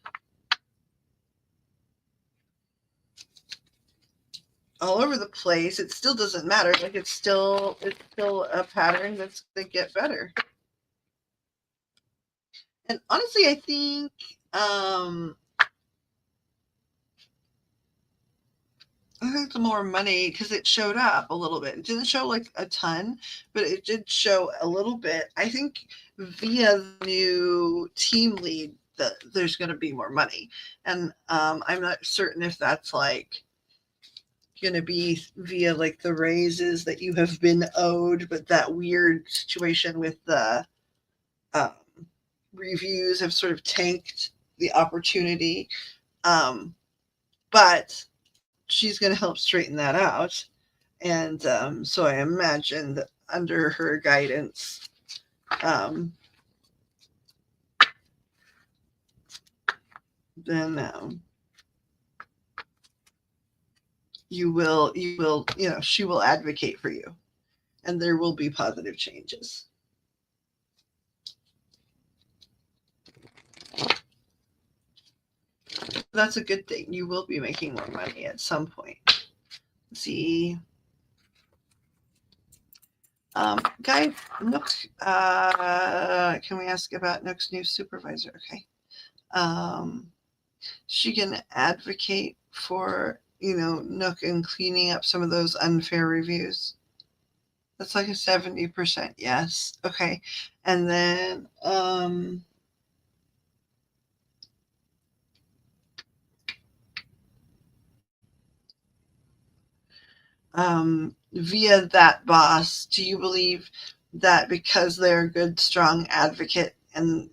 over the place. It still doesn't matter. Like it's still a pattern that's going to get better. And honestly, I think the more money, because it showed up a little bit. It didn't show like a ton, but it did show a little bit. I think via the new team lead, there's going to be more money. And I'm not certain if that's like going to be via like the raises that you have been owed, but that weird situation with the um, reviews have sort of tanked the opportunity. But she's going to help straighten that out. And so I imagine that under her guidance, then you will, she will advocate for you, and there will be positive changes. That's a good thing. You will be making more money at some point. See, Guy, Nook, can we ask about Nook's new supervisor? Okay. She can advocate for, Nook and cleaning up some of those unfair reviews. That's like a 70% yes. Okay. And then, via that boss, do you believe that because they're a good, strong advocate and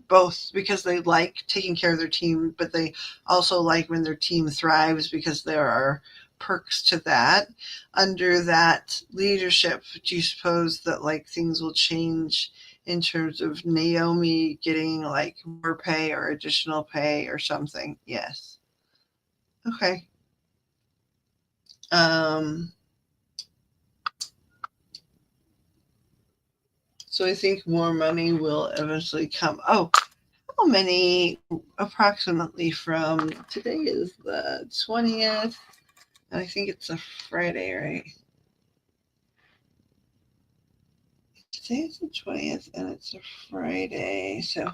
both because they like taking care of their team, but they also like when their team thrives because there are perks to that, under that leadership, do you suppose that like things will change in terms of Naomi getting like more pay or additional pay or something? Yes. Okay. So I think more money will eventually come. Oh, how many approximately from today is the 20th, and I think it's a Friday, right? Today is the 20th, and it's a Friday, so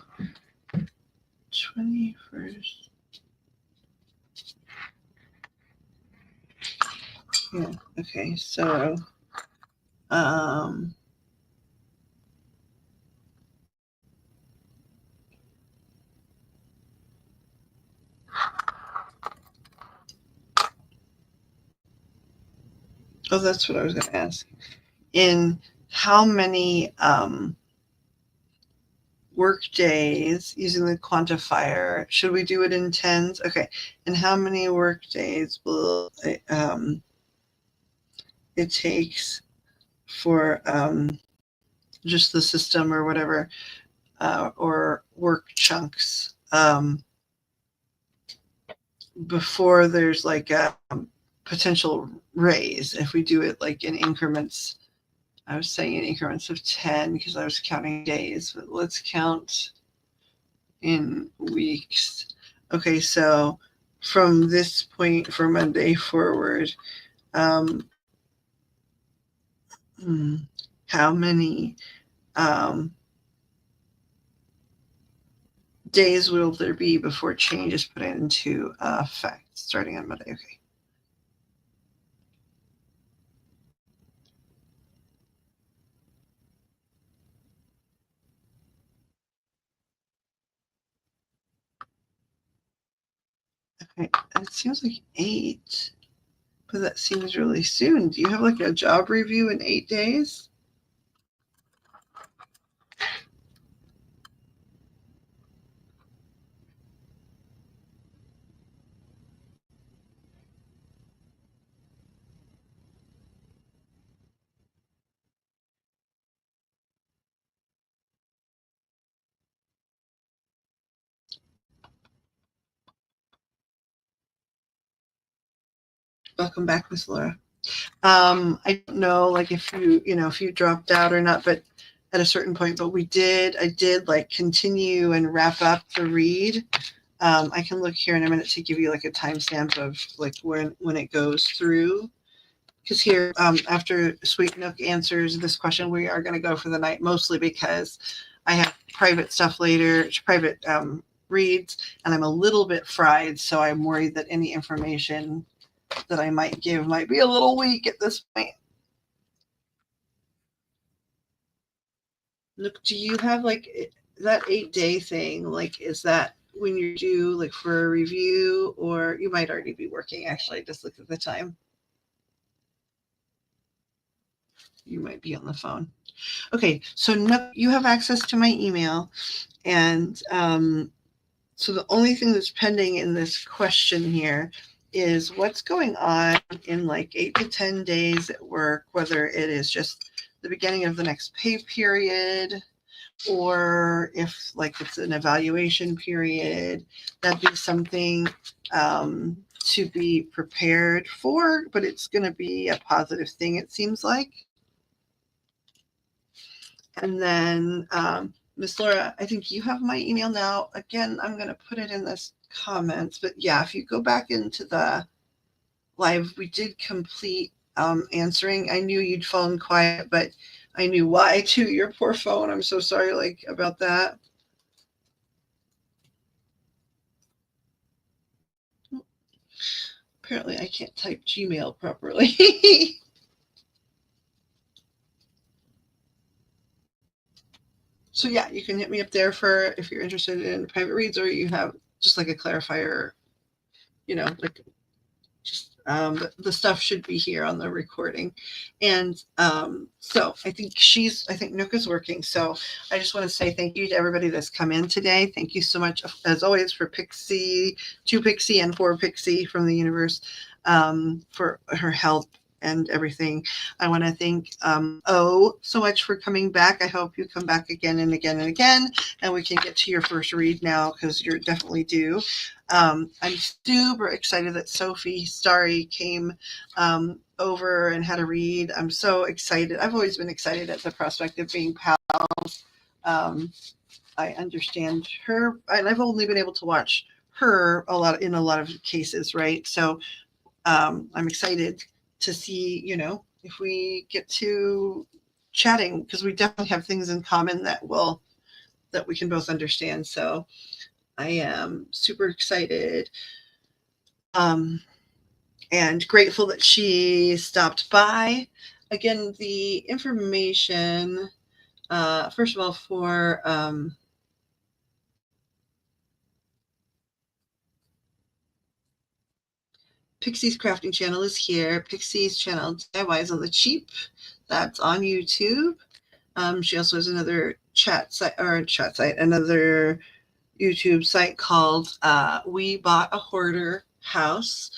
21st. Yeah, okay, so, oh, that's what I was going to ask. In how many work days using the quantifier, should we do it in tens? Okay. And how many work days will it takes for just the system or whatever, or work chunks, before there's like a potential raise if we do it like in increments? I was saying in increments of 10 because I was counting days, but let's count in weeks. Okay, so from this point for Monday forward, how many days will there be before change is put into effect starting on Monday? Okay. Okay, it seems like 8, but that seems really soon. Do you have like a job review in 8 days? Welcome back, Miss Laura. I don't know, like if you dropped out or not, but at a certain point, but I did like continue and wrap up the read. I can look here in a minute to give you like a timestamp of like when it goes through. Because here, after Sweet Nook answers this question, we are going to go for the night, mostly because I have private stuff later, private reads, and I'm a little bit fried, so I'm worried that any information that I might give might be a little weak at this point. Look, do you have like that 8-day thing? Like, is that when you're due like for a review, or you might already be working? Actually, just look at the time. You might be on the phone. Okay, so no, you have access to my email, and so the only thing that's pending in this question here is what's going on in like 8 to 10 days at work, whether it is just the beginning of the next pay period, or if like it's an evaluation period. That'd be something to be prepared for, but it's going to be a positive thing, it seems like. And then, Miss Laura, I think you have my email now. Again, I'm going to put it in this comments, but yeah, if you go back into the live, we did complete answering. I knew you'd phone quiet, but I knew why too. Your poor phone. I'm so sorry about that. Apparently I can't type Gmail properly. So yeah, you can hit me up there for if you're interested in private reads, or you have just like a clarifier, like just the stuff should be here on the recording. And so I think Nook is working. So I just want to say thank you to everybody that's come in today. Thank you so much, as always, for Pixie, 2 Pixie and 4 Pixie from the universe, for her help and everything. I want to thank so much for coming back. I hope you come back again and again and again, and we can get to your first read now, because you're definitely due. I'm super excited that Sophie Starry came over and had a read. I'm so excited. I've always been excited at the prospect of being pals. I understand her, and I've only been able to watch her in a lot of cases, right? So I'm excited to see, if we get to chatting, because we definitely have things in common that we can both understand. So I am super excited and grateful that she stopped by. Again, the information, first of all, for Pixie's crafting channel is here. Pixie's channel, DIY is on the cheap. That's on YouTube. She also has another another YouTube site called We Bought a Hoarder House.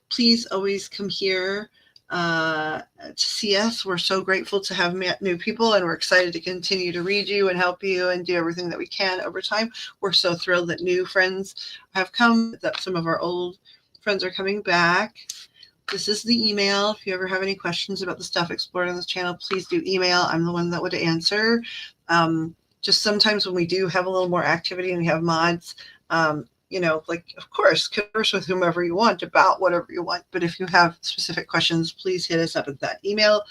Please always come here to see us. We're so grateful to have met new people, and we're excited to continue to read you and help you and do everything that we can over time. We're so thrilled that new friends have come, that some of our old friends are coming back. This is the email. If you ever have any questions about the stuff explored on this channel, please do email. I'm the one that would answer. Just sometimes when we do have a little more activity and we have mods, of course, converse with whomever you want about whatever you want. But if you have specific questions, please hit us up at that email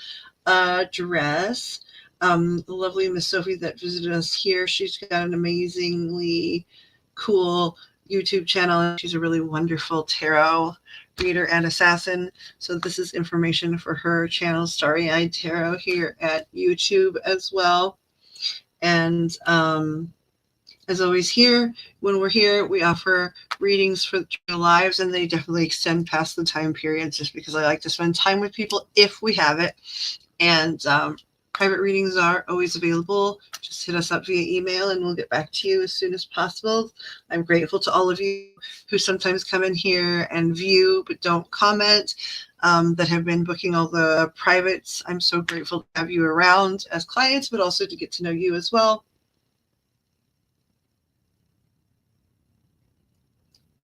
address. The lovely Miss Sophie that visited us here, she's got an amazingly cool YouTube channel. She's a really wonderful tarot reader and assassin. So this is information for her channel, Starry Eyed Tarot, here at YouTube as well. And as always here, when we're here, we offer readings for your lives, and they definitely extend past the time period, just because I like to spend time with people if we have it. And private readings are always available. Just hit us up via email and we'll get back to you as soon as possible. I'm grateful to all of you who sometimes come in here and view but don't comment, that have been booking all the privates. I'm so grateful to have you around as clients, but also to get to know you as well.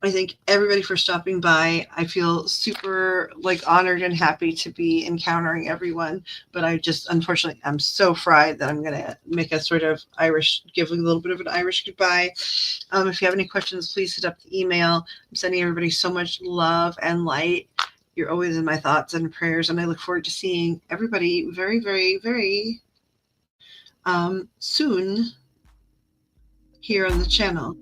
I thank everybody for stopping by. I feel super honored and happy to be encountering everyone, but I just, unfortunately, I'm so fried that I'm going to make a sort of give a little bit of an Irish goodbye. If you have any questions, please hit up the email. I'm sending everybody so much love and light. You're always in my thoughts and prayers, and I look forward to seeing everybody very, very, very soon here on the channel.